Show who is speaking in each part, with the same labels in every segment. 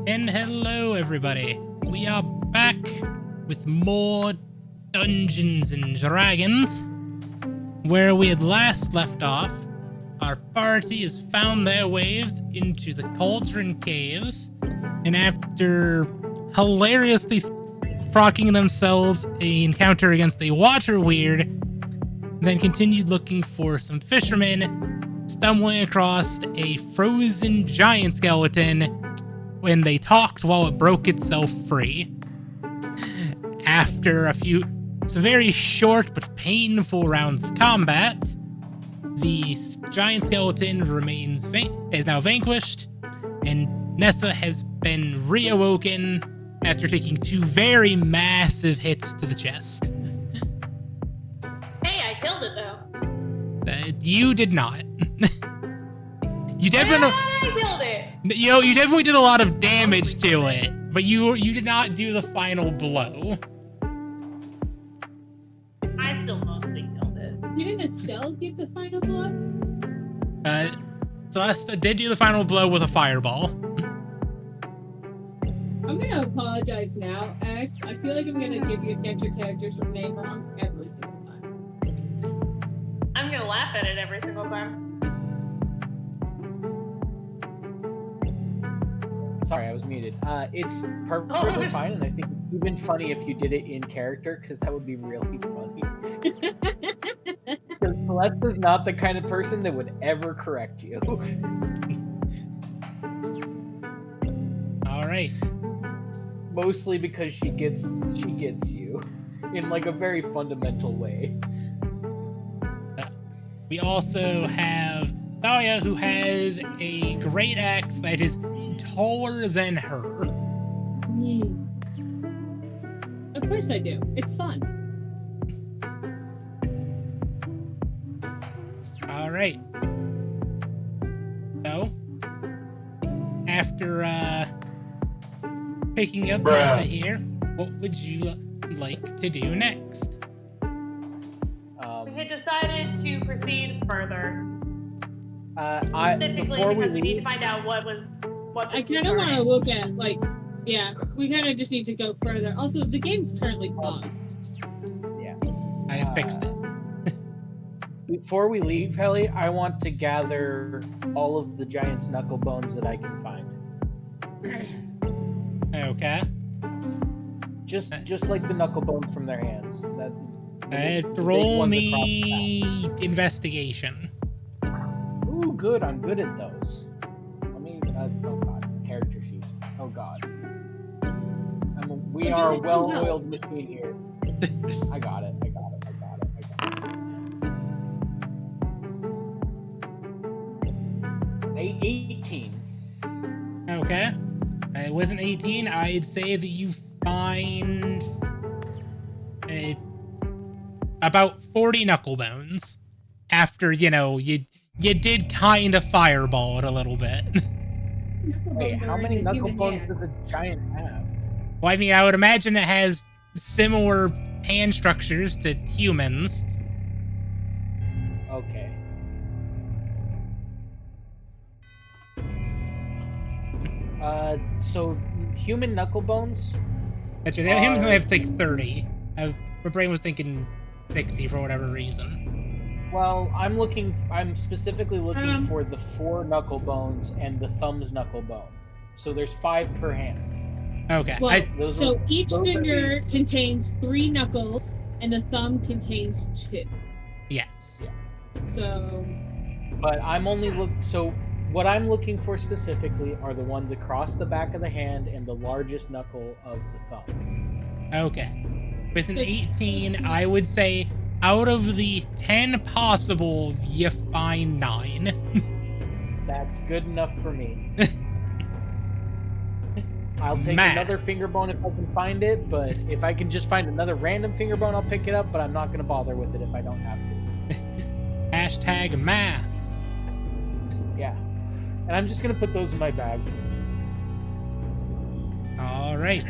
Speaker 1: And hello, everybody. We are back with more Dungeons and Dragons. Where we had last left off, our party has found their ways into the Cauldron Caves, and after hilariously frocking themselves an encounter against a water weird, then continued looking for some fishermen, stumbling across a frozen giant skeleton when they talked while it broke itself free. After some very short but painful rounds of combat, the giant skeleton is now vanquished, and Nessa has been reawoken after taking 2 very massive hits to the chest.
Speaker 2: Hey, I killed it though.
Speaker 1: You did not. You definitely.
Speaker 2: I killed it.
Speaker 1: You definitely did a lot of damage to it, but you did not do the final blow.
Speaker 2: I still mostly killed it.
Speaker 3: Didn't Estelle give the final blow?
Speaker 1: Celeste did do the final blow with a fireball.
Speaker 3: I'm gonna apologize now, X. I feel like I'm gonna get your character's name wrong every single time.
Speaker 2: I'm gonna laugh at it every single time.
Speaker 4: Sorry, I was muted. It's perfectly fine, and I think it's even funny if you did it in character, because that would be really funny. Because Celeste is not the kind of person that would ever correct you.
Speaker 1: All right.
Speaker 4: Mostly because she gets you in like a very fundamental way.
Speaker 1: We also have Thalia, who has a great axe that is taller than her.
Speaker 3: Of course I do. It's fun.
Speaker 1: All right. So, after picking up Nessa here, what would you like to do next?
Speaker 2: We had decided to proceed further. Specifically because we need to find out what
Speaker 3: I kind of want to look at, we kind of just need to go further. Also, the game's currently paused.
Speaker 4: Yeah.
Speaker 1: I have fixed it.
Speaker 4: Before we leave, Helly, I want to gather all of the giant's knuckle bones that I can find.
Speaker 1: Okay.
Speaker 4: Just like the knuckle bones from their hands.
Speaker 1: Roll me investigation.
Speaker 4: Ooh, good. I'm good at those. Let me. Oh god, character sheet. Oh god. We are a well-oiled machine here. I got it. 18.
Speaker 1: Okay. With an 18, I'd say that you find about 40 knuckle bones. After, you did kind of fireball it a little bit.
Speaker 4: Wait, how many knuckle bones does a giant have?
Speaker 1: Well, I mean, I would imagine it has similar hand structures to humans.
Speaker 4: Okay. So human knuckle bones?
Speaker 1: Actually, humans only have 30. My brain was thinking 60 for whatever reason.
Speaker 4: Well, I'm specifically looking for the 4 knuckle bones and the thumb's knuckle bone. So there's 5 per hand.
Speaker 1: Okay.
Speaker 3: Well,
Speaker 4: Those
Speaker 3: so
Speaker 4: are-
Speaker 3: each
Speaker 4: those are
Speaker 3: finger contains 3 knuckles, and the thumb contains 2.
Speaker 1: Yes.
Speaker 3: So
Speaker 4: But I'm only so what I'm looking for specifically are the ones across the back of the hand and the largest knuckle of the thumb.
Speaker 1: Okay. With an
Speaker 3: Good.
Speaker 1: 18, I would say out of the 10 possible, you find 9.
Speaker 4: That's good enough for me. I'll take
Speaker 1: Math.
Speaker 4: another finger bone if I can find it, but if I can just find another random finger bone, I'll pick it up, but I'm not going to bother with it if I don't have to.
Speaker 1: Hashtag math.
Speaker 4: Yeah. And I'm just going to put those in my bag.
Speaker 1: All right.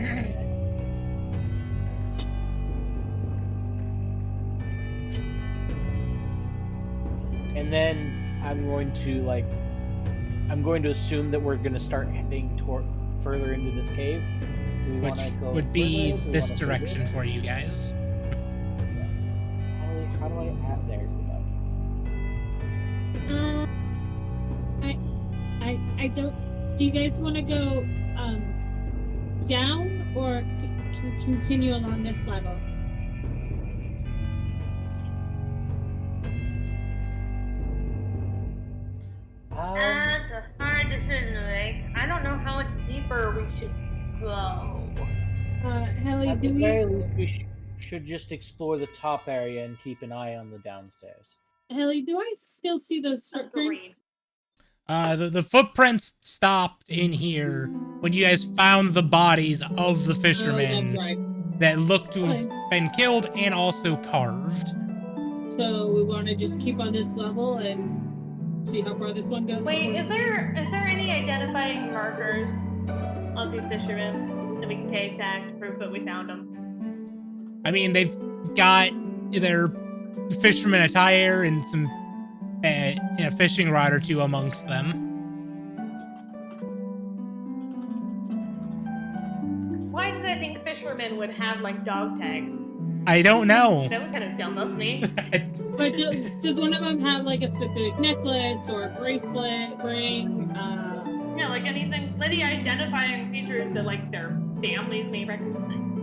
Speaker 4: And then I'm going to assume that we're going to start heading further into this cave. Do we
Speaker 1: Which
Speaker 4: wanna go
Speaker 1: would be
Speaker 4: further? Do we
Speaker 1: this
Speaker 4: wanna go
Speaker 1: direction
Speaker 4: this?
Speaker 1: for you guys.
Speaker 4: How do I add? There's the button.
Speaker 3: I don't. Do you guys want to go down or continue along this level?
Speaker 2: That's a hard decision to make. I don't know how much deeper we should go.
Speaker 3: Hallie,
Speaker 4: At
Speaker 3: do
Speaker 4: the
Speaker 3: we?
Speaker 4: very least, we should just explore the top area and keep an eye on the downstairs.
Speaker 3: Hallie, do I still see those footprints?
Speaker 1: The footprints stopped in here when you guys found the bodies of the
Speaker 3: Oh,
Speaker 1: fishermen
Speaker 3: that's right.
Speaker 1: that looked to
Speaker 3: Okay.
Speaker 1: have been killed and also carved.
Speaker 3: So we want to just keep on this level and see how far this one goes.
Speaker 2: Wait,
Speaker 3: before-
Speaker 2: is there any identifying markers of these fishermen that we can take to prove that we found them?
Speaker 1: I mean, they've got their fisherman attire and some a fishing rod or two amongst them.
Speaker 2: Why did I think fishermen would have like dog tags?
Speaker 1: I don't know.
Speaker 2: That was kind of dumb of me.
Speaker 3: But does one of them have like a specific necklace or a bracelet, ring?
Speaker 2: Yeah, like anything, any identifying features that like their families may recognize.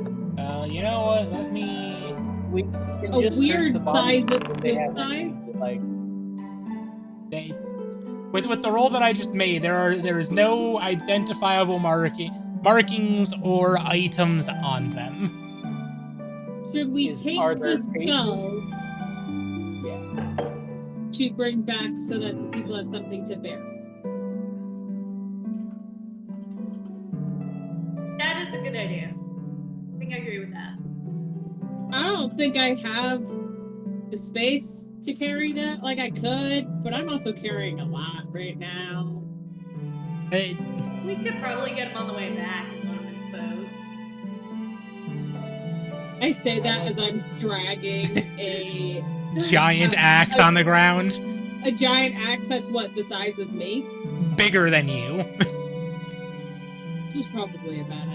Speaker 1: You know what? Let me.
Speaker 4: We can
Speaker 3: A
Speaker 4: just
Speaker 3: weird
Speaker 4: search the bodies
Speaker 3: size of
Speaker 4: if they
Speaker 3: boot
Speaker 4: have
Speaker 3: size?
Speaker 4: any, like
Speaker 1: With the roll that I just made, there is no identifiable markings or items on them.
Speaker 3: Should we take
Speaker 4: are there
Speaker 3: the
Speaker 4: faces?
Speaker 3: skulls
Speaker 4: yeah.
Speaker 3: to bring back so that the people have something to bear?
Speaker 2: That is a good idea. I think I agree with that.
Speaker 3: I don't think I have the space to carry that. Like I could, but I'm also carrying a lot right now.
Speaker 2: We could probably get them on the way back in one of his boats.
Speaker 3: I say that as I'm dragging a
Speaker 1: Giant axe on the ground,
Speaker 3: giant axe that's what, the size of me?
Speaker 1: bigger than you.
Speaker 3: This is probably a bad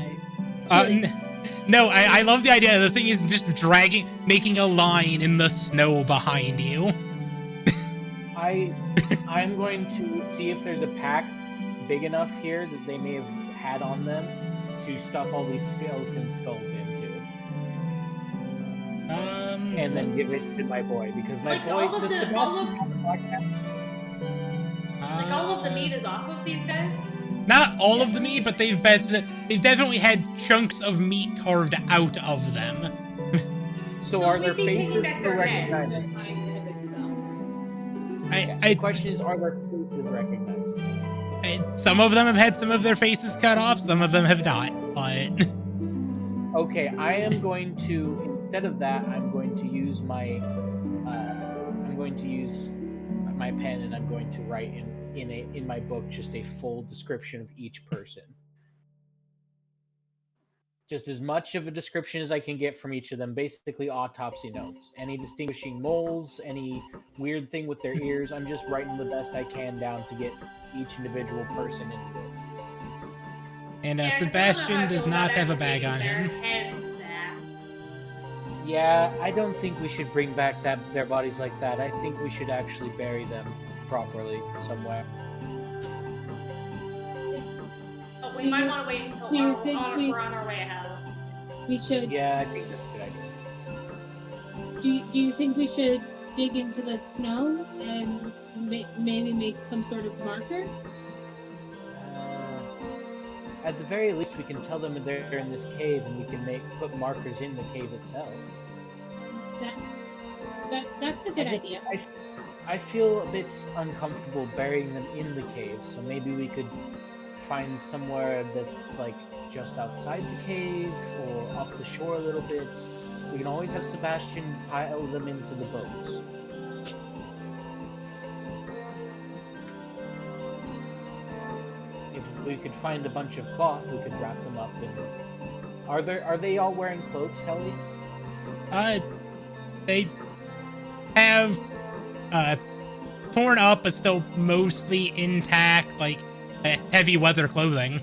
Speaker 3: idea.
Speaker 1: No, I love the idea. The thing is just making a line in the snow behind you.
Speaker 4: I'm going to see if there's a pack big enough here that they may have had on them to stuff all these skeleton skulls into, and then give it to my boy because my
Speaker 2: Like
Speaker 4: boy
Speaker 2: all of
Speaker 4: does
Speaker 2: the-
Speaker 4: Sebastian
Speaker 2: all of-
Speaker 4: have a podcast?
Speaker 2: Like all of the meat is off of these guys.
Speaker 1: Not all of the meat, but they've definitely had chunks of meat carved out of them.
Speaker 4: So are their
Speaker 2: We'd be taking
Speaker 4: faces
Speaker 2: back their head.
Speaker 4: recognizable?
Speaker 1: I
Speaker 4: The question is, are their faces recognizable?
Speaker 1: some of them have had some of their faces cut off, some of them have not. But
Speaker 4: Okay, I am going to, instead of that, I'm going to use my pen and I'm going to write in my book just a full description of each person. Just as much of a description as I can get from each of them, basically autopsy notes. Any distinguishing moles, any weird thing with their ears, I'm just writing the best I can down to get each individual person into this.
Speaker 1: and
Speaker 2: Yeah, 'cause I don't know how
Speaker 1: Sebastian
Speaker 2: I
Speaker 1: does
Speaker 2: feel
Speaker 1: not
Speaker 2: about
Speaker 1: have a
Speaker 2: actually
Speaker 1: bag on
Speaker 2: getting
Speaker 1: him.
Speaker 2: their heads snapped.
Speaker 4: Yeah, I don't think we should bring back their bodies like that. I think we should actually bury them properly somewhere.
Speaker 2: Oh we might want to wait until
Speaker 3: Do you
Speaker 2: we're
Speaker 3: think
Speaker 2: on our way out.
Speaker 3: we should?
Speaker 4: Yeah, I think that's a good idea.
Speaker 3: Do you think we should dig into the snow and maybe make some sort of marker?
Speaker 4: At the very least, we can tell them they're in this cave, and we can put markers in the cave itself.
Speaker 3: That's a good idea.
Speaker 4: I feel a bit uncomfortable burying them in the cave, so maybe we could find somewhere that's like just outside the cave or up the shore a little bit. We can always have Sebastian pile them into the boats. If we could find a bunch of cloth, we could wrap them up in. Are they all wearing cloaks, Helly?
Speaker 1: They have torn up but still mostly intact, like heavy weather clothing.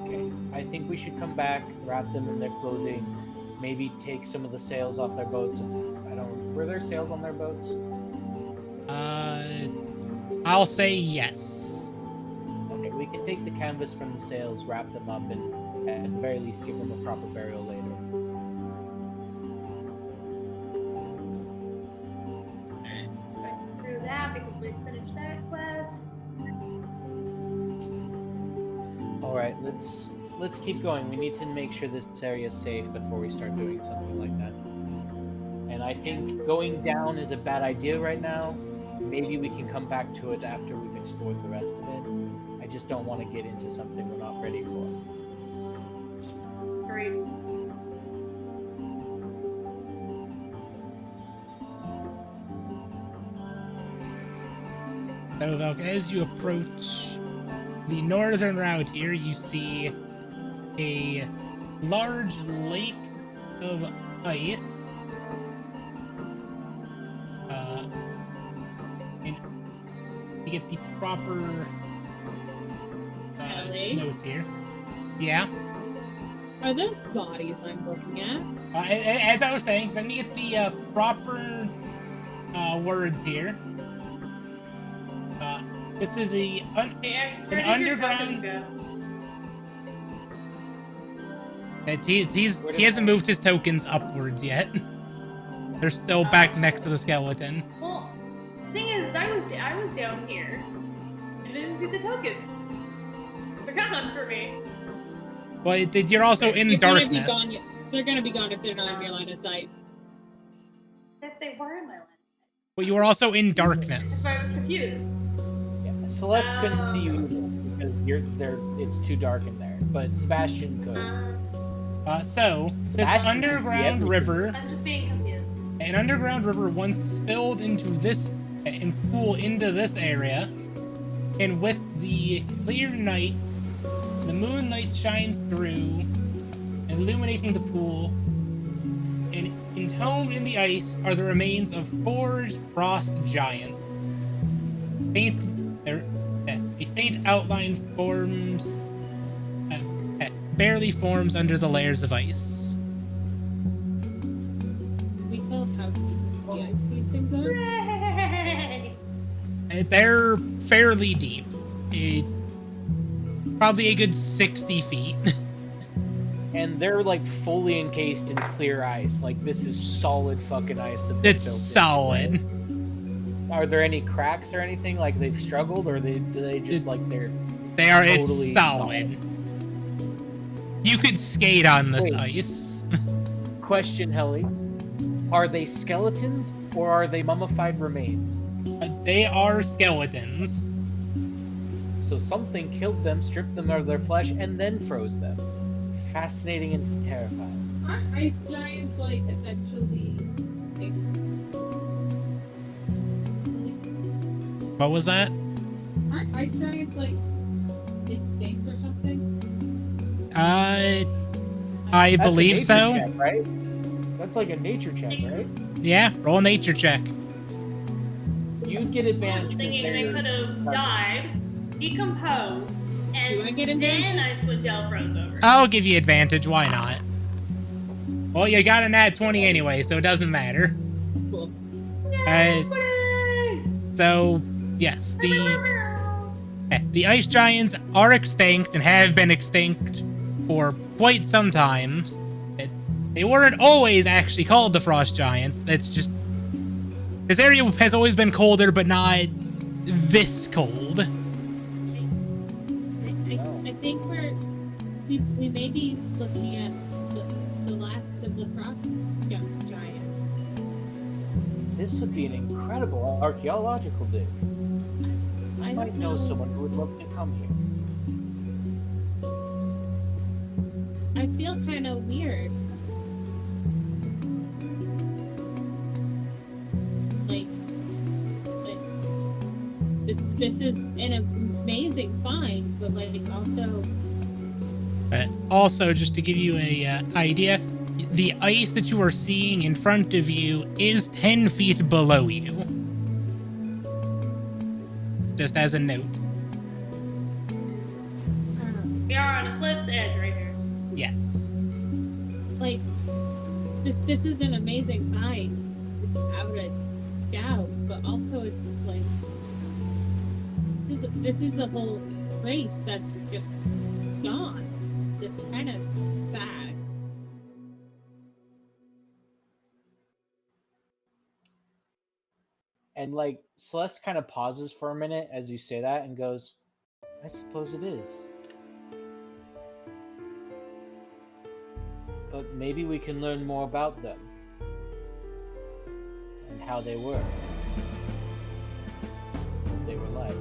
Speaker 4: Okay, I think we should come back, wrap them in their clothing, maybe take some of the sails off their boats. Were there sails on their boats?
Speaker 1: I'll say yes.
Speaker 4: Okay, we can take the canvas from the sails, wrap them up, and at the very least give them a proper burial later.
Speaker 2: Through that because we finished that quest.
Speaker 4: Alright, let's keep going. We need to make sure this area is safe before we start doing something like that. And I think going down is a bad idea right now. Maybe we can come back to it after we've explored the rest of it. I just don't want to get into something we're not ready for.
Speaker 2: Great.
Speaker 1: So, Velk, as you approach the northern route here, you see a large lake of ice. And you get the proper
Speaker 3: Ellie?
Speaker 1: notes here. Yeah.
Speaker 3: Are those bodies I'm looking at?
Speaker 1: As I was saying, let me get the proper words here. This is an underground. He hasn't moved his tokens upwards yet. They're still back next to the skeleton.
Speaker 2: Well, thing is, I was down here. I didn't see the tokens. They're gone for me.
Speaker 1: Well, you're also in
Speaker 3: They're gonna be
Speaker 1: darkness.
Speaker 3: gone. They're gonna be gone if they're not in your line of sight.
Speaker 2: If they were in my line.
Speaker 1: Well, you were also in darkness.
Speaker 2: That's why I was confused.
Speaker 4: Yeah, Celeste couldn't see you either because it's too dark in there. But Sebastian could.
Speaker 1: So this
Speaker 4: Sebastian
Speaker 1: underground
Speaker 4: could see
Speaker 1: river,
Speaker 2: I'm just being confused.
Speaker 1: an underground river once spilled into this and pool into this area, and with the clear night, the moonlight shines through, illuminating the pool, and entombed in the ice are the remains of 4 frost giants. A faint outline forms, barely forms under the layers of ice.
Speaker 3: Can we tell how deep the ice these things are?
Speaker 2: Hooray!
Speaker 1: They're fairly deep. Probably a good 60 feet.
Speaker 4: And they're like fully encased in clear ice. Like this is solid fucking ice. That they've
Speaker 1: It's
Speaker 4: built in.
Speaker 1: solid.
Speaker 4: Are there any cracks or anything? Like they've struggled, or do they just like they're?
Speaker 1: They are.
Speaker 4: Totally
Speaker 1: It's solid. You could skate on this
Speaker 4: Wait.
Speaker 1: ice.
Speaker 4: Question, Helly. Are they skeletons or are they mummified remains?
Speaker 1: They are skeletons.
Speaker 4: So something killed them, stripped them of their flesh, and then froze them. Fascinating and terrifying.
Speaker 3: Aren't ice giants like essentially
Speaker 1: What was that?
Speaker 3: Aren't ice giants like extinct or something?
Speaker 1: I
Speaker 4: That's a
Speaker 1: believe
Speaker 4: nature
Speaker 1: so.
Speaker 4: check, right? That's like a nature check, right?
Speaker 1: Yeah, roll a nature check.
Speaker 4: You get
Speaker 2: I
Speaker 4: advantage.
Speaker 2: was
Speaker 4: 'cause
Speaker 2: thinking they
Speaker 4: they're-
Speaker 2: could have died, decomposed, and
Speaker 3: Do I get
Speaker 2: then
Speaker 3: advantage?
Speaker 2: Icewindale froze over.
Speaker 1: I'll give you advantage. Why not? Well, you got an nat 20 anyway, so it doesn't matter.
Speaker 3: Cool.
Speaker 2: Yay,
Speaker 1: So, yes, The ice giants are extinct and have been extinct for quite some time. They weren't always actually called the frost giants. That's just... This area has always been colder, but not this cold.
Speaker 3: I think we may be looking at the last of the frost giants.
Speaker 4: This would be an incredible archaeological dig. I might know someone who would love to come here.
Speaker 3: I feel kind of weird. Like this is an amazing find, but like
Speaker 1: also, just to give you a idea, the ice that you are seeing in front of you is 10 feet below you. Just as a note.
Speaker 2: We are on a cliff's edge right here.
Speaker 1: Yes.
Speaker 3: like this is an amazing find without a doubt, but also it's like this is a whole race that's just gone. It's kind of sad.
Speaker 4: And like Celeste kind of pauses for a minute as you say that and goes, I suppose it is. But maybe we can learn more about them and how they were. What they were like.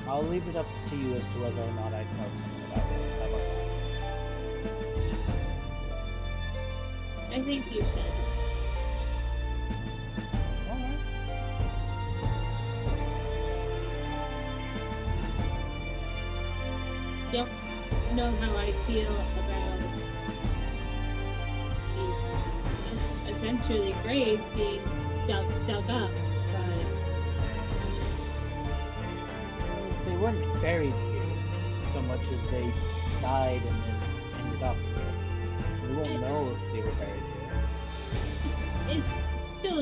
Speaker 4: I'll leave it up to you as to whether or not I tell someone about this. How about that?
Speaker 3: I think you should.
Speaker 4: Alright.
Speaker 3: Don't know how I feel about these essentially graves being dug up, but
Speaker 4: They weren't buried here so much as they died and then ended up here. We won't know if they were buried here.
Speaker 3: it's still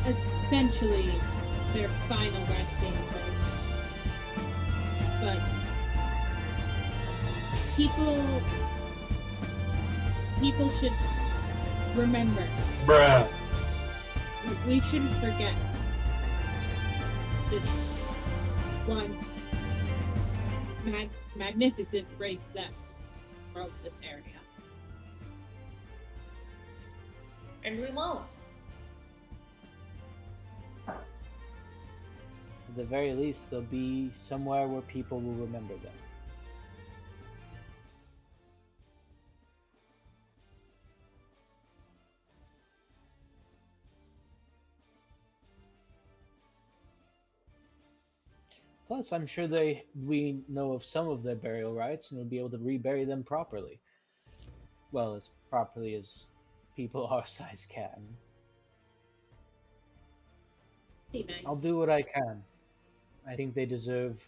Speaker 3: essentially their final resting place. But people should remember.
Speaker 5: Bruh.
Speaker 3: We shouldn't forget this once magnificent race that broke this area.
Speaker 2: And we won't.
Speaker 4: At the very least, they'll be somewhere where people will remember them. Plus, I'm sure we know of some of their burial rites and will be able to rebury them properly. Well, as properly as people our size can.
Speaker 3: Be nice.
Speaker 4: I'll do what I can. I think they deserve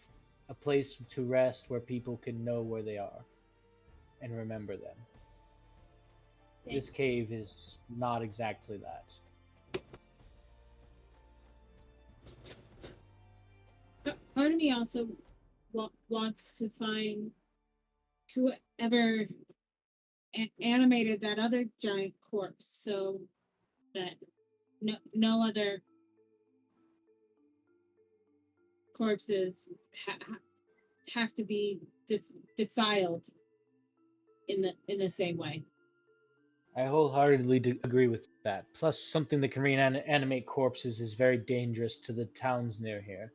Speaker 4: a place to rest where people can know where they are and remember them. This cave is not exactly that.
Speaker 3: Part of me also wants to find whoever animated that other giant corpse, so that no other corpses have to be defiled in the same way.
Speaker 4: I wholeheartedly agree with that. Plus, something that can reanimate corpses is very dangerous to the towns near here.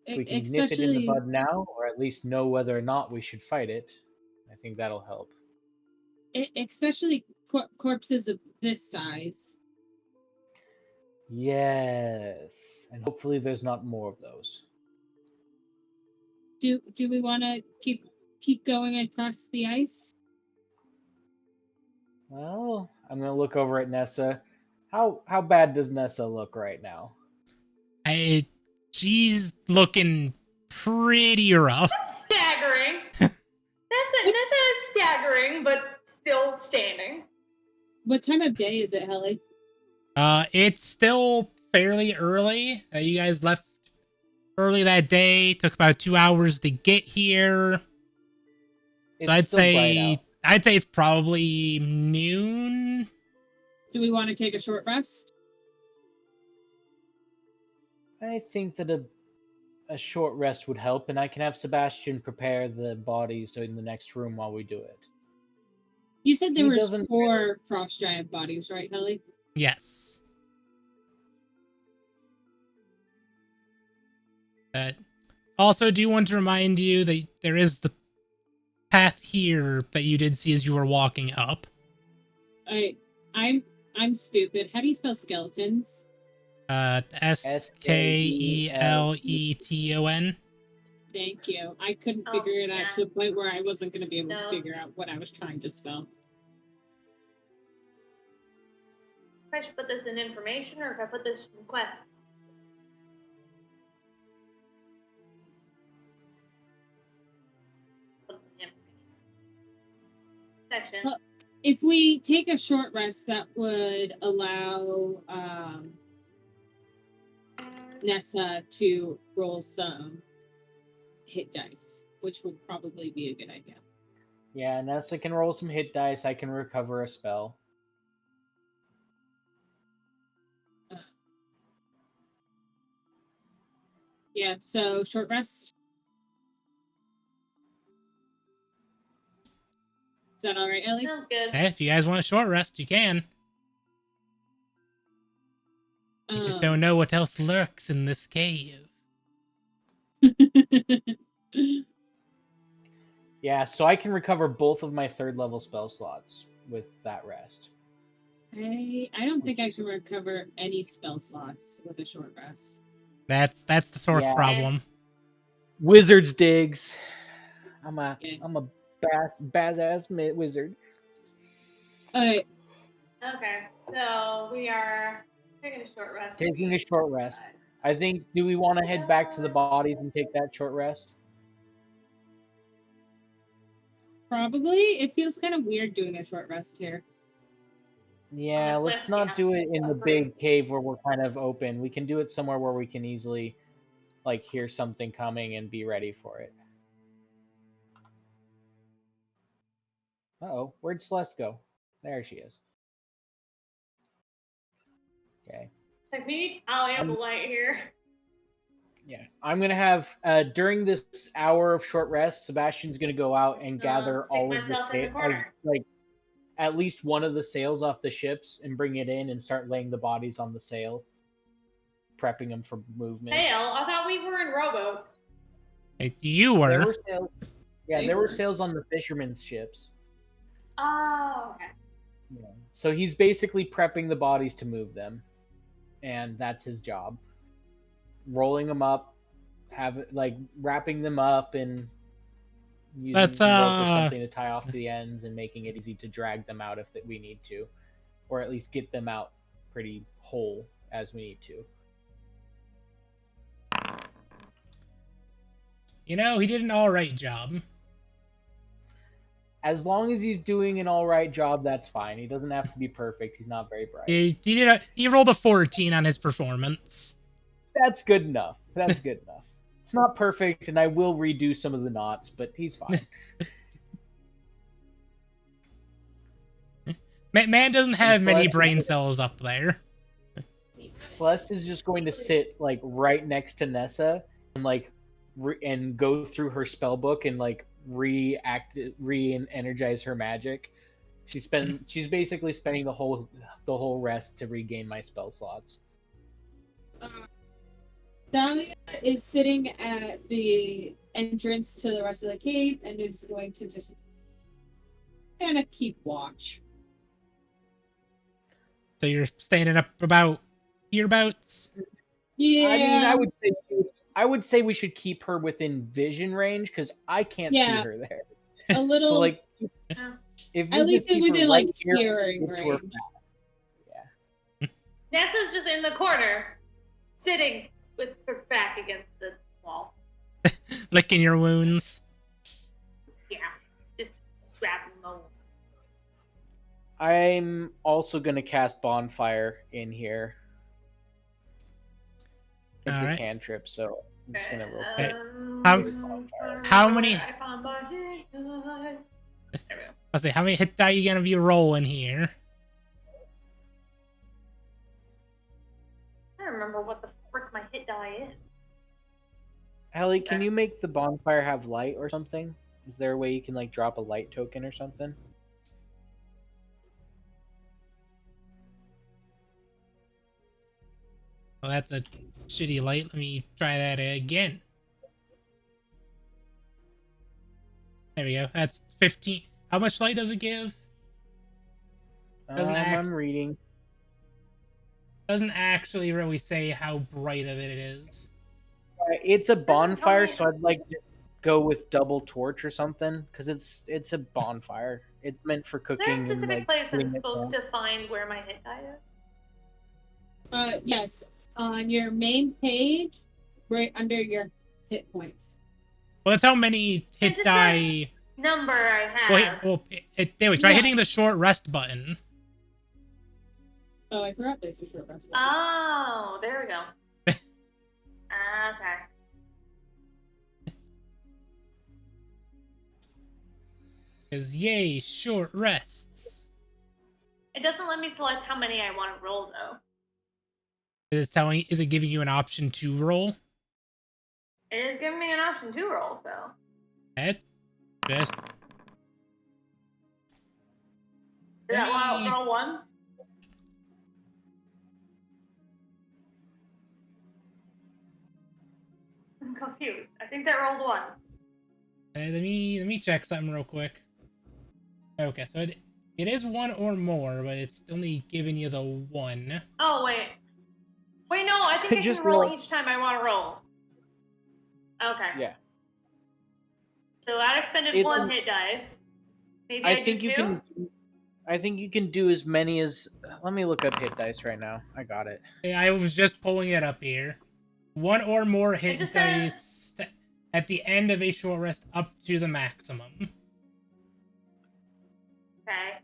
Speaker 4: If we can nip it in the bud now, or at least know whether or not we should fight it, I think that'll help.
Speaker 3: Especially corpses of this size.
Speaker 4: Yes, and hopefully there's not more of those.
Speaker 3: Do we want to keep going across the ice?
Speaker 4: Well, I'm gonna look over at Nessa. How bad does Nessa look right now?
Speaker 1: She's looking pretty rough.
Speaker 2: Stack staggering. Nessa is staggering, but still standing.
Speaker 3: What time of day is it, Helly?
Speaker 1: It's still fairly early. You guys left early that day. Took about 2 hours to get here. So
Speaker 4: It's still bright out.
Speaker 1: I'd say it's probably noon.
Speaker 3: Do we want to take a short rest?
Speaker 4: I think that a short rest would help, and I can have Sebastian prepare the bodies in the next room while we do it.
Speaker 3: You said there
Speaker 4: He
Speaker 3: were
Speaker 4: doesn't-
Speaker 3: 4 frost giant bodies, right, Helly?
Speaker 1: Yes. Also, do want to remind you that there is the path here that you did see as you were walking up.
Speaker 3: I'm stupid. How do you spell skeletons?
Speaker 1: Skeleton.
Speaker 3: Thank you. I couldn't
Speaker 2: Oh,
Speaker 3: figure it out
Speaker 2: yeah.
Speaker 3: to the point where I wasn't going to be able to
Speaker 2: No.
Speaker 3: figure out what I was trying to spell.
Speaker 2: If I should put this in information or if I put this in quests. Put it in information. Section.
Speaker 3: Well, if we take a short rest, that would allow Nessa to roll some hit dice, which would probably be a good idea.
Speaker 4: Yeah, Nessa can roll some hit dice. I can recover a spell.
Speaker 3: Yeah, so short rest. Is that all right, Ellie?
Speaker 2: Sounds good.
Speaker 1: Hey, if you guys want a short rest, you can. You just don't know what else lurks in this cave.
Speaker 4: Yeah, so I can recover both of my 3rd level spell slots with that rest.
Speaker 3: I don't think I can recover any spell slots with a short rest.
Speaker 1: That's the sort
Speaker 4: Yeah.
Speaker 1: of problem.
Speaker 4: Wizard's digs. I'm a
Speaker 3: Yeah.
Speaker 4: badass wizard.
Speaker 3: Alright,
Speaker 2: Okay, so we are taking a short rest.
Speaker 4: Taking a short rest. I think. Do we want to head back to the bodies and take that short rest?
Speaker 3: probably. It feels kind of weird doing a short rest here.
Speaker 4: Yeah,
Speaker 2: On the
Speaker 4: let's
Speaker 2: cliff,
Speaker 4: not
Speaker 2: yeah.
Speaker 4: do it in the
Speaker 2: Right.
Speaker 4: big cave where we're kind of open. We can do it somewhere where we can easily, like, hear something coming and be ready for it. Uh-oh, where'd Celeste go? There she is. Okay.
Speaker 2: Like, we need to ally up the light here.
Speaker 4: Yeah, I'm gonna have during this hour of short rest, Sebastian's gonna go out and gather
Speaker 2: stick
Speaker 4: all of the
Speaker 2: myself in the corner.
Speaker 4: like at least one of the sails off the ships and bring it in and start laying the bodies on the sail, prepping them for movement.
Speaker 2: Sail? I thought we were in rowboats.
Speaker 1: You
Speaker 4: There
Speaker 1: were.
Speaker 4: were sails. Yeah,
Speaker 3: They
Speaker 4: there were
Speaker 3: were.
Speaker 4: sails on the fishermen's ships.
Speaker 2: Oh, okay.
Speaker 4: Yeah. So he's basically prepping the bodies to move them, and that's his job. Rolling them up, wrapping them up, and using
Speaker 1: That's,
Speaker 4: rope or something to tie off the ends, and making it easy to drag them out if we need to, or at least get them out pretty whole as we need to.
Speaker 1: You know, he did an alright job.
Speaker 4: As long as he's doing an all right job, that's fine. He doesn't have to be perfect. He's not very bright.
Speaker 1: He rolled a 14 on his performance.
Speaker 4: That's good enough. That's good enough. It's not perfect, and I will redo some of the knots, but he's fine.
Speaker 1: Man doesn't have many
Speaker 4: Celeste-
Speaker 1: brain cells up there.
Speaker 4: Celeste is just going to sit like right next to Nessa and and go through her spell book and re-energize her magic. She's basically spending the whole rest to regain my spell slots.
Speaker 3: Dahlia is sitting at the entrance to the rest of the cave and is going to just kind of keep watch.
Speaker 1: So you're standing up about hereabouts.
Speaker 3: Yeah.
Speaker 4: I mean, I would say we should keep her within vision range because I can't
Speaker 3: Yeah.
Speaker 4: see her there.
Speaker 3: a little.
Speaker 4: So if we
Speaker 3: at
Speaker 4: just
Speaker 3: least
Speaker 4: keep her
Speaker 3: within
Speaker 4: right
Speaker 3: like
Speaker 4: here,
Speaker 3: hearing
Speaker 4: get to her
Speaker 3: range.
Speaker 4: fast.
Speaker 2: Nessa's just in the corner, sitting with her back against the wall.
Speaker 1: Licking your wounds.
Speaker 4: I'm also gonna cast bonfire in here. It's
Speaker 1: All
Speaker 4: a
Speaker 1: right.
Speaker 4: cantrip, so I'm just gonna roll.
Speaker 1: Okay.
Speaker 2: Um,
Speaker 1: How many-
Speaker 2: I found my hit die. There we go.
Speaker 1: I'll say, how many hit die you gonna be rolling here?
Speaker 2: I don't remember what the frick my hit die is.
Speaker 4: Ellie, can you make the bonfire have light or something? Is there a way you can like drop a light token or something?
Speaker 1: Well, that's a shitty light. Let me try that again. There we go. That's 15. How much light does it give? Doesn't
Speaker 4: I'm reading.
Speaker 1: Doesn't actually really say how bright of it is.
Speaker 4: It's a
Speaker 2: tell
Speaker 4: bonfire,
Speaker 2: me-
Speaker 4: so I'd like to go with double torch or something because it's a bonfire. It's meant for
Speaker 2: Is
Speaker 4: cooking.
Speaker 2: there a specific
Speaker 4: and, like,
Speaker 2: place I'm
Speaker 4: putting it
Speaker 2: supposed
Speaker 4: down.
Speaker 2: to find where my hit die is?
Speaker 3: Yes, on your main page, right under your hit points.
Speaker 1: Well, that's how many hit
Speaker 2: just
Speaker 1: die.
Speaker 2: Number I have.
Speaker 1: There we try
Speaker 3: Yeah.
Speaker 1: hitting the short rest button.
Speaker 3: Oh, I forgot there's a short rest.
Speaker 2: Oh, there we go. Okay.
Speaker 1: Because yay, short rests.
Speaker 2: It doesn't let me select how many I want to roll though.
Speaker 1: Is it giving you an option to roll?
Speaker 2: It is giving me an option to roll, so.
Speaker 1: That just
Speaker 2: Did that want
Speaker 1: Hey.
Speaker 2: to roll one? I'm confused. I think that rolled one.
Speaker 1: let me check something real quick. Okay, so it is one or more, but it's only giving you the one.
Speaker 2: Oh, wait. Wait, no, I think I
Speaker 4: Just
Speaker 2: can roll
Speaker 4: roll.
Speaker 2: each time I want to roll. Okay.
Speaker 4: Yeah,
Speaker 2: So that expended
Speaker 4: It-
Speaker 2: one hit dice. Maybe I,
Speaker 4: I
Speaker 2: do
Speaker 4: think you
Speaker 2: two?
Speaker 4: can. I think you can do as many as. Let me look up hit dice right now. I got it.
Speaker 1: I was just pulling it up here. One or more hit
Speaker 2: just
Speaker 1: dice at the end of a short rest up to the maximum.
Speaker 2: Okay.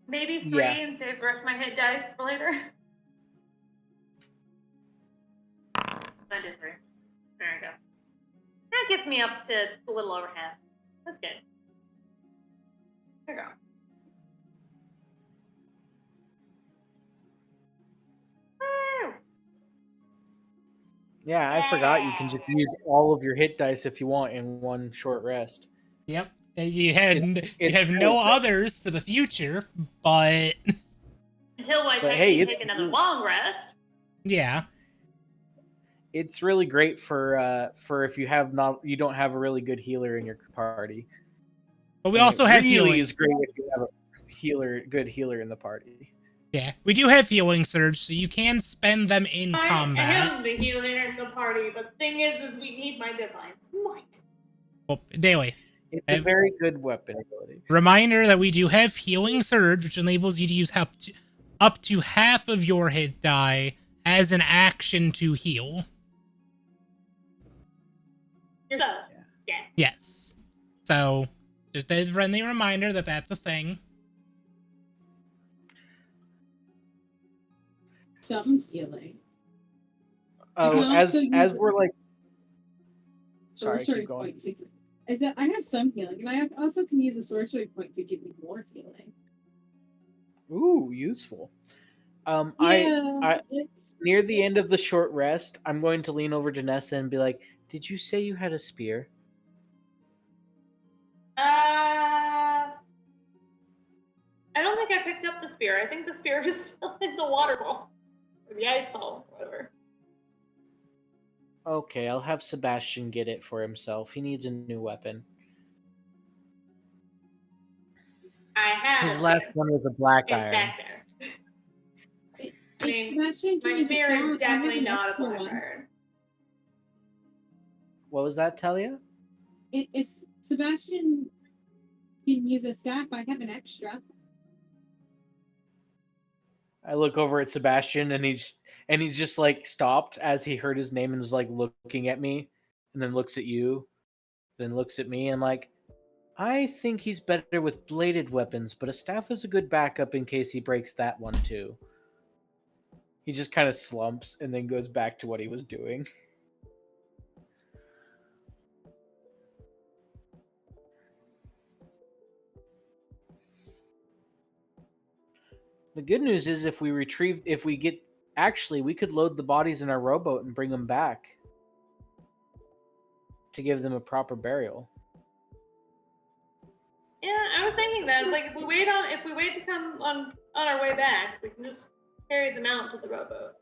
Speaker 2: Maybe three
Speaker 4: Yeah.
Speaker 2: and save the rest of my hit dice for later. I did three. There we go. That gets me up to a little over half. That's good. There we go. Woo!
Speaker 4: Yeah, I forgot you can just use all of your hit dice if you want in one short rest.
Speaker 1: Yep. And you have
Speaker 4: It's
Speaker 1: no
Speaker 4: true.
Speaker 1: others for the future, but
Speaker 2: Until I
Speaker 4: But
Speaker 2: take,
Speaker 4: hey, it's
Speaker 2: take another
Speaker 4: true.
Speaker 2: long rest.
Speaker 1: yeah.
Speaker 4: It's really great for if you don't have a really good healer in your party.
Speaker 1: But we
Speaker 4: And
Speaker 1: also
Speaker 4: it
Speaker 1: have
Speaker 4: really
Speaker 1: healing.
Speaker 4: is great if you have a good healer in the party.
Speaker 1: Yeah, we do have healing surge, so you can spend them in
Speaker 2: I
Speaker 1: combat.
Speaker 2: am the healer in the party, but the thing is we need my divine smite.
Speaker 1: Well, anyway,
Speaker 4: It's a very good weapon ability.
Speaker 1: reminder that we do have healing surge, which enables you to use up to half of your hit die as an action to heal.
Speaker 2: Yourself. Yes.
Speaker 1: Yes. So, just a friendly reminder that that's a thing.
Speaker 3: Some healing.
Speaker 4: Oh,
Speaker 3: can also use
Speaker 4: as
Speaker 3: it-
Speaker 4: we're like, sorry,
Speaker 3: Sorcery
Speaker 4: keep going.
Speaker 3: point to, is that I have some healing, and I also can use a sorcery point to give me more healing.
Speaker 4: Ooh, useful.
Speaker 3: Yeah,
Speaker 4: I
Speaker 3: it's
Speaker 4: near the end of the short rest, I'm going to lean over to Nessa and be like, "Did you say you had a spear?"
Speaker 2: I don't think I picked up the spear. I think the spear is still in the water bowl. Or the ice bowl, whatever.
Speaker 4: Okay, I'll have Sebastian get it for himself. He needs a new weapon.
Speaker 2: I have
Speaker 4: His
Speaker 2: a
Speaker 4: last
Speaker 2: spear.
Speaker 4: one was a black
Speaker 2: It's
Speaker 4: iron.
Speaker 2: back there. I mean,
Speaker 3: Sebastian can
Speaker 2: My
Speaker 3: use
Speaker 2: spear
Speaker 3: a
Speaker 2: is
Speaker 3: staff. I have
Speaker 2: definitely
Speaker 3: an
Speaker 2: not a
Speaker 3: extra
Speaker 2: black
Speaker 3: one.
Speaker 2: iron.
Speaker 4: What was that, Talia?
Speaker 3: If Sebastian can use a staff, I have an extra.
Speaker 4: I look over at Sebastian and he's just like stopped as he heard his name and was like looking at me, and then looks at you, then looks at me and like, I think he's better with bladed weapons, but a staff is a good backup in case he breaks that one too. He just kind of slumps and then goes back to what he was doing. The good news is if we get, actually, we could load the bodies in our rowboat and bring them back to give them a proper burial.
Speaker 2: Yeah, I was thinking that. Like, if we wait to come on our way back, we can just carry them out to the rowboat.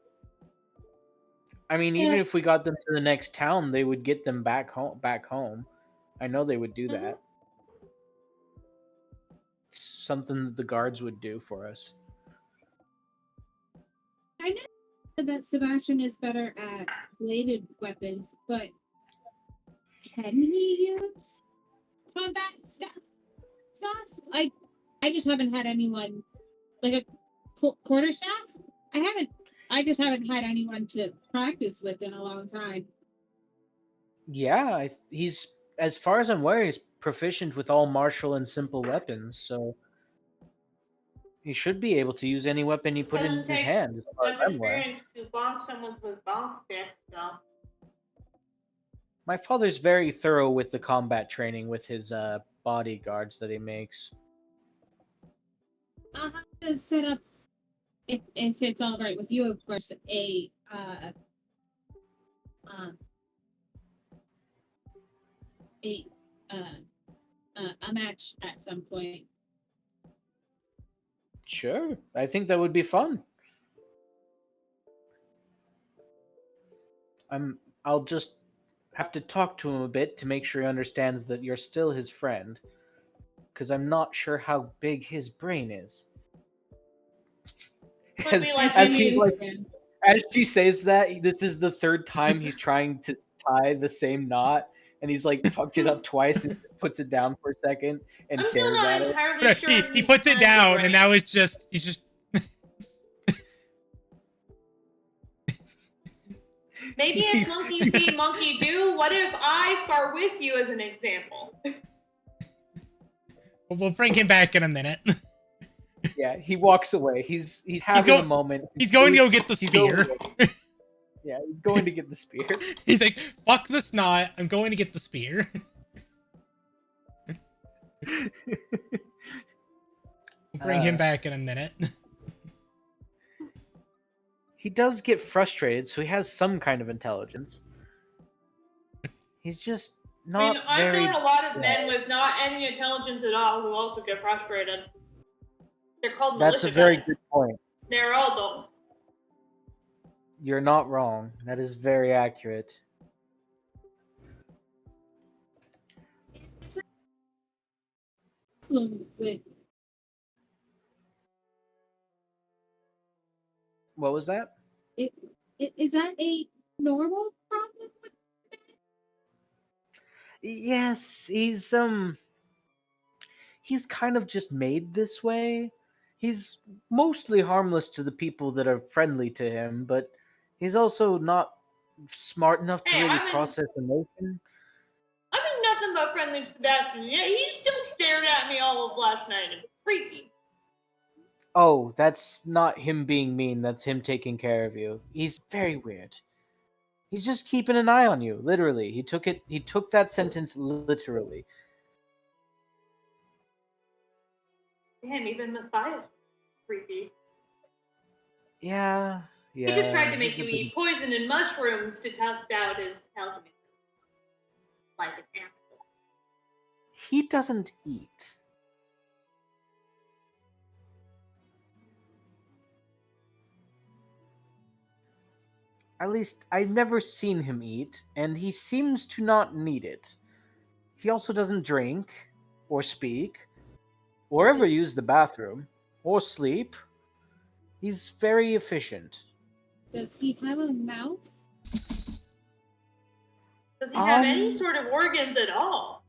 Speaker 4: I mean, even if we got them to the next town, they would get them back home. I know they would do that. It's something that the guards would do for us.
Speaker 3: I know that Sebastian is better at bladed weapons, but can he use combat staffs? I just haven't had anyone like a quarterstaff. I just haven't had anyone to practice with in a long time.
Speaker 4: Yeah, he's, as far as I'm aware, he's proficient with all martial and simple weapons, so he should be able to use any weapon he put in his hand. As far as I'm aware.
Speaker 2: Experience to bonk someone with bonk sticks, so.
Speaker 4: My father's very thorough with the combat training with his bodyguards that he makes.
Speaker 3: I'll have to set up, if it's all right with you, of course, a match at some point.
Speaker 4: Sure, I think that would be fun. I'll just have to talk to him a bit to make sure he understands that you're still his friend, because I'm not sure how big his brain is. As she says that, this is the third time he's trying to tie the same knot, and he's like fucked it up twice and puts it down for a second and stares at it.
Speaker 1: No,
Speaker 2: Sure
Speaker 1: he puts it down, and now he's just
Speaker 2: Maybe it's monkey see, monkey do. What if I spar with you as an example?
Speaker 1: We'll bring him back in a minute.
Speaker 4: Yeah, he walks away. He's having a moment.
Speaker 1: He's going to go get the spear.
Speaker 4: Yeah, he's going to get the spear.
Speaker 1: He's like, fuck this knot. I'm going to get the spear. We'll bring him back in a minute.
Speaker 4: He does get frustrated, so he has some kind of intelligence. He's just not
Speaker 2: I've known a lot of men with not any intelligence at all who also get frustrated. They're called militia
Speaker 4: That's a very
Speaker 2: guys.
Speaker 4: good point.
Speaker 2: They're all dogs.
Speaker 4: You're not wrong. That is very accurate. What was that?
Speaker 3: Is that a normal problem with that?
Speaker 4: Yes, he's kind of just made this way. He's mostly harmless to the people that are friendly to him, but he's also not smart enough to really process emotion.
Speaker 2: I've been nothing but friendly to Sebastian. Yeah, he still stared at me all of last night. It's creepy.
Speaker 4: Oh, that's not him being mean. That's him taking care of you. He's very weird. He's just keeping an eye on you, literally. He took that sentence literally.
Speaker 2: Damn, even Matthias was creepy.
Speaker 4: Yeah.
Speaker 2: He just tried to make you eat poison and mushrooms to test out his health. Like an asshole.
Speaker 4: He doesn't eat. At least, I've never seen him eat, and he seems to not need it. He also doesn't drink, or speak, or ever use the bathroom, or sleep. He's very efficient.
Speaker 3: Does he have a mouth?
Speaker 2: Does he have any sort of organs at all?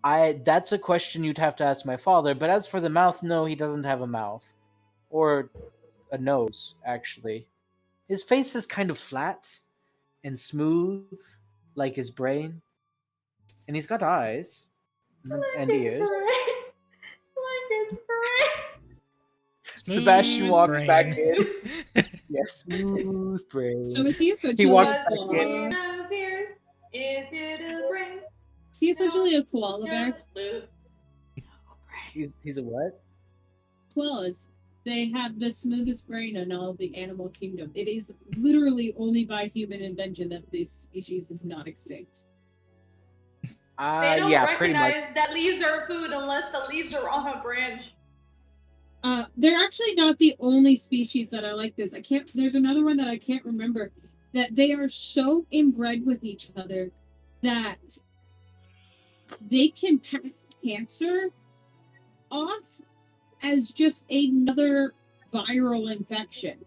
Speaker 4: That's a question you'd have to ask my father, but as for the mouth, no, he doesn't have a mouth. Or a nose, actually. His face is kind of flat and smooth, like his brain. And he's got eyes. and ears.
Speaker 2: Like it's great.
Speaker 4: Sebastian
Speaker 1: Smooth
Speaker 4: walks back
Speaker 1: brain.
Speaker 4: in. Yes, smooth brain.
Speaker 3: So is he
Speaker 4: He walks
Speaker 3: essentially a
Speaker 4: back in.
Speaker 3: koala?
Speaker 2: Those ears. Is it a brain?
Speaker 3: Is he essentially a koala bear?
Speaker 2: Just blue.
Speaker 4: He's a what?
Speaker 3: Koalas. They have the smoothest brain in all of the animal kingdom. It is literally only by human invention that this species is not extinct.
Speaker 2: They don't
Speaker 4: Yeah, pretty much.
Speaker 2: recognize that leaves are food unless the leaves are on a branch.
Speaker 3: They're actually not the only species that are like this. There's another one that I can't remember. That they are so inbred with each other that they can pass cancer off as just another viral infection.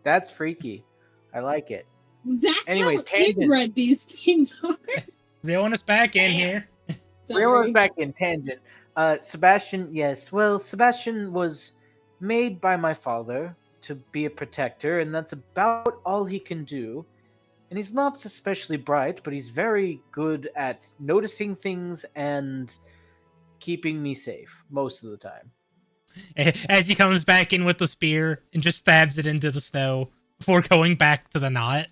Speaker 4: That's freaky. I like it.
Speaker 3: That's
Speaker 4: Anyways,
Speaker 3: how
Speaker 4: tangent.
Speaker 3: inbred these things are.
Speaker 1: Reeling us back in here.
Speaker 4: Real
Speaker 3: Sorry.
Speaker 4: back in tangent. Sebastian, yes. Well, Sebastian was made by my father to be a protector, and that's about all he can do. And he's not especially bright, but he's very good at noticing things and keeping me safe most of the time.
Speaker 1: As he comes back in with the spear and just stabs it into the snow before going back to the knot.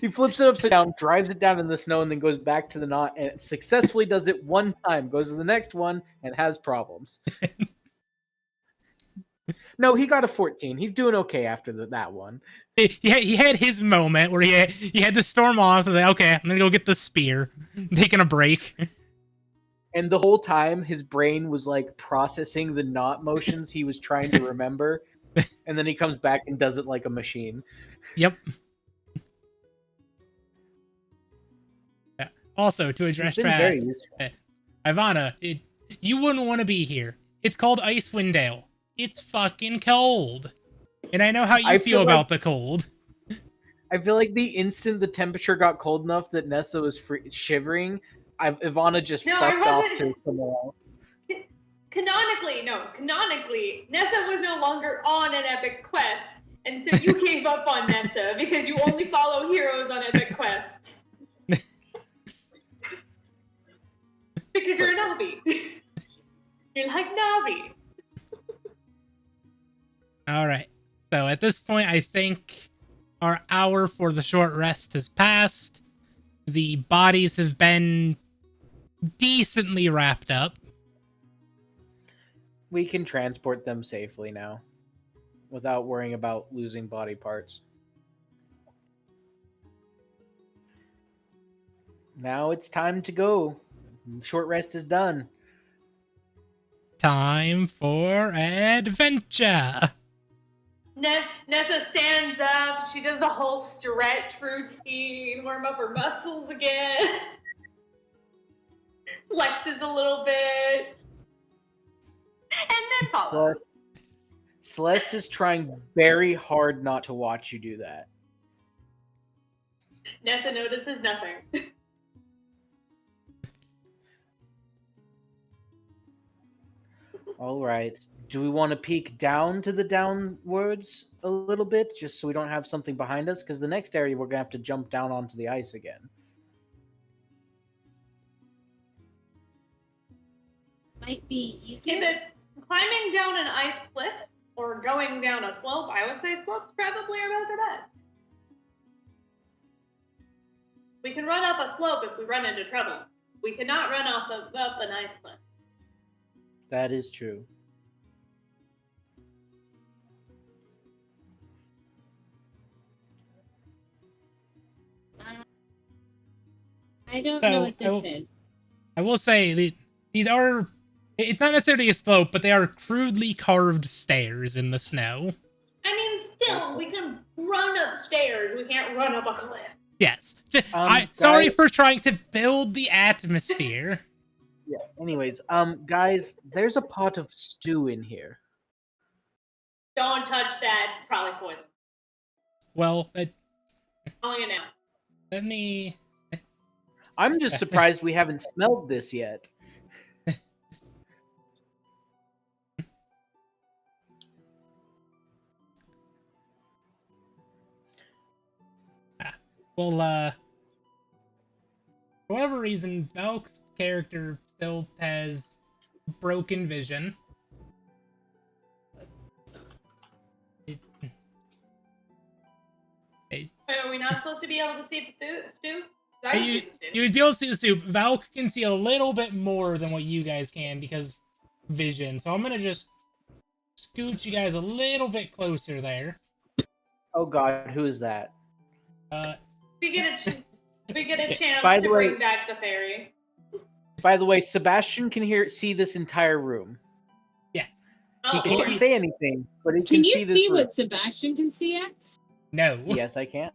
Speaker 4: He flips it upside down, drives it down in the snow, and then goes back to the knot and successfully does it one time, goes to the next one, and has problems. No, he got a 14. He's doing okay after that one.
Speaker 1: He had his moment where he had to storm off and like, okay, I'm gonna go get the spear. I'm taking a break.
Speaker 4: And the whole time, his brain was like processing the knot motions he was trying to remember. And then he comes back and does it like a machine.
Speaker 1: Yep. Yeah. Also, to address
Speaker 4: It's been very
Speaker 1: Trav,
Speaker 4: useful.
Speaker 1: Ivana, you wouldn't want to be here. It's called Icewind Dale. It's fucking cold. And I know how you
Speaker 4: I
Speaker 1: feel
Speaker 4: feel
Speaker 1: about the cold.
Speaker 4: I feel like the instant the temperature got cold enough that Nessa was shivering, Ivana just
Speaker 2: No, I
Speaker 4: fucked off
Speaker 2: wasn't.
Speaker 4: to somewhere else.
Speaker 2: Canonically, Nessa was no longer on an epic quest, and so you gave up on Nessa because you only follow heroes on epic quests. Because you're a Navi. You're like Navi.
Speaker 1: All right. So at this point, I think our hour for the short rest has passed. The bodies have been decently wrapped up.
Speaker 4: We can transport them safely now without worrying about losing body parts. Now it's time to go. Short rest is done.
Speaker 1: Time for adventure.
Speaker 2: Nessa stands up. She does the whole stretch routine, warm up her muscles again. Flexes a little bit. And then follows.
Speaker 4: Celeste is trying very hard not to watch you do that.
Speaker 2: Nessa notices nothing.
Speaker 4: All right. Do we want to peek down to the downwards a little bit, just so we don't have something behind us? Because the next area we're going to have to jump down onto the ice again.
Speaker 3: Might be easier.
Speaker 2: If it's climbing down an ice cliff or going down a slope, I would say slopes probably are better bet. We can run up a slope if we run into trouble. We cannot run up an ice cliff.
Speaker 4: That is true.
Speaker 3: I don't
Speaker 1: So,
Speaker 3: know what this is.
Speaker 1: I will say these are. It's not necessarily a slope, but they are crudely carved stairs in the snow.
Speaker 2: I mean, still, we can run upstairs. We can't run up a cliff.
Speaker 1: Yes. Sorry
Speaker 4: guys-
Speaker 1: for trying to build the atmosphere.
Speaker 4: Yeah. Anyways, guys, there's a pot of stew in here.
Speaker 2: Don't touch that. It's probably poison.
Speaker 1: Well,
Speaker 2: Calling it now.
Speaker 1: let me.
Speaker 4: I'm just surprised we haven't smelled this yet.
Speaker 1: We'll for whatever reason, Valk's character still has broken vision.
Speaker 2: Are we not supposed to be able to see the stew? I can see the stew.
Speaker 1: You would be able to see the soup. Valk can see a little bit more than what you guys can because vision. So I'm gonna just scoot you guys a little bit closer there.
Speaker 4: Oh God, who is that?
Speaker 2: We get a chance
Speaker 4: By
Speaker 2: to
Speaker 4: the way-
Speaker 2: bring back the fairy.
Speaker 4: By the way, Sebastian can see this entire room.
Speaker 1: Yes.
Speaker 4: He
Speaker 2: Oh,
Speaker 4: can't say anything, but he
Speaker 3: Can
Speaker 4: can
Speaker 3: you
Speaker 4: see this
Speaker 3: see
Speaker 4: room.
Speaker 3: what Sebastian can see, X?
Speaker 1: No.
Speaker 4: Yes, I can.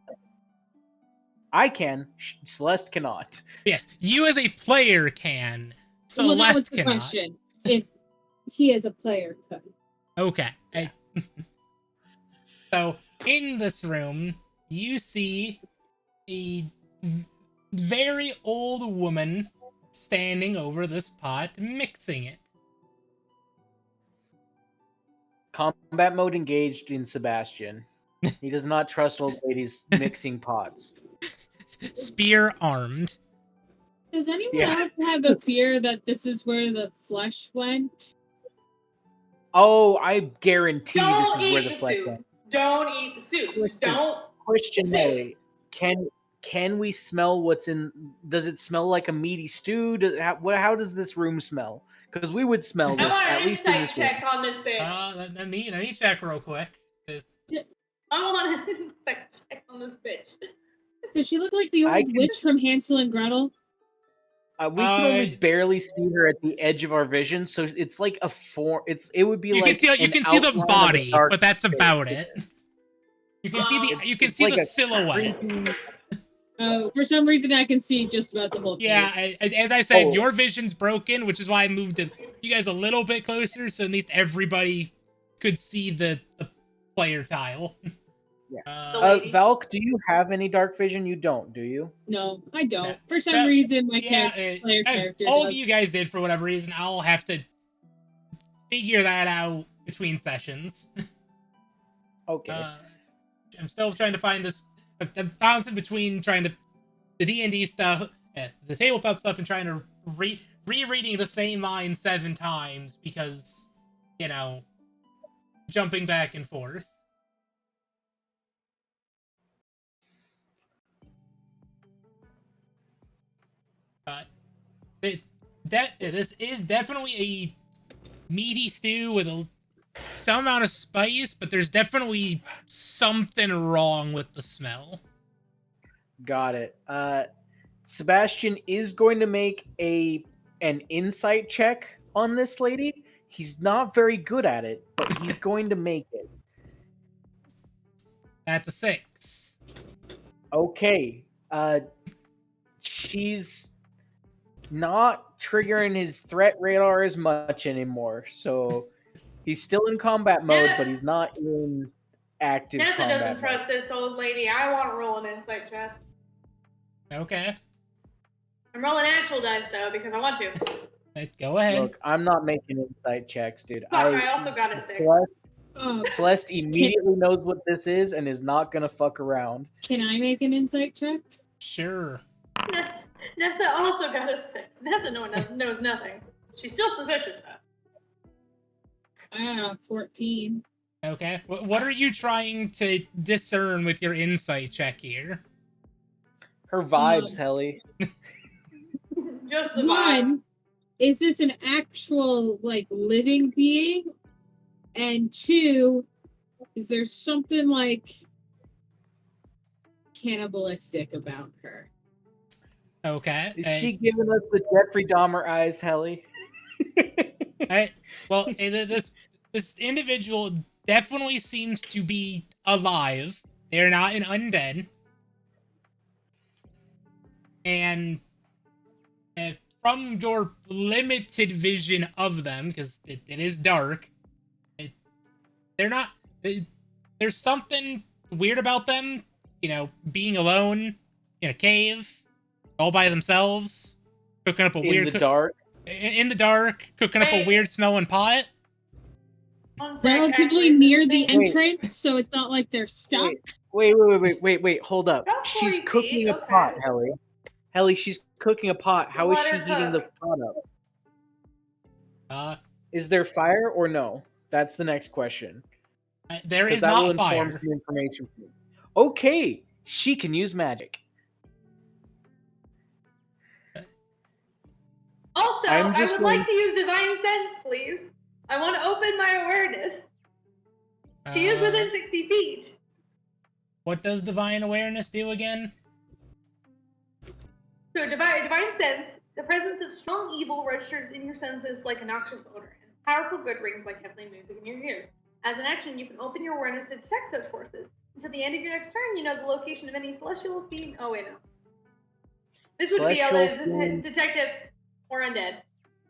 Speaker 4: I can. Celeste cannot.
Speaker 1: Yes. You as a player can.
Speaker 3: Well, that was
Speaker 1: Celeste
Speaker 3: the
Speaker 1: cannot.
Speaker 3: question. If he as a player could.
Speaker 1: Okay. So in this room, you see a very old woman standing over this pot, mixing it.
Speaker 4: Combat mode engaged in Sebastian. He does not trust old ladies mixing pots.
Speaker 1: Spear armed.
Speaker 3: Does anyone
Speaker 4: Yeah.
Speaker 3: else have a fear that this is where the flesh went?
Speaker 4: Oh, I guarantee
Speaker 2: Don't
Speaker 4: this is where
Speaker 2: eat
Speaker 4: the
Speaker 2: the
Speaker 4: flesh
Speaker 2: soup.
Speaker 4: went.
Speaker 2: Don't eat the soup. Just don't.
Speaker 4: Question,
Speaker 2: Soup.
Speaker 4: Mary. Can we smell what's in? Does it smell like a meaty stew? How does this room smell? Because we would smell
Speaker 2: I
Speaker 4: this
Speaker 2: want
Speaker 4: at
Speaker 2: an
Speaker 4: least in
Speaker 2: insight
Speaker 4: this room.
Speaker 2: check on this bitch.
Speaker 1: Let me check real quick.
Speaker 2: I want an insight check on this bitch.
Speaker 3: Does she look like the
Speaker 4: I
Speaker 3: old
Speaker 4: can-
Speaker 3: witch from Hansel and Gretel?
Speaker 4: We can only barely see her at the edge of our vision, so it's like a form. It would be
Speaker 1: You
Speaker 4: like
Speaker 1: can see the
Speaker 4: outline of a
Speaker 1: body,
Speaker 4: dark
Speaker 1: but that's
Speaker 4: face.
Speaker 1: about it. You can see
Speaker 4: It's
Speaker 1: the
Speaker 4: like a
Speaker 1: silhouette.
Speaker 4: creepy-
Speaker 3: Oh, for some reason I can see just about the whole
Speaker 1: Yeah,
Speaker 3: face.
Speaker 1: as I said,
Speaker 4: Oh.
Speaker 1: your vision's broken, which is why I moved you guys a little bit closer, so at least everybody could see the player tile.
Speaker 4: Yeah. Valk, do you have any dark vision? You don't, do you?
Speaker 3: No, I don't.
Speaker 1: Yeah.
Speaker 3: For some reason, my
Speaker 1: yeah,
Speaker 3: player character
Speaker 1: all
Speaker 3: does.
Speaker 1: of you guys did for whatever reason. I'll have to figure that out between sessions.
Speaker 4: Okay.
Speaker 1: I'm still trying to find this. I'm bouncing between trying to the D&D stuff, the tabletop stuff, and trying to rereading the same line 7 times because, jumping back and forth. This is definitely a meaty stew with some amount of spice, but there's definitely something wrong with the smell.
Speaker 4: Got it. Sebastian is going to make an insight check on this lady. He's not very good at it, but he's going to make it.
Speaker 1: That's a 6.
Speaker 4: Okay. She's not triggering his threat radar as much anymore, so he's still in combat mode, but he's not in active
Speaker 2: Nessa
Speaker 4: combat
Speaker 2: doesn't
Speaker 4: mode.
Speaker 2: trust this old lady. I want to roll an insight check.
Speaker 1: Okay.
Speaker 2: I'm rolling actual dice though because I want to.
Speaker 1: Go ahead.
Speaker 4: Look, I'm not making insight checks, dude.
Speaker 2: Fuck, I also got a 6.
Speaker 4: Celeste immediately knows what this is and is not gonna fuck around.
Speaker 3: Can I make an insight check?
Speaker 1: Sure.
Speaker 2: Nessa also got a 6. Nessa knows nothing. She's still suspicious though.
Speaker 3: 14.
Speaker 1: Okay. What are you trying to discern with your insight check here?
Speaker 4: Her vibes, Helly.
Speaker 2: Just the vibe.
Speaker 3: One, is this an actual living being? And 2, is there something cannibalistic about her?
Speaker 1: Okay.
Speaker 4: Is she giving us the Jeffrey Dahmer eyes, Helly?
Speaker 1: Alright. Well, this individual definitely seems to be alive. They're not an undead. And from your limited vision of them, because it is dark, they're not. There's something weird about them. Being alone in a cave, all by themselves, cooking up a weird
Speaker 4: in the dark.
Speaker 1: In the dark, cooking up a weird smelling pot.
Speaker 3: Relatively near the entrance, so it's not like they're stuck.
Speaker 4: Wait. Hold up.
Speaker 2: Don't
Speaker 4: She's
Speaker 2: creepy,
Speaker 4: cooking a
Speaker 2: okay.
Speaker 4: pot, Helly. Helly, she's cooking a pot. How is she
Speaker 2: Water
Speaker 4: heating the
Speaker 2: cook.
Speaker 4: pot up?
Speaker 1: Uh,
Speaker 4: Is there fire or no? That's the next question.
Speaker 1: there
Speaker 4: Because
Speaker 1: is
Speaker 4: that will
Speaker 1: not
Speaker 4: inform
Speaker 1: fire.
Speaker 4: some information for me. Okay, she can use magic.
Speaker 2: Also,
Speaker 4: I'm
Speaker 2: I
Speaker 4: just
Speaker 2: would
Speaker 4: going-
Speaker 2: like to use divine sense, please. I want to open my awareness. She is within 60 feet.
Speaker 1: What does divine awareness do again?
Speaker 2: So divine sense, the presence of strong evil registers in your senses like a noxious odor, and powerful good rings like heavenly music in your ears. As an action, you can open your awareness to detect such forces. Until the end of your next turn, you know the location of any celestial fiend. Oh wait, no. This would be able
Speaker 4: Celestial
Speaker 2: to
Speaker 4: fiend.
Speaker 2: detective or undead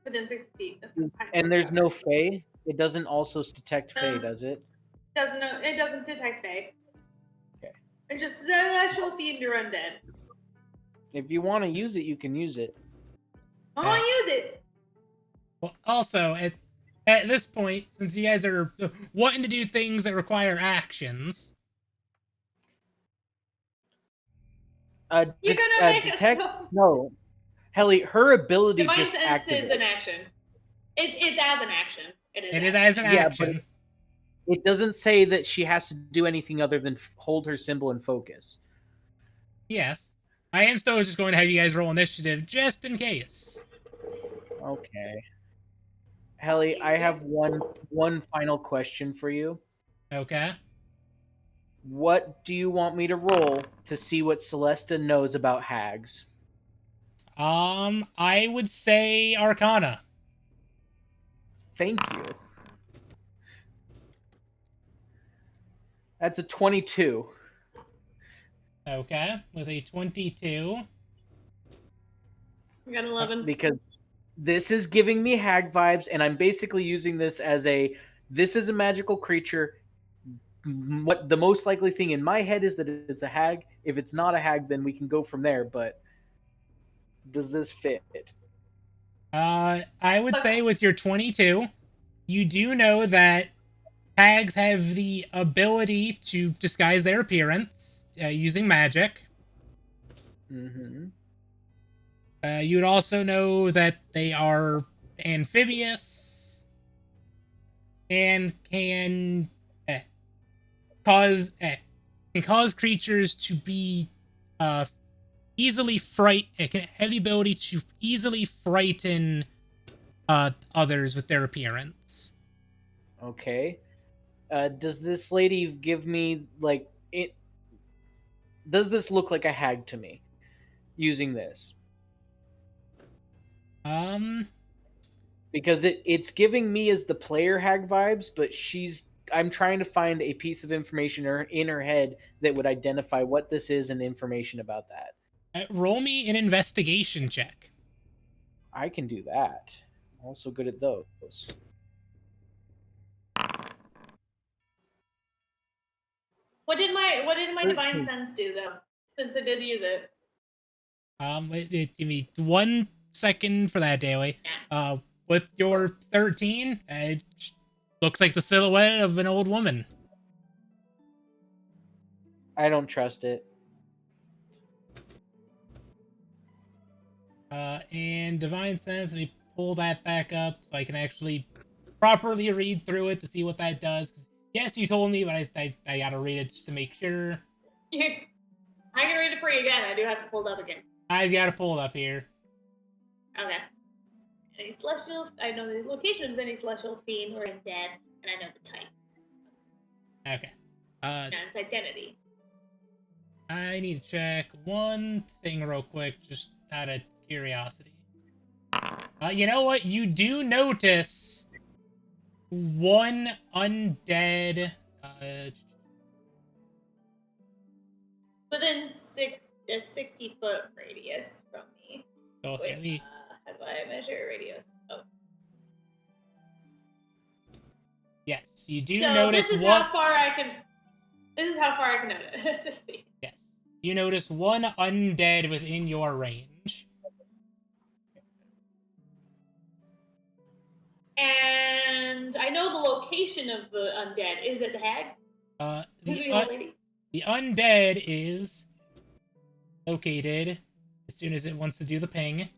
Speaker 2: within 60 feet. That's kind of
Speaker 4: And there's no Fae? It doesn't also detect Fae,
Speaker 2: No.
Speaker 4: does it?
Speaker 2: It doesn't detect Fae.
Speaker 4: Okay.
Speaker 2: It's just celestial fiend or undead.
Speaker 4: If you want to use it, you can use it.
Speaker 2: I want to use it.
Speaker 1: Well, also, at this point, since you guys are wanting to do things that require actions,
Speaker 2: You're gonna make
Speaker 4: detect?
Speaker 2: it.
Speaker 4: No. Helly, her ability
Speaker 2: Divine
Speaker 4: just
Speaker 2: sense is an
Speaker 4: activates.
Speaker 2: action. It's as an action.
Speaker 1: it is as an
Speaker 4: Yeah,
Speaker 1: action.
Speaker 4: It doesn't say that she has to do anything other than hold her symbol and focus.
Speaker 1: Yes. I am still just going to have you guys roll initiative just in case.
Speaker 4: Okay. Helly, I have one final question for you.
Speaker 1: Okay.
Speaker 4: What do you want me to roll to see what Celesta knows about hags?
Speaker 1: I would say Arcana.
Speaker 4: Thank you. That's a 22.
Speaker 1: Okay. With a 22.
Speaker 2: We got 11.
Speaker 4: Because this is giving me hag vibes, and I'm basically using this as this is a magical creature. What the most likely thing in my head is that it's a hag. If it's not a hag, then we can go from there. But does this fit?
Speaker 1: I would say with your 22, you do know that hags have the ability to disguise their appearance using magic.
Speaker 4: Mm-hmm.
Speaker 1: You'd also know that they are amphibious and can cause creatures to be easily have the ability to easily frighten others with their appearance.
Speaker 4: Okay. Does this lady give me like it? Does this look like a hag to me? Using this. Because it's giving me as the player hag vibes, but I'm trying to find a piece of information in her head that would identify what this is and information about that.
Speaker 1: Roll me an investigation check.
Speaker 4: I can do that. I'm also good at those.
Speaker 2: What did my divine sense do though? Since I did use it.
Speaker 1: Give me 1 second for that, Daily. With your 13, it looks like the silhouette of an old woman.
Speaker 4: I don't trust it.
Speaker 1: And Divine Sense, let me pull that back up so I can actually properly read through it to see what that does. Yes, you told me, but I gotta read it just to make sure.
Speaker 2: I can read it for you again. I do have to pull it up again.
Speaker 1: I've got to pull it up here.
Speaker 2: Okay. Any celestial, I know the location of any celestial fiend or undead, and I know the type.
Speaker 1: Okay.
Speaker 2: And its identity.
Speaker 1: I need to check one thing real quick, just out of curiosity. You know what? You do notice one undead.
Speaker 2: Within a 60-foot radius from me.
Speaker 1: So
Speaker 2: Wait, how do I measure radius? Oh.
Speaker 1: Yes, you do
Speaker 2: So
Speaker 1: notice
Speaker 2: this is
Speaker 1: one.
Speaker 2: how far I can. This is how far I can notice.
Speaker 1: Yes, you notice one undead within your range.
Speaker 2: And I know the location of the undead. Is it the hag?
Speaker 1: The undead is located as soon as it wants to do the ping.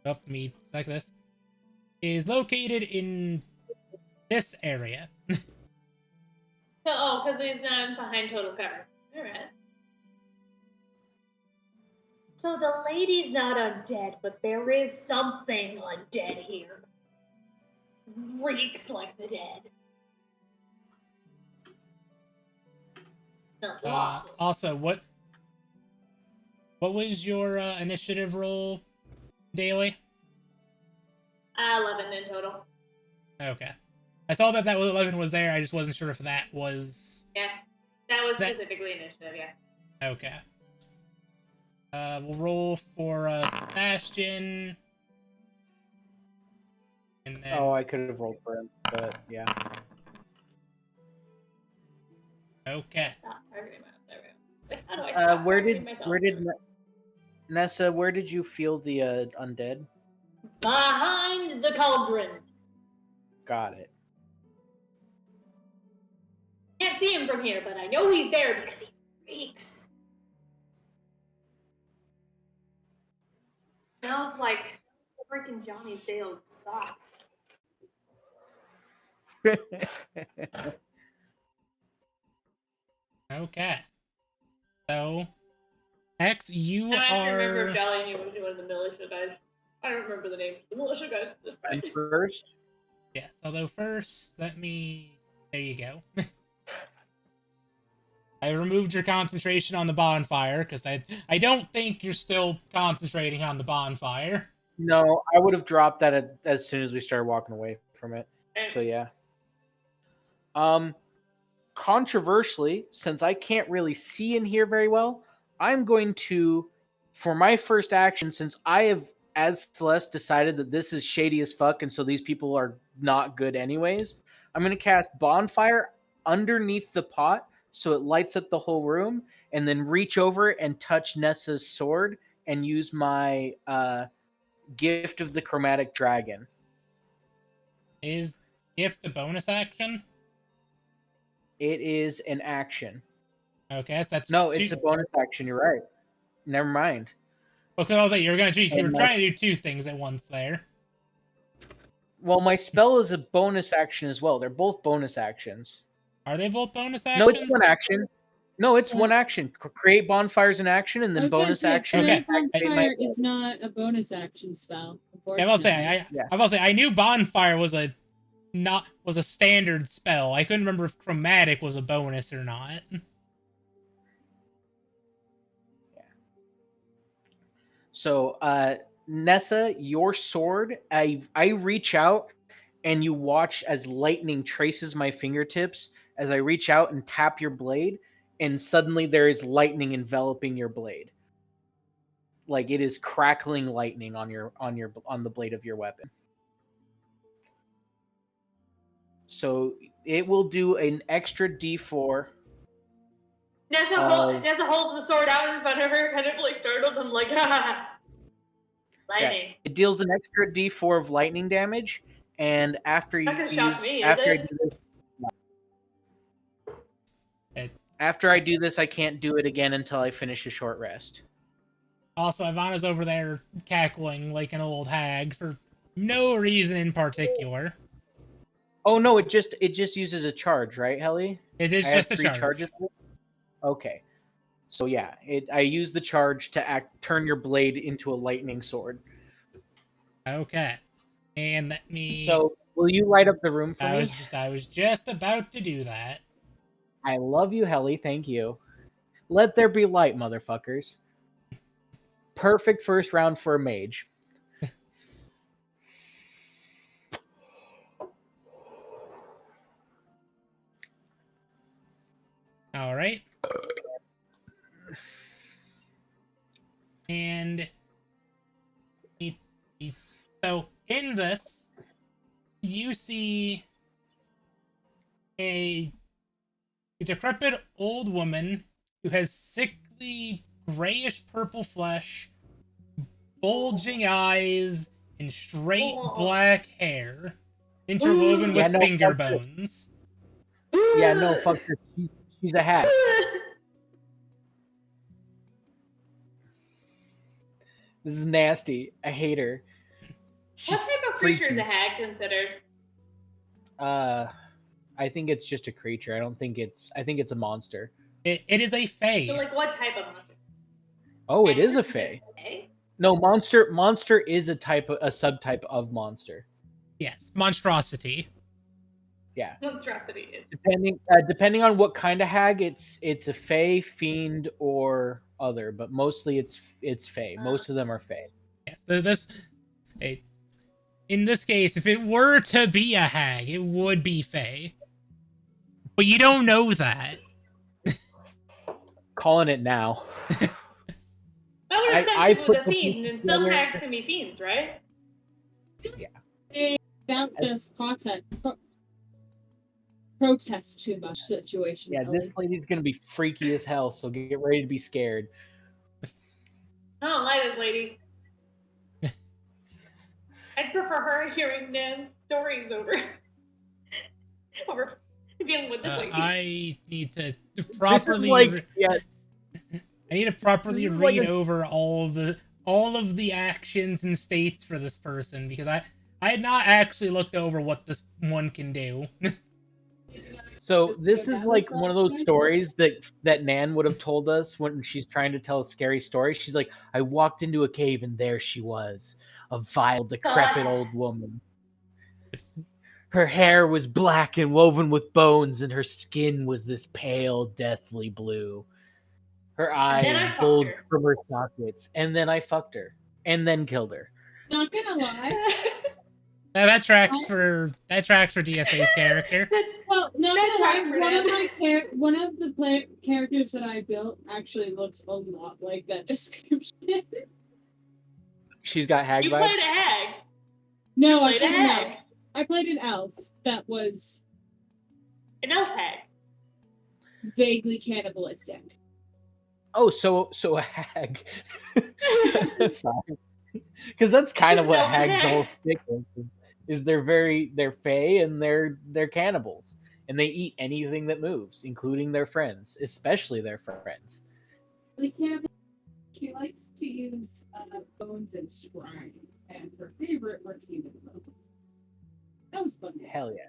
Speaker 1: Oh, me like this. Is located in this area.
Speaker 2: Oh, because he's not behind total cover. Alright. So the lady's not undead, but there is something undead here. Reeks like the dead. Smells awful.
Speaker 1: Also, what was your initiative roll, Daily?
Speaker 2: 11 in total.
Speaker 1: Okay. I saw that 11 was there. I just wasn't sure if that was...
Speaker 2: Yeah. That was specifically initiative, yeah.
Speaker 1: Okay. We'll roll for Sebastian. And then...
Speaker 4: Oh, I could have rolled for him, but yeah.
Speaker 1: Okay.
Speaker 2: Stop targeting myself. There we go. How do I stop targeting myself?
Speaker 4: Nessa, where did you feel the undead?
Speaker 2: Behind the cauldron.
Speaker 4: Got it.
Speaker 2: Can't see him from here, but I know he's there because he reeks. Smells like freaking Johnny's Day old socks.
Speaker 1: Okay. So, X, you
Speaker 2: I don't
Speaker 1: are...
Speaker 2: remember if Jolly knew one of the militia guys. I don't remember the names of the militia guys at this
Speaker 4: And
Speaker 2: point.
Speaker 4: first,
Speaker 1: Yes, although first, let me... There you go. I removed your concentration on the bonfire, because I don't think you're still concentrating on the bonfire.
Speaker 4: no, I would have dropped that as soon as we started walking away from it. So yeah. Controversially, since I can't really see and hear very well, I'm going to, for my first action, since I have, as Celeste, decided that this is shady as fuck, and so these people are not good anyways, I'm going to cast Bonfire underneath the pot so it lights up the whole room, and then reach over and touch Nessa's sword and use my Gift of the Chromatic Dragon.
Speaker 1: Is gift a bonus action?
Speaker 4: It is an action.
Speaker 1: Okay, so that's...
Speaker 4: No, it's a bonus action. You're right. Never mind.
Speaker 1: Because I was like, you're trying to do two things at once there.
Speaker 4: Well, my spell is a bonus action as well. They're both bonus actions.
Speaker 1: Are they both bonus actions?
Speaker 4: No, it's one action. No, it's one action. Create bonfires in action, and then bonus action.
Speaker 3: Create bonfire is not a bonus action spell.
Speaker 1: I will say, I knew bonfire was a standard spell. I couldn't remember if chromatic was a bonus or not.
Speaker 4: Yeah. So, Nessa, your sword, I reach out, and you watch as lightning traces my fingertips as I reach out and tap your blade, and suddenly there is lightning enveloping your blade. Like it is crackling lightning on the blade of your weapon. So it will do an extra D4.
Speaker 2: Nessa holds the sword out in front of her, kind of like startled. I'm like, lightning.
Speaker 4: Yeah, it deals an extra D4 of lightning damage, and after you after I do this, I can't do it again until I finish a short rest.
Speaker 1: Also, Ivana's over there cackling like an old hag for no reason in particular.
Speaker 4: Oh no, it just uses a charge, right, Helly?
Speaker 1: It is just a charge.
Speaker 4: Charges. Okay. So yeah, I use the charge to turn your blade into a lightning sword.
Speaker 1: Okay. And let me...
Speaker 4: So, will you light up the room for me?
Speaker 1: I was just about to do that.
Speaker 4: I love you, Helly. Thank you. Let there be light, motherfuckers. Perfect first round for a mage.
Speaker 1: All right. And so in this, you see a decrepit old woman who has sickly grayish purple flesh, bulging eyes, and straight black hair, interwoven with finger bones.
Speaker 4: Yeah, no, fuck her. She's a hat. This is nasty. I hate her.
Speaker 2: What
Speaker 4: She's
Speaker 2: type of creature is
Speaker 4: freaky.
Speaker 2: a hag considered?
Speaker 4: I think it's just a creature. I think it's a monster.
Speaker 1: It is a fae.
Speaker 2: So, like, what type of monster?
Speaker 4: Oh, it
Speaker 2: Hag
Speaker 4: is a
Speaker 2: considered
Speaker 4: fae.
Speaker 2: fae?
Speaker 4: No, monster is a subtype of monster.
Speaker 1: Yes, monstrosity.
Speaker 4: Yeah.
Speaker 2: Monstrosity is.
Speaker 4: Depending on what kind of hag, it's a fae, fiend, or other, but mostly it's fae. Most of them are fae.
Speaker 1: Yes, in this case, if it were to be a hag, it would be fae. But you don't know that.
Speaker 4: Calling it now.
Speaker 2: That would have sense
Speaker 4: I
Speaker 2: if it
Speaker 4: put
Speaker 2: was a
Speaker 4: the
Speaker 2: fiend,
Speaker 4: pieces
Speaker 2: and some
Speaker 4: together.
Speaker 2: hags can be fiends, right?
Speaker 3: About this protest too much situation.
Speaker 4: Yeah,
Speaker 3: Ellie.
Speaker 4: this lady's gonna be freaky as hell, so get ready to be scared.
Speaker 2: I don't like this lady. I'd prefer her hearing Nan's stories over dealing with this lady.
Speaker 1: I need to properly. I need to properly
Speaker 4: This is like
Speaker 1: read
Speaker 4: a-
Speaker 1: over all of the actions and states for this person because I had not actually looked over what this one can do.
Speaker 4: So this is like one of those stories that Nan would have told us when she's trying to tell a scary story. She's like, I walked into a cave and there she was, a vile, decrepit old woman. Her hair was black and woven with bones, and her skin was this pale, deathly blue. Her
Speaker 2: And then I
Speaker 4: eyes
Speaker 2: fucked
Speaker 4: bulged
Speaker 2: her.
Speaker 4: from her sockets, and then I fucked her, and then killed her.
Speaker 3: Not gonna lie.
Speaker 1: That tracks for DSA's character.
Speaker 3: Well, not
Speaker 2: That's
Speaker 3: gonna lie.
Speaker 2: right for
Speaker 3: One of
Speaker 2: that.
Speaker 3: my one of the characters that I built actually looks a lot like that description.
Speaker 4: She's got hag
Speaker 2: You
Speaker 4: vibes.
Speaker 2: played a hag.
Speaker 3: No, I
Speaker 2: Played a
Speaker 3: played an elf.
Speaker 2: hag.
Speaker 3: I played an elf that was
Speaker 2: An elf hag.
Speaker 3: vaguely cannibalistic.
Speaker 4: Oh, so a hag. Because that's kind of
Speaker 2: Just
Speaker 4: what
Speaker 2: no
Speaker 4: hags
Speaker 2: hag.
Speaker 4: all stick with. Is they're fae and they're cannibals, and they eat anything that moves, including their friends, especially their friends.
Speaker 3: The cannibal, she likes to use bones and scrying, and her favorite were human bones. That was fun.
Speaker 4: Hell yeah.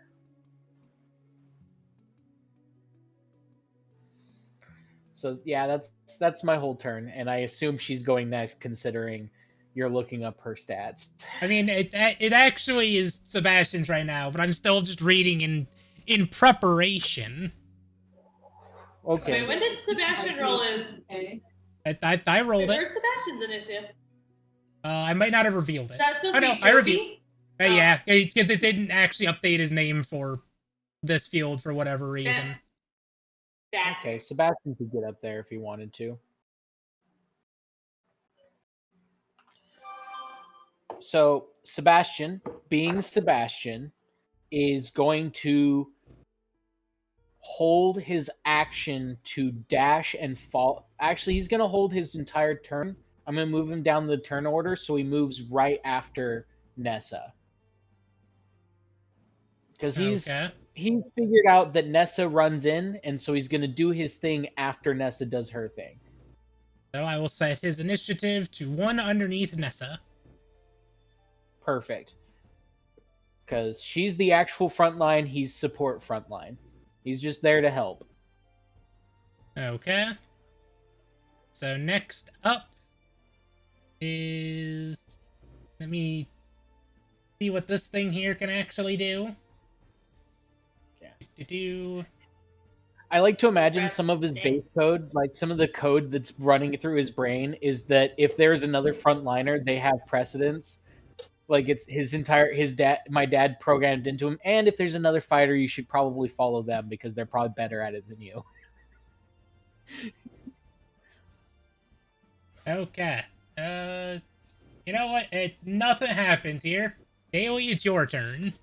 Speaker 4: So yeah, that's my whole turn, and I assume she's going next, considering you're looking up her stats.
Speaker 1: I mean, it actually is Sebastian's right now, but I'm still just reading in preparation.
Speaker 4: Okay.
Speaker 2: Wait, when did Sebastian roll his?
Speaker 3: Okay.
Speaker 1: I rolled it.
Speaker 2: Where's Sebastian's initiative?
Speaker 1: I might not have revealed it.
Speaker 2: That's supposed
Speaker 1: Oh,
Speaker 2: to
Speaker 1: no,
Speaker 2: be
Speaker 1: I revealed.
Speaker 2: Josie?
Speaker 1: Yeah, because it didn't actually update his name for this field for whatever reason.
Speaker 2: That's
Speaker 4: Okay, Sebastian could get up there if he wanted to. So Sebastian, being Sebastian, is going to hold his action to dash and fall. Actually, he's going to hold his entire turn. I'm going to move him down the turn order so he moves right after Nessa. Because he's figured out that Nessa runs in, and so he's going to do his thing after Nessa does her thing.
Speaker 1: So I will set his initiative to 1 underneath Nessa.
Speaker 4: Perfect. Because she's the actual front line, he's support front line. He's just there to help.
Speaker 1: Okay. So next up is... Let me see what this thing here can actually do. Yeah.
Speaker 4: I like to imagine some of his base code, like some of the code that's running through his brain is that if there's another frontliner, they have precedence. Like it's my dad programmed into him, and if there's another fighter, you should probably follow them because they're probably better at it than you.
Speaker 1: Okay. You know what? Nothing happens here. Daily, it's your turn.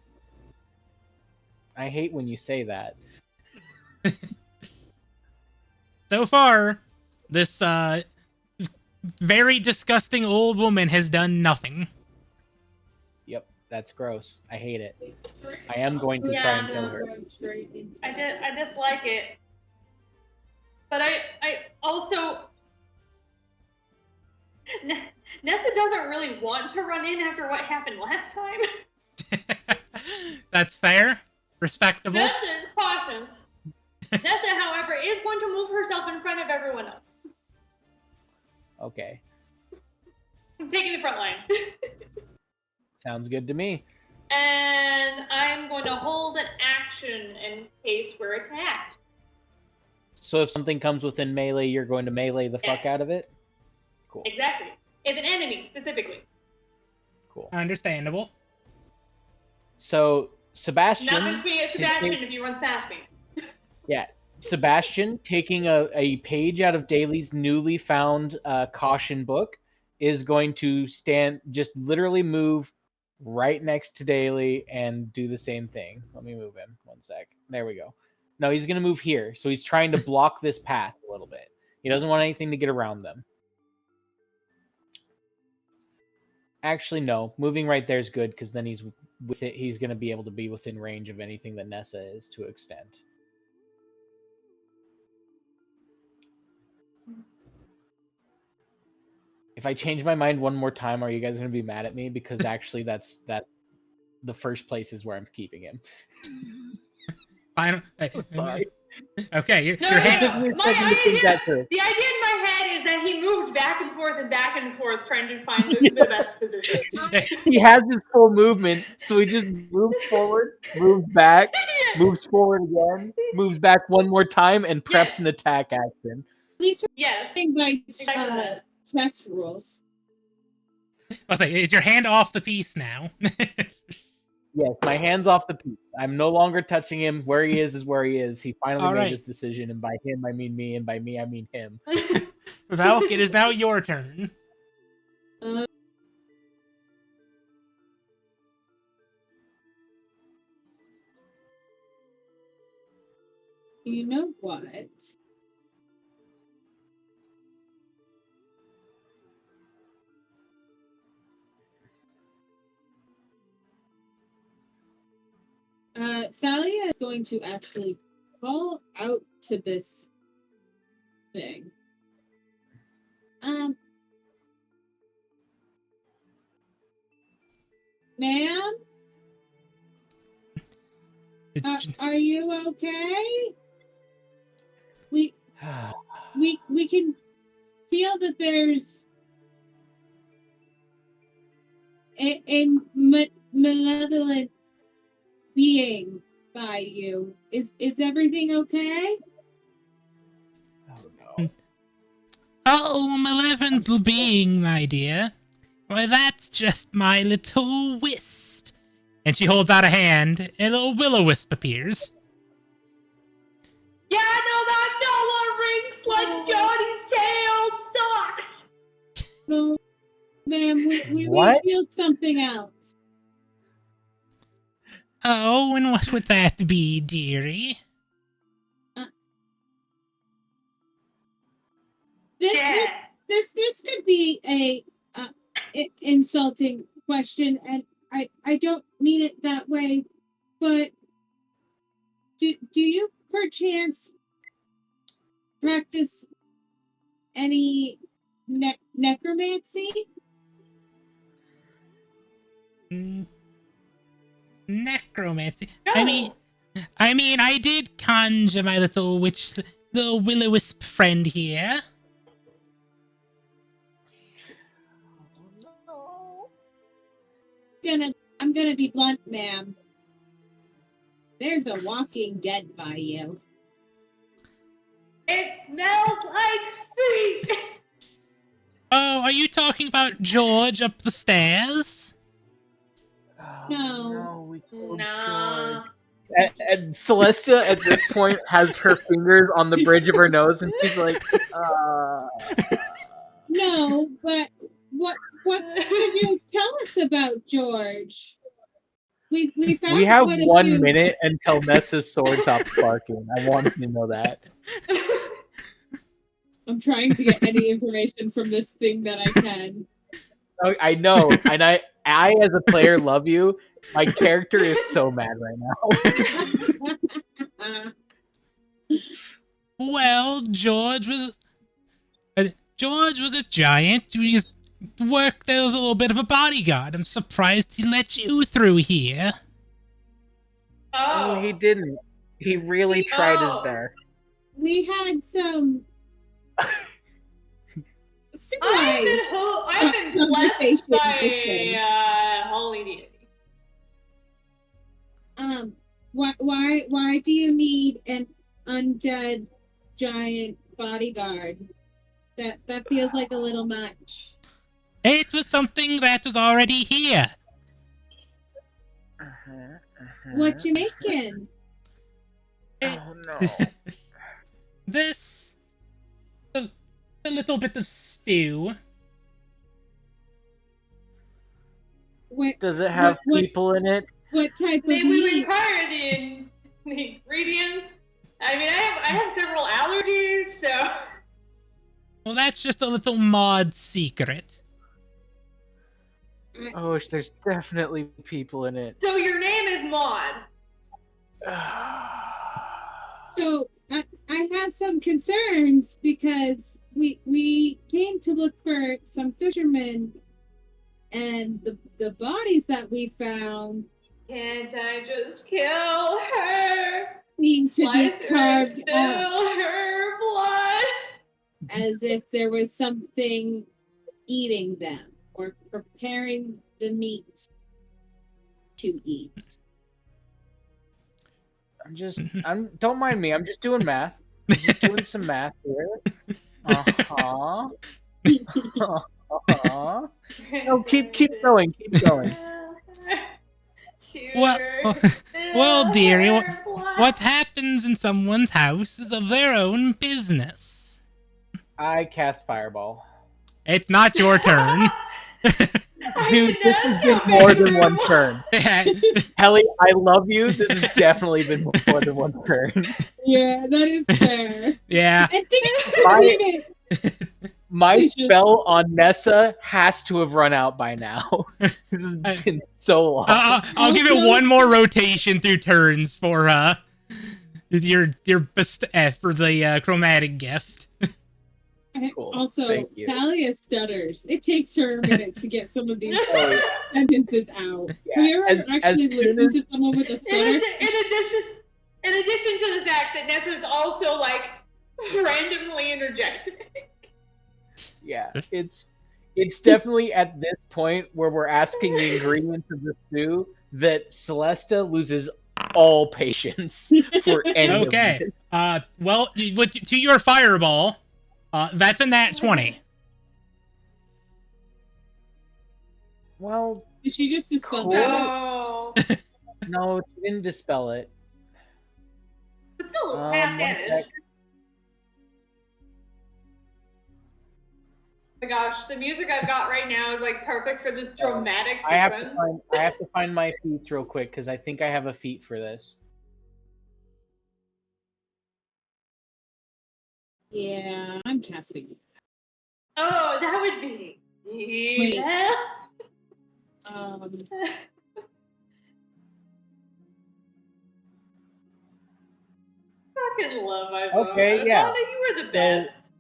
Speaker 4: I hate when you say that.
Speaker 1: So far, this very disgusting old woman has done nothing.
Speaker 4: Yep, that's gross. I hate it. I am going to try and kill her.
Speaker 2: I dislike it. But I also Nessa doesn't really want to run in after what happened last time.
Speaker 1: That's fair. Respectable.
Speaker 2: Nessa is cautious. Nessa, however, is going to move herself in front of everyone else.
Speaker 4: Okay.
Speaker 2: I'm taking the front line.
Speaker 4: Sounds good to me.
Speaker 2: And I'm going to hold an action in case we're attacked.
Speaker 4: So if something comes within melee, you're going to melee the fuck
Speaker 2: Yes.
Speaker 4: out of it? Cool.
Speaker 2: Exactly. If an enemy, specifically.
Speaker 4: Cool.
Speaker 1: Understandable.
Speaker 4: So Sebastian...
Speaker 2: Not just me at Sebastian if he runs past me.
Speaker 4: Yeah. Sebastian, taking a page out of Daly's newly found caution book, is going to just literally move right next to Daly and do the same thing. Let me move him. 1 sec. There we go. No, he's going to move here. So he's trying to block this path a little bit. He doesn't want anything to get around them. Actually, no. Moving right there is good because then he's going to be able to be within range of anything that Nessa is to extent. If I change my mind one more time, are you guys going to be mad at me? Because actually, that the first place is where I'm keeping him.
Speaker 1: Fine.
Speaker 4: Sorry.
Speaker 1: Okay, your
Speaker 2: No,
Speaker 1: hand.
Speaker 2: no,
Speaker 4: Took me a
Speaker 2: My
Speaker 4: second to think
Speaker 2: idea-
Speaker 4: that through.
Speaker 2: The idea in my head is that he moved back and forth trying to find the best position.
Speaker 4: He has his full movement, so he just moves forward, moves back, moves forward again, moves back one more time, and preps
Speaker 2: Yes.
Speaker 4: an attack action.
Speaker 3: At least
Speaker 2: Yes.
Speaker 3: we're playing by
Speaker 2: Exactly that.
Speaker 3: chess rules.
Speaker 1: I was like, is your hand off the piece now?
Speaker 4: Yes, my hand's off the piece. I'm no longer touching him. Where he is where he is. He finally
Speaker 1: All
Speaker 4: made
Speaker 1: right.
Speaker 4: his decision, and by him I mean me, and by me I mean him.
Speaker 1: Valk, it is now your turn.
Speaker 3: You know what? Thalia is going to actually call out to this thing. Ma'am, are you okay? We can feel that there's a malevolent being by you. Is everything okay?
Speaker 4: Oh no.
Speaker 1: Oh, malevolent being, my dear. Why, that's just my little wisp. And she holds out a hand, and a little will-o-wisp appears.
Speaker 2: Yeah, no, that's not what rings like Johnny's tail sucks.
Speaker 3: No, ma'am, we
Speaker 4: What?
Speaker 3: feel something else.
Speaker 1: Oh, and what would that be, dearie?
Speaker 3: This could be a insulting question, and I don't mean it that way, but do you perchance practice any necromancy?
Speaker 1: Necromancy.
Speaker 2: No.
Speaker 1: I mean, I did conjure my little witch, the will-o-wisp friend here.
Speaker 3: I'm gonna be blunt, ma'am. There's a walking dead by you.
Speaker 2: It smells like feet.
Speaker 1: Oh, are you talking about George up the stairs?
Speaker 4: Oh,
Speaker 3: No.
Speaker 4: we killed
Speaker 2: Nah.
Speaker 4: George. And Celestia at this point has her fingers on the bridge of her nose, and she's like,
Speaker 3: No, but what could you tell us about George? We found
Speaker 4: we have
Speaker 3: quite a
Speaker 4: 1
Speaker 3: few-
Speaker 4: minute until Nessa's sword stops barking. I want you to know that.
Speaker 3: I'm trying to get any information from this thing that I can.
Speaker 4: Oh, I know, and I as a player love you. My character is so mad right now.
Speaker 1: Well, George was a giant. worked as a little bit of a bodyguard. I'm surprised he let you through here.
Speaker 4: Oh, he didn't. He really tried his best.
Speaker 3: We had some.
Speaker 2: I've been blessed by holy deity.
Speaker 3: Why do you need an undead giant bodyguard? That feels like a little much.
Speaker 1: It was something that was already here.
Speaker 3: What you making?
Speaker 4: Oh no.
Speaker 1: This... A little bit of stew.
Speaker 4: Does it have people in it?
Speaker 3: What type of
Speaker 2: Maybe
Speaker 3: meat?
Speaker 2: we require the ingredients. I mean, I have several allergies, so.
Speaker 1: Well, that's just a little mod secret.
Speaker 4: Oh, there's definitely people in it.
Speaker 2: So your name is Maud.
Speaker 3: So I have some concerns because we came to look for some fishermen, and the bodies that we found.
Speaker 2: Can't I just kill her?
Speaker 3: Seem to be
Speaker 2: Slice her,
Speaker 3: carved
Speaker 2: spill
Speaker 3: out
Speaker 2: her blood.
Speaker 3: as if there was something eating them or preparing the meat to eat.
Speaker 4: Don't mind me. I'm just doing math. I'm just doing some math here. Uh-huh. Uh-huh. No, keep going. Keep going.
Speaker 1: Well, dearie, what happens in someone's house is of their own business.
Speaker 4: I cast Fireball.
Speaker 1: It's not your turn.
Speaker 4: Dude, this has been more than one turn. Helly, I love you. This has definitely been more than one turn.
Speaker 3: Yeah, that is fair.
Speaker 1: Yeah.
Speaker 3: I think
Speaker 4: my spell on Nessa has to have run out by now. This has been so long.
Speaker 1: I'll give it one more rotation through turns for your for the chromatic gift.
Speaker 4: Cool.
Speaker 3: Also, Thalia stutters. It takes her a minute to get some of these sentences out.
Speaker 4: Yeah.
Speaker 3: Have you ever actually listened to someone with a stutter?
Speaker 2: In addition to the fact that Nessa is also like randomly interjecting.
Speaker 4: Yeah, it's definitely at this point where we're asking the ingredients of the stew that Celesta loses all patience for any of this.
Speaker 1: Well, to your fireball, that's a nat 20.
Speaker 4: Well,
Speaker 3: did she just dispel
Speaker 2: that?
Speaker 4: No, she didn't dispel it.
Speaker 2: It's still half damage. Oh my gosh, the music I've got right now is like perfect for this dramatic sequence.
Speaker 4: I have to find my feats real quick because I think I have a feat for this.
Speaker 3: Yeah, I'm casting.
Speaker 2: Oh, that would be.
Speaker 3: Wait.
Speaker 2: Fucking love my
Speaker 4: Okay, yeah.
Speaker 2: Mona, you were the best.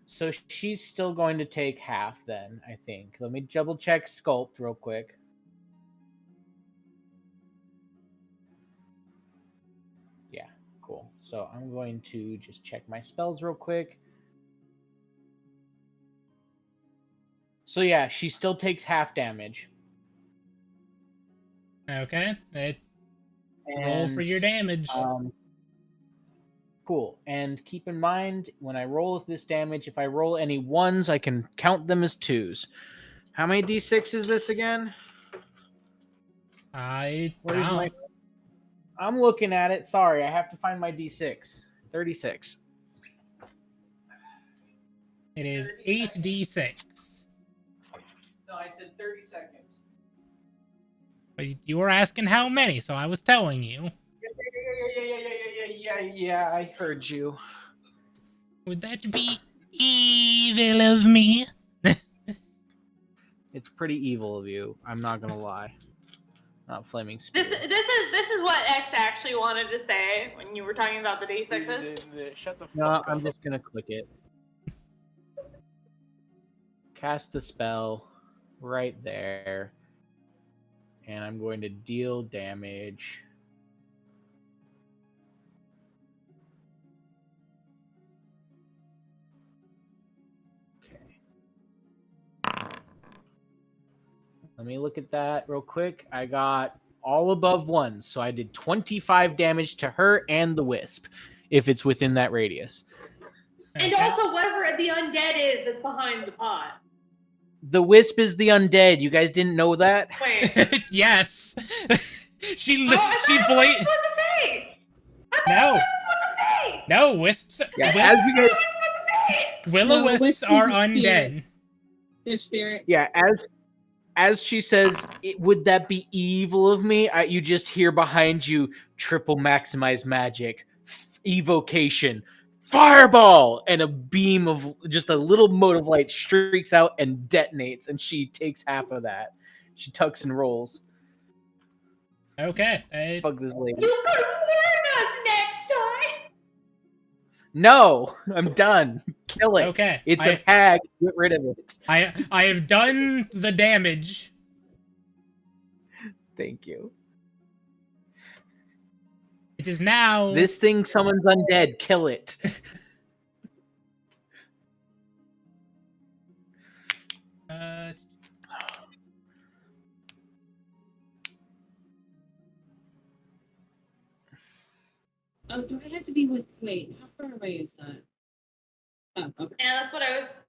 Speaker 4: So she's still going to take half then, I think. Let me double check Sculpt real quick. Yeah, cool. So I'm going to just check my spells real quick. So yeah, she still takes half damage.
Speaker 1: Okay. Roll for your damage.
Speaker 4: Cool. And keep in mind, when I roll this damage, if I roll any ones, I can count them as twos. How many d6 is this again?
Speaker 1: Where's my...
Speaker 4: I'm looking at it. Sorry, I have to find my d6. 36.
Speaker 1: It is 8d6.
Speaker 4: No, I said 30 seconds.
Speaker 1: But you were asking how many, so I was telling you.
Speaker 4: Yeah, I heard you.
Speaker 1: Would that be evil of me?
Speaker 4: It's pretty evil of you. I'm not gonna lie. Not flaming spear.
Speaker 2: This is what X actually wanted to say when you were talking about the D6s.
Speaker 4: Shut the fuck up. I'm just gonna click it. cast the spell right there. And I'm going to deal damage. Let me look at that real quick. I got all above 1, so I did 25 damage to her and the wisp, if it's within that radius.
Speaker 2: And also whatever the undead is that's behind the pot.
Speaker 4: The wisp is the undead. You guys didn't know that?
Speaker 2: Wait.
Speaker 1: Yes. she
Speaker 2: Oh, I
Speaker 1: she
Speaker 2: thought
Speaker 1: blat-
Speaker 2: it was a fey!
Speaker 1: No.
Speaker 2: Wisp was a fey!
Speaker 1: No, wisps.
Speaker 4: Yeah,
Speaker 1: wi-
Speaker 4: as you guys,
Speaker 2: Wisp was a fey!
Speaker 1: Will-o-wisps
Speaker 3: No, wisp is
Speaker 1: are
Speaker 3: a
Speaker 1: undead.
Speaker 3: spirit. They're spirits.
Speaker 4: yeah, as she says, would that be evil of me? You just hear behind you, triple maximize magic, evocation, fireball, and a beam of just a little mote of light streaks out and detonates, and she takes half of that. She tucks and rolls.
Speaker 1: Okay.
Speaker 4: Fuck this lady.
Speaker 2: You could warn us next time!
Speaker 4: No, I'm done. Kill it.
Speaker 1: Okay.
Speaker 4: It's a hag. Get rid of it.
Speaker 1: I have done the damage.
Speaker 4: Thank you.
Speaker 1: It is now.
Speaker 4: This thing summons undead. Kill it.
Speaker 3: Oh, do I have to be with? Wait, how far away is that? Oh, okay.
Speaker 2: Yeah, that's what I was.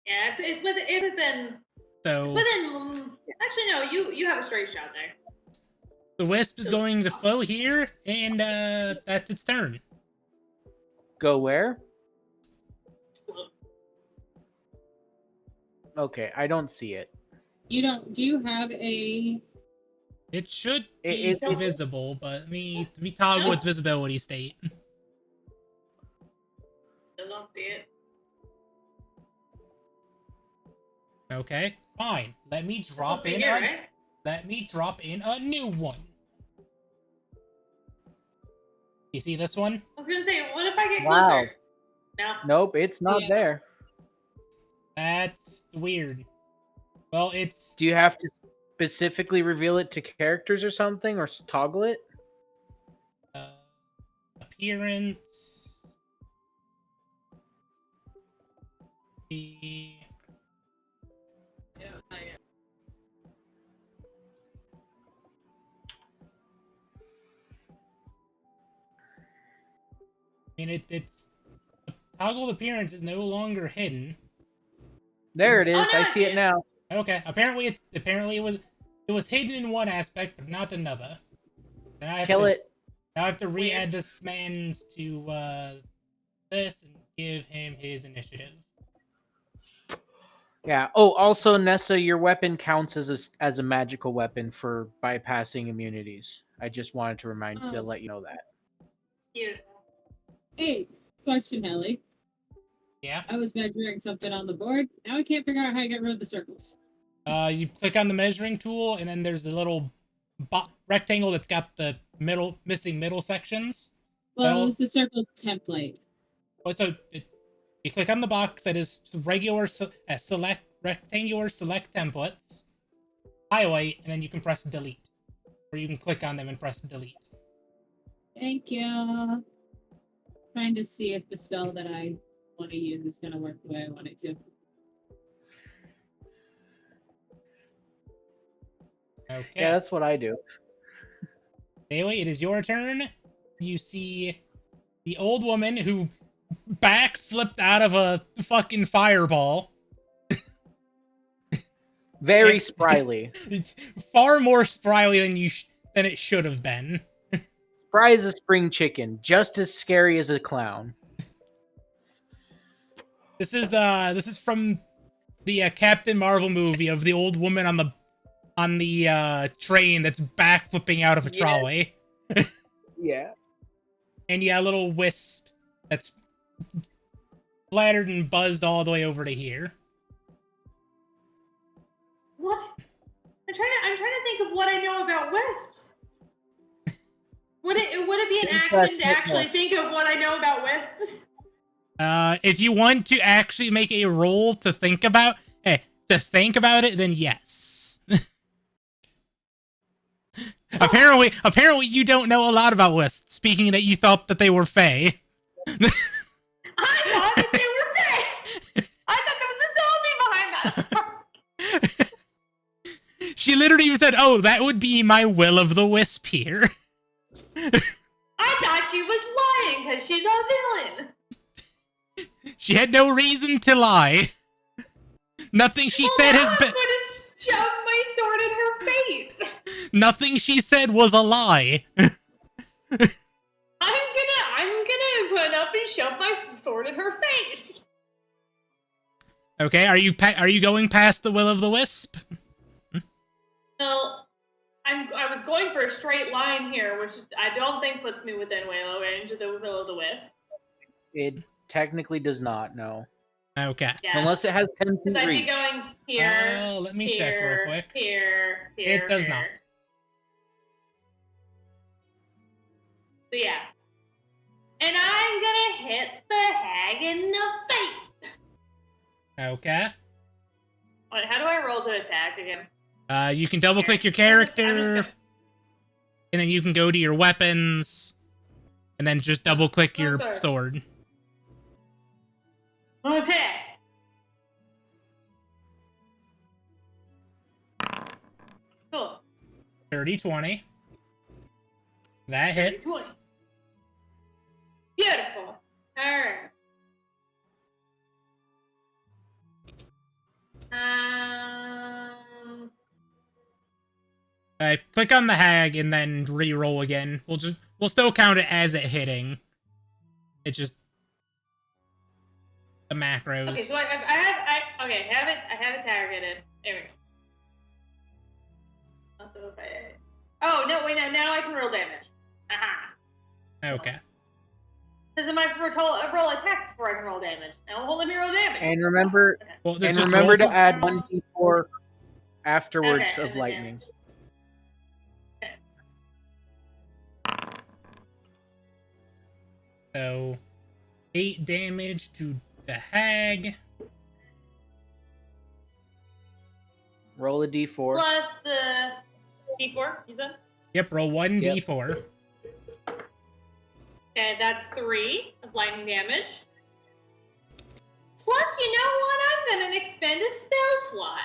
Speaker 2: Yeah, it's within.
Speaker 1: So
Speaker 2: It's within. Actually, no. You have a straight shot there.
Speaker 1: the wisp is going to flow here, and that's its turn.
Speaker 4: Go where? Okay, I don't see it.
Speaker 3: You don't? Do you have a?
Speaker 1: It should be
Speaker 4: It-
Speaker 1: visible, but let me toggle its visibility state.
Speaker 2: I don't see it.
Speaker 1: Okay, fine. Let me drop
Speaker 2: Supposed to be
Speaker 1: in.
Speaker 2: here, right?
Speaker 1: Let me drop in a new one. You see this one?
Speaker 2: I was gonna say, what if I get
Speaker 4: Wow.
Speaker 2: closer? No.
Speaker 4: Nope, it's not
Speaker 3: Yeah.
Speaker 4: there.
Speaker 1: That's weird. Well, it's
Speaker 4: Do you have to specifically reveal it to characters or something, or toggle it?
Speaker 1: Appearance. The I mean, it's toggled appearance is no longer hidden.
Speaker 4: There it is.
Speaker 2: Oh, no,
Speaker 4: I
Speaker 2: I
Speaker 4: see
Speaker 2: see
Speaker 4: it
Speaker 2: it.
Speaker 4: now.
Speaker 1: Okay, apparently it was hidden in one aspect, but not another. Now I have
Speaker 4: Kill
Speaker 1: to,
Speaker 4: it.
Speaker 1: Now I have to re-add this man's to this and give him his initiative.
Speaker 4: Yeah. Oh, also, Nessa, your weapon counts as a magical weapon for bypassing immunities. I just wanted to remind you to let you know that.
Speaker 2: Beautiful.
Speaker 3: Hey, question, Helly.
Speaker 1: Yeah.
Speaker 3: I was measuring something on the board. Now I can't figure out how to get rid of the circles.
Speaker 1: You click on the measuring tool, and then there's the little rectangle that's got the missing middle sections.
Speaker 3: Well,
Speaker 1: Well-
Speaker 3: it was the circle template.
Speaker 1: You click on the box that is regular rectangular select templates, highlight, and then you can press delete. Or you can click on them and press delete.
Speaker 3: Thank you. Trying to see if the spell that I want to use is going to work the way I want it to.
Speaker 1: Okay.
Speaker 4: Yeah, that's what I do.
Speaker 1: Bailey, it is your turn. You see the old woman who backflipped out of a fucking fireball.
Speaker 4: Very spryly.
Speaker 1: It's far more spryly than it should have been.
Speaker 4: Spry is a spring chicken, just as scary as a clown.
Speaker 1: This is from the Captain Marvel movie of the old woman on the train that's backflipping out of a trolley.
Speaker 4: Yeah.
Speaker 1: And yeah, a little wisp that's flattered and buzzed all the way over to here.
Speaker 2: What? I'm trying to think of what I know about wisps. Would it be an action to actually think of what I know about wisps?
Speaker 1: If you want to actually make a roll to think about, hey, to think about it, then yes. Apparently you don't know a lot about wisps, speaking that you thought that they were fae.
Speaker 2: I thought that they were fake. I thought there was a zombie behind that.
Speaker 1: She literally even said, "Oh, that would be my will of the wisp here."
Speaker 2: I thought she was lying because she's a villain.
Speaker 1: She had no reason to lie. Nothing she said has been.
Speaker 2: I'm going to shove my sword in her face.
Speaker 1: Nothing she said was a lie.
Speaker 2: I'm gonna put up and shove my sword in her face.
Speaker 1: Okay, are you going past the will of the wisp?
Speaker 2: No, I was going for a straight line here, which I don't think puts me within Waylo range of the will of the wisp.
Speaker 4: It technically does not, no.
Speaker 1: Okay.
Speaker 2: Yeah.
Speaker 4: Unless it has 10 feet
Speaker 2: Because I'd be
Speaker 4: reach.
Speaker 2: going here.
Speaker 1: Oh, let me check real quick.
Speaker 2: Here.
Speaker 1: It does not.
Speaker 2: So yeah. And I'm gonna hit the hag in the face.
Speaker 1: Okay.
Speaker 2: Wait, how do I roll to attack again?
Speaker 1: You can double click your
Speaker 2: I'm
Speaker 1: character,
Speaker 2: just
Speaker 1: and then you can go to your weapons, and then just double click your
Speaker 2: sorry.
Speaker 1: sword.
Speaker 2: Attack. Cool.
Speaker 1: 30-20. That hits.
Speaker 2: 20. Beautiful. Alright.
Speaker 1: Click on the hag and then re-roll again. We'll still count it as it hitting. It's just the macros.
Speaker 2: Okay, so I have it targeted. There we go. Also, if I... Oh, no, wait, now I can roll damage. Aha.
Speaker 1: Okay.
Speaker 2: Because am I supposed to roll attack before I can roll damage? Now it won't let me roll damage.
Speaker 4: And remember,
Speaker 1: Well,
Speaker 4: and
Speaker 1: just
Speaker 4: remember
Speaker 1: roll
Speaker 4: to
Speaker 1: for-
Speaker 4: add 1d4 afterwards
Speaker 2: Okay,
Speaker 4: of
Speaker 2: and the
Speaker 4: lightning.
Speaker 2: damage.
Speaker 1: So, 8 damage to the hag.
Speaker 4: Roll a d4.
Speaker 2: Plus the D4, you said?
Speaker 1: Yep, roll 1d4.
Speaker 2: Okay, that's 3 of lightning damage. Plus, you know what? I'm gonna expend a spell slot.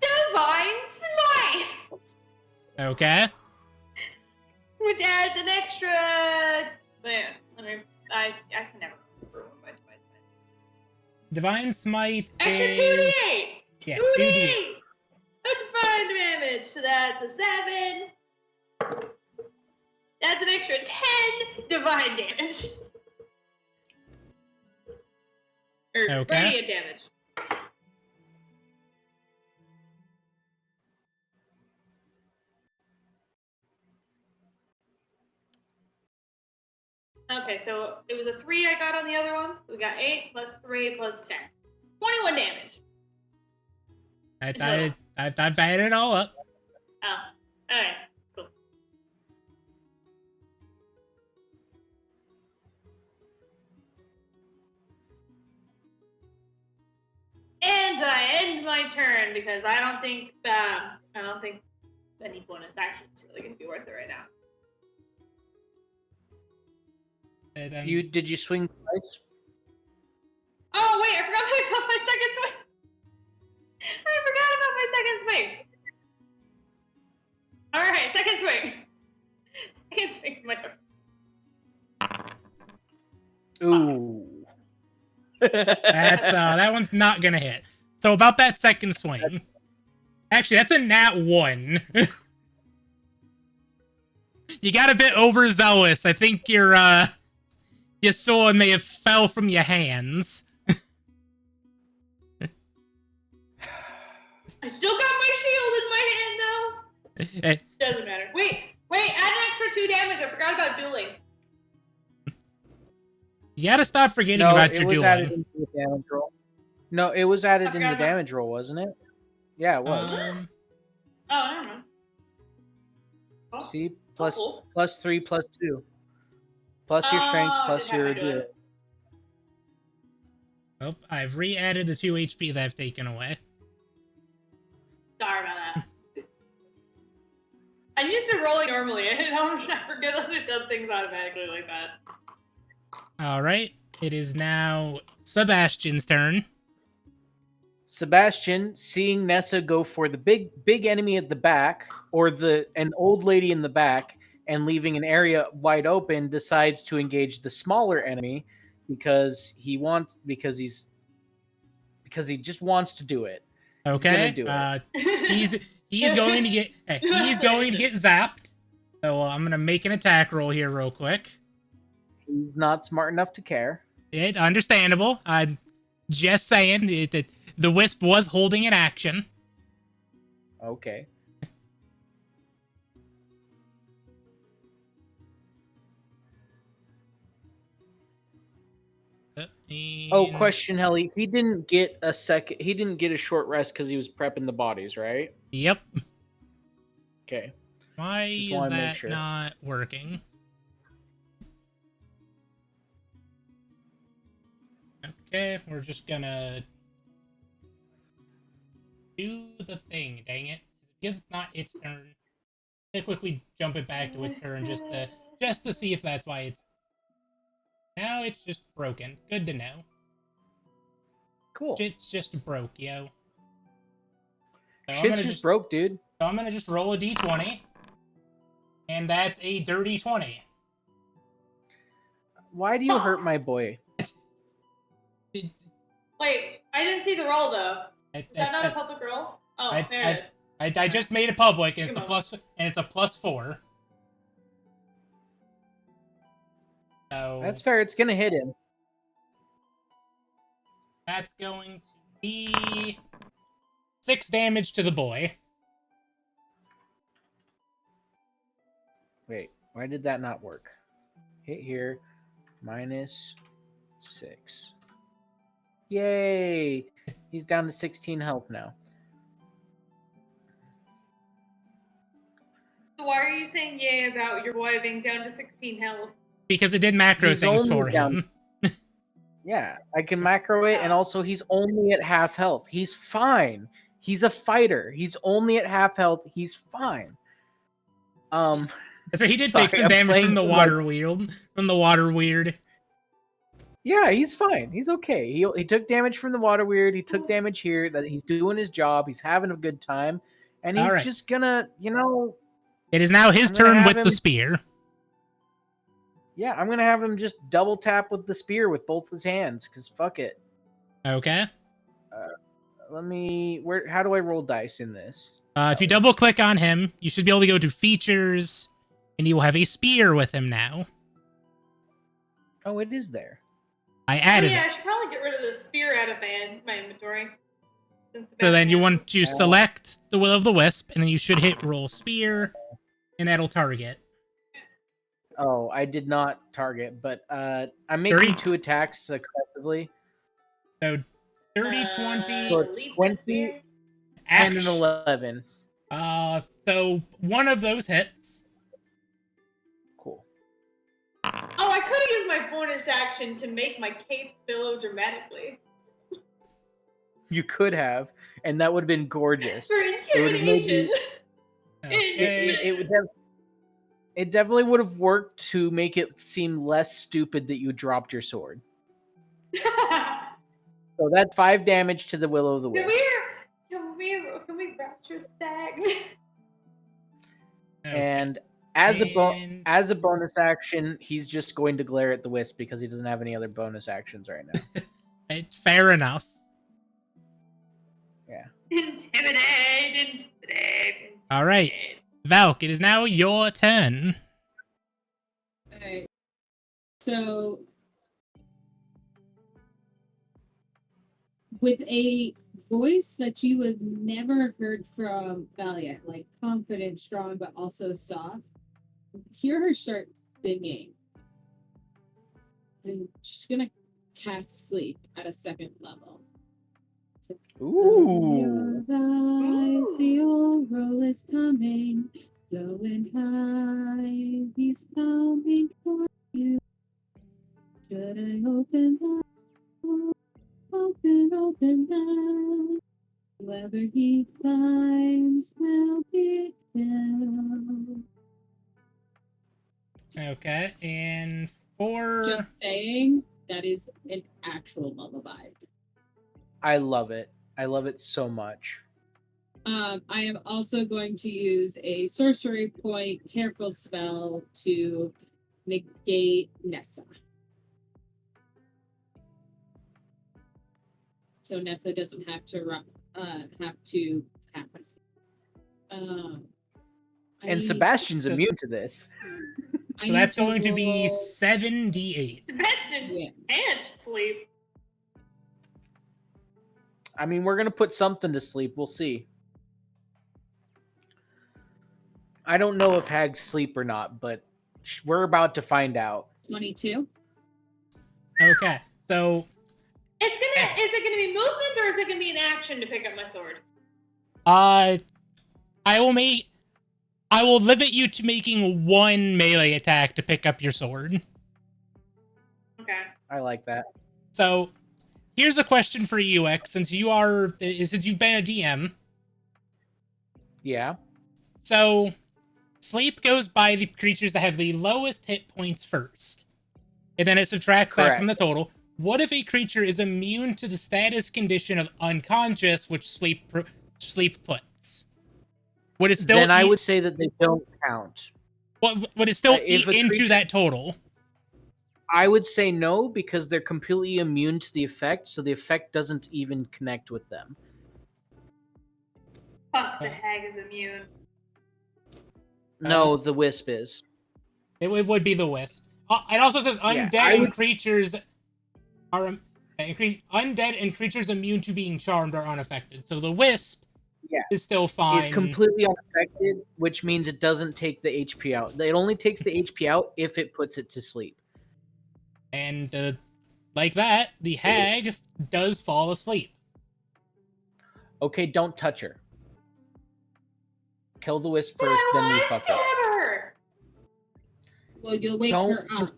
Speaker 2: Divine Smite!
Speaker 1: Okay.
Speaker 2: Which adds an extra... Man, I can never remember what my Divine Smite.
Speaker 1: Divine Smite
Speaker 2: Extra
Speaker 1: is...
Speaker 2: 2d8!
Speaker 1: Yeah,
Speaker 2: 2d8! Divine damage! So that's a 7. That's an extra 10 divine damage.
Speaker 1: Okay.
Speaker 2: Radiant damage. Okay, so it was a 3 I got on the other one. So we got 8 plus 3 plus 10. 21 damage.
Speaker 1: I've added it all up.
Speaker 2: Oh, alright, cool. And I end my turn because I don't think any bonus action is really going to be worth it right now.
Speaker 1: And,
Speaker 4: Did you swing twice?
Speaker 2: Oh wait, I forgot about my second swing. I forgot about my second swing. All right, second swing. Second swing for my sword.
Speaker 4: Ooh.
Speaker 1: that one's not gonna hit. So about that second swing. Actually, that's a nat 1. You got a bit overzealous. I think your sword may have fell from your hands.
Speaker 2: I still got my shield in my hand though.
Speaker 1: Hey,
Speaker 2: Doesn't matter. Wait, add an extra 2 damage. I forgot about dueling.
Speaker 1: you gotta stop forgetting
Speaker 4: No,
Speaker 1: about
Speaker 4: it
Speaker 1: your
Speaker 4: was added
Speaker 1: dueling.
Speaker 4: into the damage roll. No, it was added in the
Speaker 2: forgot about-
Speaker 4: damage roll, wasn't it? Yeah, it was.
Speaker 2: Oh, I don't know. Oh,
Speaker 4: See, plus
Speaker 2: cool.
Speaker 4: plus 3 plus 2. Plus your strength,
Speaker 2: Oh,
Speaker 4: plus
Speaker 2: didn't have
Speaker 4: your
Speaker 2: me do it.
Speaker 4: duel.
Speaker 1: Oh, I've re-added the 2 HP that I've taken away.
Speaker 2: Sorry about that. I'm used to rolling normally. I forget that it does things automatically like that.
Speaker 1: Alright, it is now Sebastian's turn.
Speaker 4: Sebastian, seeing Nessa go for the big enemy at the back, or an old lady in the back, and leaving an area wide open, decides to engage the smaller enemy because he just wants to do it.
Speaker 1: Okay,
Speaker 4: He's gonna do it.
Speaker 1: he's going to get zapped. So I'm gonna make an attack roll here real quick.
Speaker 4: He's not smart enough to care.
Speaker 1: It understandable. I'm just saying that the wisp was holding an action.
Speaker 4: Okay. Oh, question, Helly. He didn't get a short rest because he was prepping the bodies, right?
Speaker 1: Yep.
Speaker 4: Okay.
Speaker 1: Why
Speaker 4: Just
Speaker 1: is
Speaker 4: wanna make
Speaker 1: that
Speaker 4: sure.
Speaker 1: not working? Okay, we're just gonna do the thing, dang it. Because it's not its turn. I'll quickly jump it back to its turn just to see if that's why it's... Now it's just broken. Good to know.
Speaker 4: Cool.
Speaker 1: Shit's just broke, yo. So
Speaker 4: Shit's just broke, dude.
Speaker 1: So I'm gonna just roll a d20. And that's a dirty 20.
Speaker 4: Why do you hurt my boy?
Speaker 2: Wait, I didn't see the roll though. Is that not a public roll? Oh, there it is.
Speaker 1: I just made it public, and
Speaker 2: Come
Speaker 1: it's a +4. So
Speaker 4: That's fair. It's gonna hit him.
Speaker 1: that's going to be 6 damage to the boy.
Speaker 4: Wait, why did that not work? Hit here, -6. Yay! He's down to 16 health now.
Speaker 2: So why are you saying yay about your boy being down to 16 health?
Speaker 1: Because it did macro
Speaker 4: He's
Speaker 1: things
Speaker 4: only
Speaker 1: for him.
Speaker 4: Yeah, I can macro it, and also he's only at half health. He's fine. He's a fighter. He's only at half health. He's fine.
Speaker 1: That's right, he did
Speaker 4: Sorry,
Speaker 1: take some
Speaker 4: I'm
Speaker 1: damage
Speaker 4: playing
Speaker 1: from the
Speaker 4: too
Speaker 1: water wheel. From the water weird.
Speaker 4: Yeah, he's fine. He's okay. He took damage from the water weird. He took damage here. That he's doing his job. He's having a good time, and he's
Speaker 1: Alright.
Speaker 4: just gonna,
Speaker 1: It is now his
Speaker 4: I'm gonna
Speaker 1: turn
Speaker 4: have
Speaker 1: with
Speaker 4: him-
Speaker 1: the spear.
Speaker 4: Yeah, I'm gonna have him just double tap with the spear with both his hands, because fuck it.
Speaker 1: Okay.
Speaker 4: How do I roll dice in this?
Speaker 1: If you double click on him, you should be able to go to features, and you will have a spear with him now.
Speaker 4: Oh, it is there.
Speaker 1: I
Speaker 2: Oh
Speaker 1: added
Speaker 2: yeah, I
Speaker 1: it.
Speaker 2: should probably get rid of the spear out of my inventory.
Speaker 1: So then you want to select the Will of the Wisp, and then you should hit roll spear, and that'll target.
Speaker 4: Oh, I did not target, but I'm making
Speaker 1: 30?
Speaker 4: 2 attacks successively.
Speaker 1: So 30, 20,
Speaker 4: So
Speaker 2: delete the
Speaker 4: 20,
Speaker 2: spear.
Speaker 4: 10 and
Speaker 1: action.
Speaker 4: 11.
Speaker 1: So one of those hits.
Speaker 4: Cool.
Speaker 2: Oh, I could have used my bonus action to make my cape billow dramatically.
Speaker 4: You could have, and that would have been gorgeous.
Speaker 2: For intimidation.
Speaker 1: Okay.
Speaker 4: It definitely would have worked to make it seem less stupid that you dropped your sword. So that's 5 damage to the Will of the Wisp.
Speaker 2: Can we rapture stag?
Speaker 4: And as a
Speaker 1: And-
Speaker 4: bonus action, he's just going to glare at the Wisp because he doesn't have any other bonus actions right now.
Speaker 1: It's fair enough.
Speaker 4: Yeah.
Speaker 2: Intimidate.
Speaker 1: All right, Valk, it is now your turn.
Speaker 3: Alright. So, with a voice that you have never heard from Valiant, like confident, strong, but also soft, hear her start singing. And she's gonna cast sleep at a 2nd level. So,
Speaker 4: Ooh.
Speaker 3: your eyes, the oral is coming, blowing high, he's coming for you. Should I open the door? Open love. Whoever he finds will be found.
Speaker 1: Okay, and for
Speaker 3: Just saying, that is an actual lullaby.
Speaker 4: I love it. I love it so much.
Speaker 3: I am also going to use a sorcery point careful spell to negate Nessa. So Nessa doesn't have to pass.
Speaker 4: And Sebastian's immune to this.
Speaker 1: so that's going to be 7d8.
Speaker 2: Sebastian
Speaker 3: Yes.
Speaker 2: and sleep.
Speaker 4: I mean, we're gonna put something to sleep. We'll see. I don't know if hags sleep or not, but we're about to find out.
Speaker 3: 22.
Speaker 1: Okay, so
Speaker 2: Is it gonna be movement or is it gonna be an action to pick up my sword?
Speaker 1: I will limit you to making one melee attack to pick up your sword.
Speaker 2: Okay.
Speaker 4: I like that.
Speaker 1: So, here's a question for you, X, since you've been a DM.
Speaker 4: Yeah.
Speaker 1: So, sleep goes by the creatures that have the lowest hit points first, and then it subtracts that from the total. What if a creature is immune to the status condition of unconscious, which sleep puts? Would it still?
Speaker 4: Then I would say that they don't count.
Speaker 1: Would it still
Speaker 4: if
Speaker 1: eat
Speaker 4: a
Speaker 1: into
Speaker 4: creature-
Speaker 1: that total?
Speaker 4: I would say no, because they're completely immune to the effect, so the effect doesn't even connect with them.
Speaker 2: Fuck, the hag is immune.
Speaker 4: No, the wisp is.
Speaker 1: It would be the wisp. It also says undead and creatures are undead and creatures immune to being charmed are unaffected. So the wisp is still fine.
Speaker 4: It's completely unaffected, which means it doesn't take the HP out. It only takes the HP out if it puts it to sleep.
Speaker 1: And like that, the hag does fall asleep.
Speaker 4: Okay, don't touch her. Kill the wisp first,
Speaker 2: Why
Speaker 4: then
Speaker 2: will
Speaker 4: we
Speaker 2: I
Speaker 4: fuck
Speaker 2: stab
Speaker 4: her.
Speaker 2: her?
Speaker 3: Well, you'll wake her up.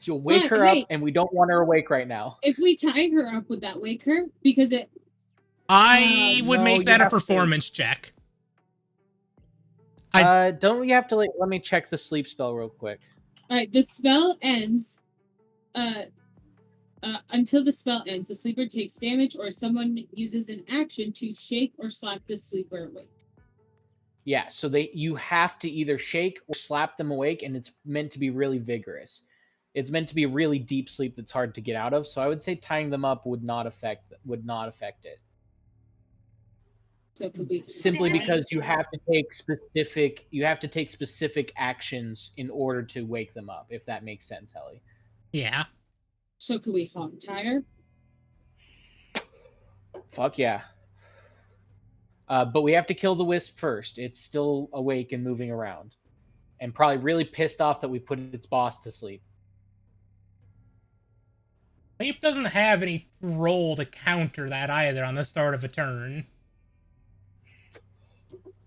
Speaker 4: You'll wake her up, and we don't want her awake right now.
Speaker 3: If we tie her up, would that wake her? Because it.
Speaker 1: I would
Speaker 4: no,
Speaker 1: make that a
Speaker 4: have to-
Speaker 1: performance check.
Speaker 4: Don't we have to let me check the sleep spell real quick.
Speaker 3: All right, the spell ends. Until the spell ends, the sleeper takes damage, or someone uses an action to shake or slap the sleeper awake.
Speaker 4: Yeah, so you have to either shake or slap them awake, and it's meant to be really vigorous. It's meant to be a really deep sleep that's hard to get out of. So I would say tying them up would not affect it.
Speaker 3: So it could be
Speaker 4: Simply because you have to take specific actions in order to wake them up, if that makes sense, Ellie.
Speaker 1: Yeah.
Speaker 3: So could we hog tie her?
Speaker 4: Fuck yeah. But we have to kill the wisp first. It's still awake and moving around. And probably really pissed off that we put its boss to sleep.
Speaker 1: Sleep doesn't have any roll to counter that either on the start of a turn.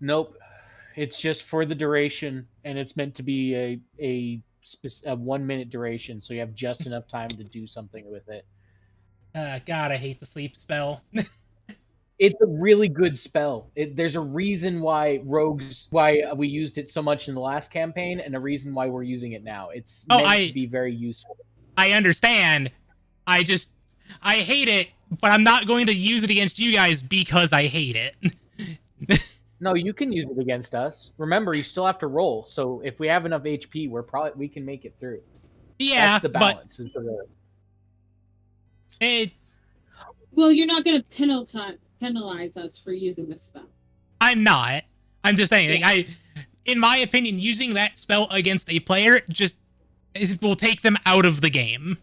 Speaker 4: Nope. It's just for the duration, and it's meant to be a 1 minute duration, so you have just enough time to do something with it.
Speaker 1: God, I hate the sleep spell.
Speaker 4: It's a really good spell. There's a reason why we used it so much in the last campaign, and a reason why we're using it now. It's meant to be very useful.
Speaker 1: I understand. I hate it, but I'm not going to use it against you guys because I hate it.
Speaker 4: No, you can use it against us. Remember, you still have to roll. So if we have enough HP, we can make it through.
Speaker 1: Yeah,
Speaker 4: that's the balance.
Speaker 3: Well, you're not going to penalize us for using this spell.
Speaker 1: I'm not. I'm just saying. Yeah. In my opinion, using that spell against a player it will take them out of the game.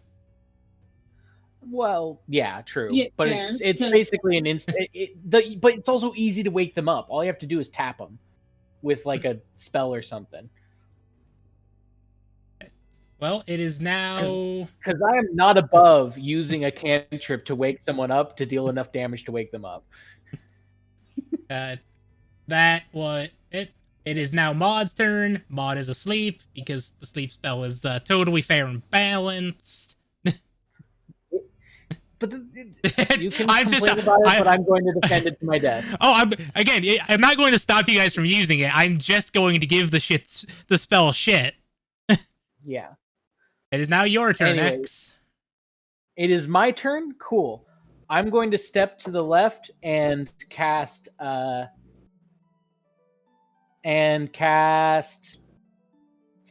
Speaker 4: Well, yeah, true.
Speaker 3: Yeah,
Speaker 4: but it's basically an instant. But it's also easy to wake them up. All you have to do is tap them with like a spell or something.
Speaker 1: Well, it is now...
Speaker 4: Because I am not above using a cantrip to wake someone up to deal enough damage to wake them up.
Speaker 1: It is now Maud's turn. Maud is asleep because the sleep spell is totally fair and balanced.
Speaker 4: But you can
Speaker 1: I'm
Speaker 4: complain
Speaker 1: just,
Speaker 4: about it, but I'm going to defend it to my death.
Speaker 1: Oh, I'm not going to stop you guys from using it. I'm just going to give the spell shit.
Speaker 4: Yeah.
Speaker 1: It is now your turn,
Speaker 4: Anyway.
Speaker 1: X.
Speaker 4: It is my turn? Cool. I'm going to step to the left and cast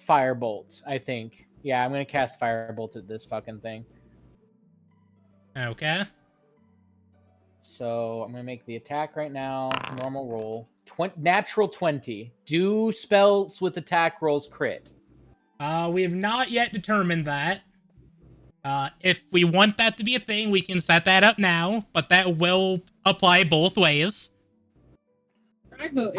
Speaker 4: Firebolt, I think. Yeah, I'm going to cast Firebolt at this fucking thing.
Speaker 1: Okay.
Speaker 4: So I'm going to make the attack right now. Normal roll. Natural 20. Do spells with attack rolls crit?
Speaker 1: We have not yet determined that. If we want that to be a thing, we can set that up now, but that will apply both ways.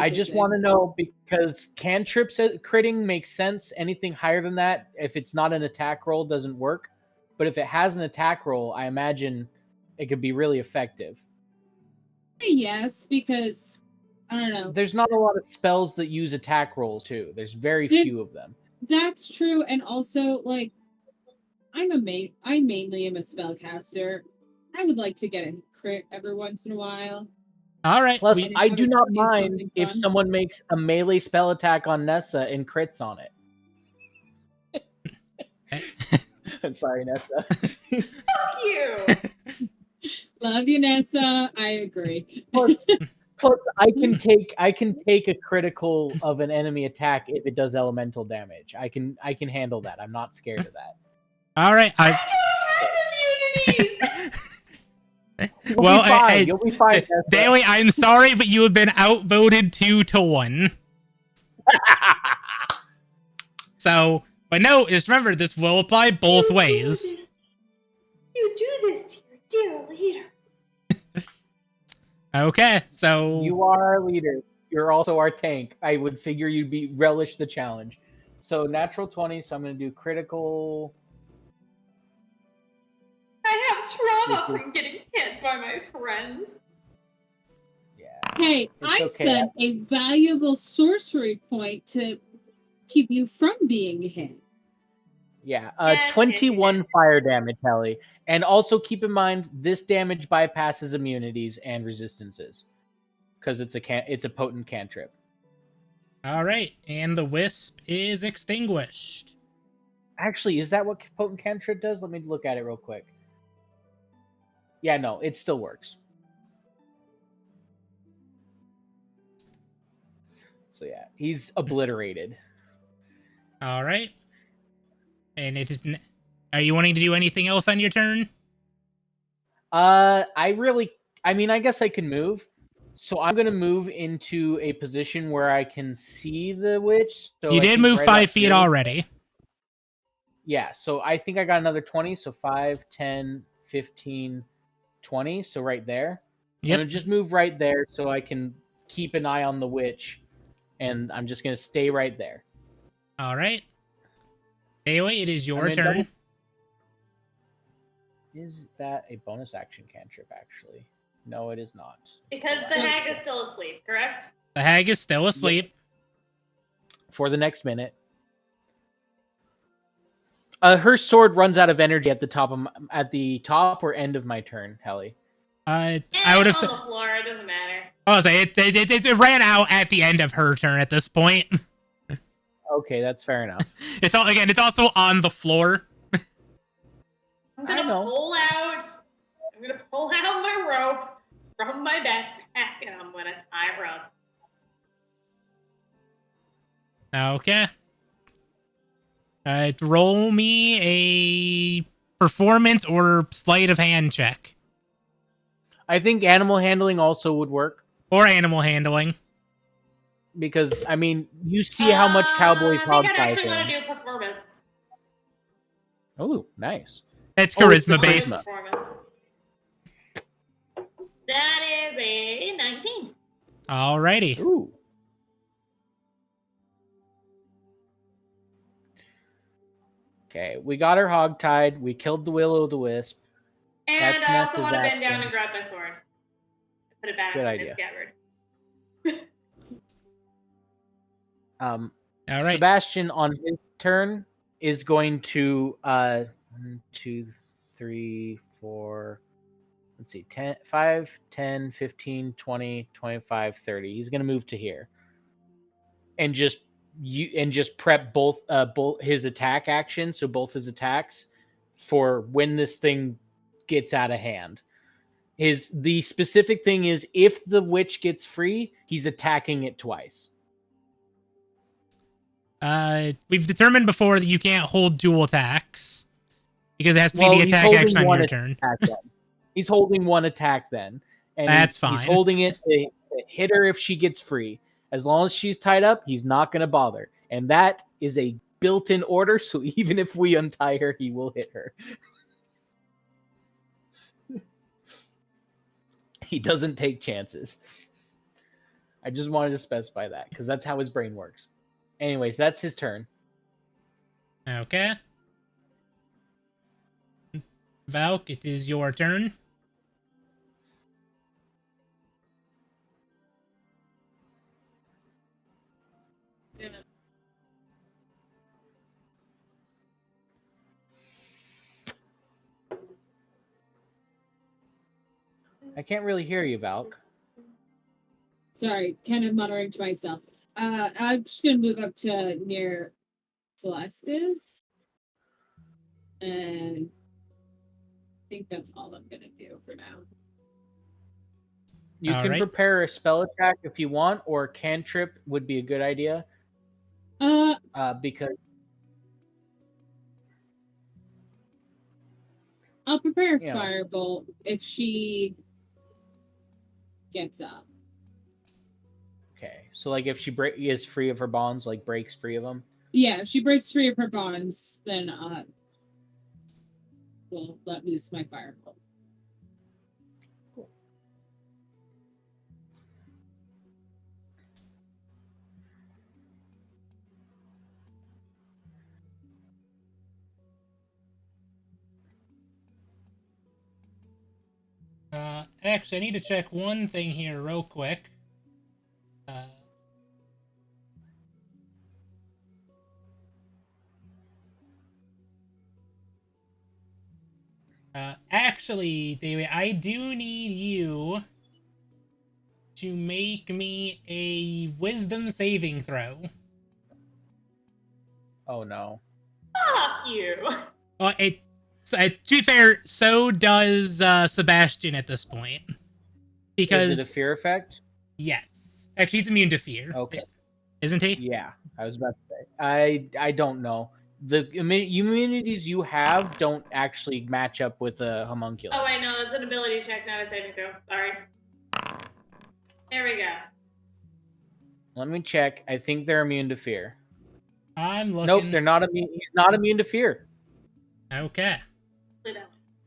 Speaker 4: I just want to know, because cantrips critting makes sense. Anything higher than that, if it's not an attack roll, doesn't work. But if it has an attack roll, I imagine it could be really effective.
Speaker 3: Yes, because I don't know.
Speaker 4: There's not a lot of spells that use attack rolls too. There's very few of them.
Speaker 3: That's true, and also like I mainly am a spellcaster. I would like to get a crit every once in a while.
Speaker 1: All right.
Speaker 4: Plus, I do not mind if someone makes a melee spell attack on Nessa and crits on it. I'm sorry, Nessa.
Speaker 2: Fuck you.
Speaker 3: Love you, Nessa. I agree.
Speaker 4: Plus, I can take a critical of an enemy attack if it does elemental damage. I can handle that. I'm not scared of that.
Speaker 1: All right.
Speaker 2: I don't have immunities.
Speaker 4: You'll be fine.
Speaker 1: Daily, I'm sorry, but you have been outvoted 2-1. So, but no, just remember, this will apply both ways.
Speaker 2: You do this to your dear leader.
Speaker 1: Okay, so
Speaker 4: you are our leader. You're also our tank. I would figure you'd relish the challenge. So natural 20. So I'm going to do critical.
Speaker 2: I have trauma from getting hit by my friends.
Speaker 4: Yeah.
Speaker 3: Hey, I spent a valuable sorcery point to keep you from being hit.
Speaker 4: Yeah, 21 fire damage, Helly. And also keep in mind, this damage bypasses immunities and resistances. Because it's a potent cantrip.
Speaker 1: All right, and the wisp is extinguished.
Speaker 4: Actually, is that what potent cantrip does? Let me look at it real quick. Yeah, no, it still works. So yeah, he's obliterated.
Speaker 1: All right. And it is. Are you wanting to do anything else on your turn?
Speaker 4: I guess I can move. So I'm going to move into a position where I can see the witch. So
Speaker 1: you did move 5 feet already.
Speaker 4: Yeah, so I think I got another 20. So 5, 10, 15, 20. So right there.
Speaker 1: Yep.
Speaker 4: I'm going to just move right there so I can keep an eye on the witch. And I'm just going to stay right there.
Speaker 1: All right. Anyway, it is your turn.
Speaker 4: Is that a bonus action cantrip, actually? No, it is not.
Speaker 2: Because the hag is still asleep, correct?
Speaker 1: The hag is still asleep.
Speaker 4: For the next minute. Her sword runs out of energy at the top or end of my turn, Helly.
Speaker 1: I would have
Speaker 2: said on the floor. It doesn't matter.
Speaker 1: I was like, it ran out at the end of her turn at this point.
Speaker 4: Okay, that's fair enough.
Speaker 1: It's also on the floor.
Speaker 2: I'm gonna pull out my rope from my backpack and I'm gonna tie her up.
Speaker 1: Okay. Roll me a performance or sleight of hand check.
Speaker 4: I think animal handling also would work.
Speaker 1: Or animal handling.
Speaker 4: Because, I mean, you see how much Cowboy Pog
Speaker 2: I think I actually want to do performance.
Speaker 4: Oh, nice.
Speaker 1: It's charisma based.
Speaker 2: That is a 19.
Speaker 1: Alrighty.
Speaker 4: Ooh. Okay, we got her hogtied. We killed the Will-O-the-Wisp.
Speaker 2: And I also want to bend down and grab my sword. Put it back in its scabbard.
Speaker 1: All right.
Speaker 4: Sebastian, on his turn, is going to 1, 2, 3, 4, let's see, 10, 5, 10, 15, 20, 25, 30. He's going to move to here. And just prep both his attack action, so both his attacks for when this thing gets out of hand. The specific thing is if the witch gets free, he's attacking it twice.
Speaker 1: We've determined before that you can't hold dual attacks because it has to be the attack action on your turn.
Speaker 4: He's holding one attack then. And
Speaker 1: that's fine.
Speaker 4: He's holding it to hit her if she gets free. As long as she's tied up, he's not going to bother. And that is a built-in order, so even if we untie her, he will hit her. He doesn't take chances. I just wanted to specify that, because that's how his brain works. Anyways, that's his turn.
Speaker 1: Okay. Valk, it is your turn.
Speaker 4: I can't really hear you, Valk.
Speaker 3: Sorry, kind of muttering to myself. I'm just gonna move up to near Celestis. And I think that's all I'm gonna do for now.
Speaker 4: You can prepare a spell attack if you want, or a cantrip would be a good idea. Because
Speaker 3: I'll prepare a firebolt if she gets up.
Speaker 4: Okay, so like if she is free of her bonds, like breaks free of them.
Speaker 3: Yeah, if she breaks free of her bonds, then we'll let loose my firebolt.
Speaker 4: Cool.
Speaker 1: Actually, I need to check one thing here real quick. Actually, David, I do need you to make me a wisdom saving throw.
Speaker 4: Oh no.
Speaker 2: Fuck you.
Speaker 1: To be fair, so does Sebastian at this point. Because
Speaker 4: is it a fear effect?
Speaker 1: Yes. Actually, he's immune to fear.
Speaker 4: Okay.
Speaker 1: Isn't he?
Speaker 4: Yeah, I was about to say. I don't know. The immunities you have don't actually match up with a homunculus.
Speaker 2: Oh, I know. That's an ability check, not a saving throw. Sorry. There we go.
Speaker 4: Let me check. I think they're immune to fear.
Speaker 1: I'm looking.
Speaker 4: Nope, they're not immune. He's not immune to fear.
Speaker 1: Okay.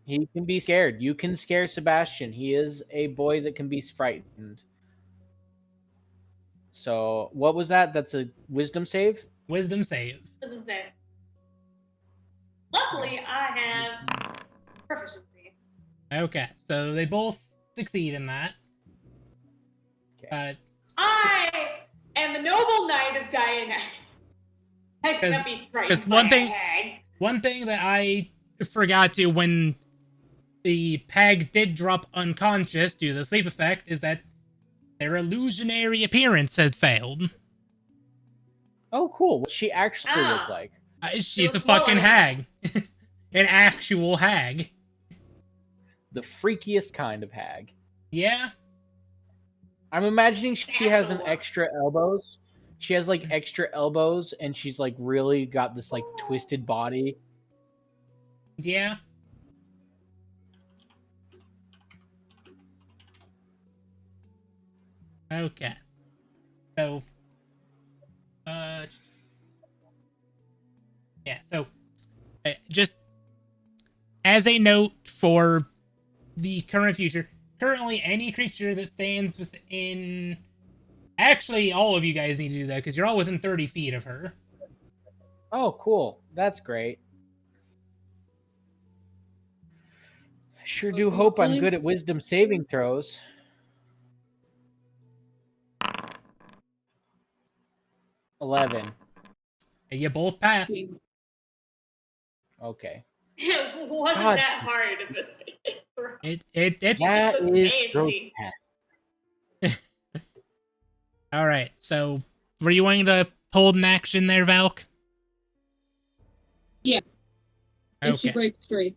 Speaker 4: He can be scared. You can scare Sebastian. He is a boy that can be frightened. So, what was that? That's a wisdom save?
Speaker 1: Wisdom save.
Speaker 2: Wisdom save. Luckily, I have proficiency.
Speaker 1: Okay, so they both succeed in that.
Speaker 4: Okay.
Speaker 2: I am the noble knight of Dionysus. I cannot be frightened by a hag.
Speaker 1: One thing that I forgot to when the peg did drop unconscious due to the sleep effect is that their illusionary appearance had failed.
Speaker 4: Oh, cool. What she actually look like?
Speaker 1: She's a fucking hag. An actual hag.
Speaker 4: The freakiest kind of hag.
Speaker 1: Yeah.
Speaker 4: I'm imagining she has an extra elbows. She has like extra elbows and she's like really got this like twisted body.
Speaker 1: Yeah. Okay. So, yeah, so, just as a note for the current future, currently any creature that stands within... Actually, all of you guys need to do that, because you're all within 30 feet of her.
Speaker 4: Oh, cool. That's great. I sure do hope I'm good at wisdom saving throws. $11.
Speaker 1: You both passed.
Speaker 4: Okay.
Speaker 2: It wasn't that hard of a saving throw.
Speaker 1: It's
Speaker 4: That
Speaker 2: looks
Speaker 4: is
Speaker 2: nasty.
Speaker 4: grotesque.
Speaker 1: all right. So, were you wanting to hold an action there, Valk?
Speaker 3: Yeah. If she
Speaker 1: Okay.
Speaker 3: breaks free.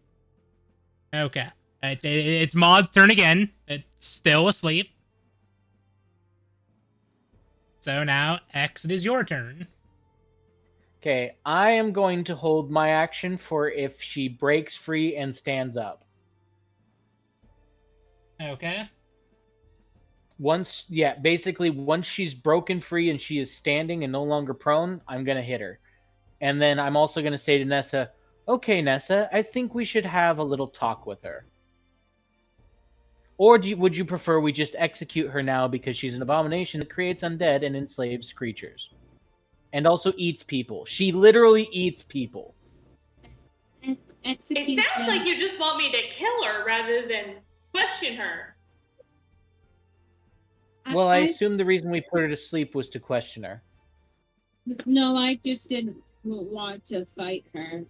Speaker 1: Okay. It's Maud's turn again. It's still asleep. So now, X, it is your turn.
Speaker 4: Okay, I am going to hold my action for if she breaks free and stands up.
Speaker 1: Okay.
Speaker 4: Basically, once she's broken free and she is standing and no longer prone, I'm going to hit her. And then I'm also going to say to Nessa, okay, Nessa, I think we should have a little talk with her. Or would you prefer we just execute her now because she's an abomination that creates undead and enslaves creatures? And also eats people. She literally eats people.
Speaker 3: Execute.
Speaker 2: It sounds like you just want me to kill her rather than question her.
Speaker 4: Well, I assume the reason we put her to sleep was to question her.
Speaker 3: No, I just didn't want to fight her,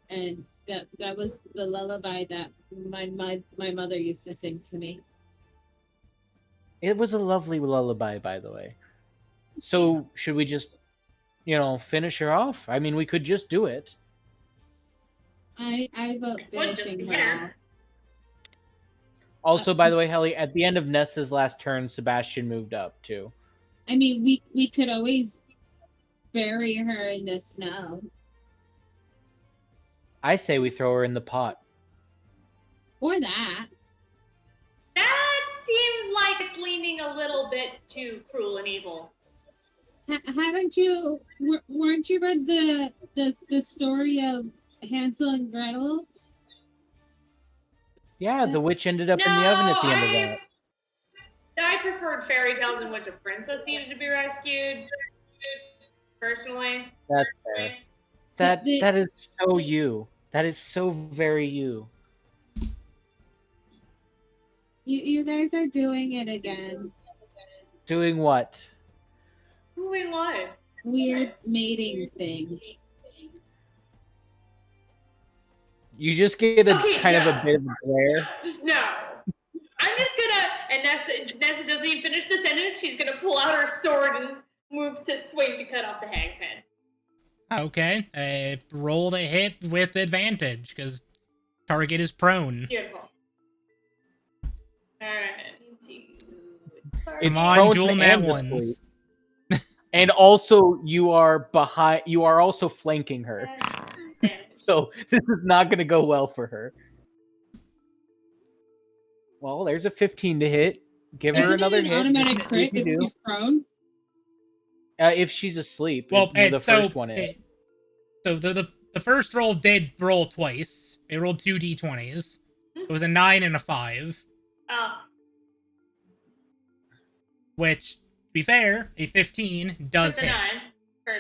Speaker 3: and that was the lullaby that my mother used to sing to me.
Speaker 4: It was a lovely lullaby, by the way. So, should we just, finish her off? I mean, we could just do it.
Speaker 3: I vote finishing her off.
Speaker 4: Also, by the way, Helly, at the end of Nessa's last turn, Sebastian moved up, too.
Speaker 3: I mean, we could always bury her in the snow.
Speaker 4: I say we throw her in the pot.
Speaker 3: Or that.
Speaker 2: That seems like it's leaning a little bit too cruel and evil.
Speaker 3: Haven't you? Weren't you read the story of Hansel and Gretel?
Speaker 4: Yeah, the witch ended up in the oven at the end of that.
Speaker 2: I preferred fairy tales in which a princess needed to be rescued. Personally.
Speaker 4: That's fair. That is so you. That is so very you.
Speaker 3: You guys are doing it again.
Speaker 4: Doing what?
Speaker 2: Doing what?
Speaker 3: Weird mating things.
Speaker 4: You just get a kind of a bit of a glare.
Speaker 2: Just no. I'm just gonna, and Nessa doesn't even finish the sentence. She's gonna pull out her sword and move to swing to cut off the hag's head.
Speaker 1: Okay. Roll the hit with advantage because target is prone.
Speaker 2: Beautiful. Alright.
Speaker 4: It's
Speaker 1: Come on,
Speaker 4: prone
Speaker 1: dual
Speaker 4: and
Speaker 1: nat
Speaker 4: asleep.
Speaker 1: ones.
Speaker 4: And also, you are also flanking her. So this is not going to go well for her. Well, there's a 15 to hit. Give her another hit.
Speaker 3: Automatic crit if she's prone.
Speaker 4: If she's asleep.
Speaker 1: Well,
Speaker 4: the first one is.
Speaker 1: So the first roll did roll twice. It rolled 2 d20s. It was a 9 and a 5.
Speaker 2: Oh.
Speaker 1: Which, to be fair, a 15 does
Speaker 2: It's a
Speaker 1: hit.
Speaker 2: 9.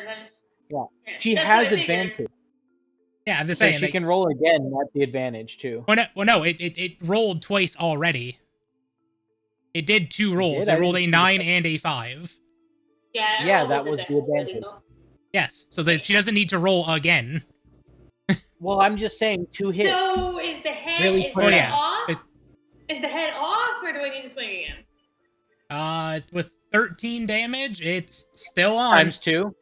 Speaker 4: Yeah. She
Speaker 2: That's
Speaker 4: has
Speaker 2: what I figured.
Speaker 4: advantage.
Speaker 1: Yeah, I'm just
Speaker 4: So
Speaker 1: saying.
Speaker 4: she can roll again at the advantage, too.
Speaker 1: Well, no, it rolled twice already. It did 2 rolls.
Speaker 4: did?
Speaker 1: It rolled a 9 and a 5.
Speaker 2: Yeah,
Speaker 4: that was the advantage.
Speaker 1: Yes, so that she doesn't need to roll again.
Speaker 4: Well, I'm just saying 2 hits.
Speaker 2: So is the head,
Speaker 4: Really
Speaker 2: off? Is the head off, or do I need to swing again?
Speaker 1: With 13 damage, it's still on.
Speaker 4: Times 2.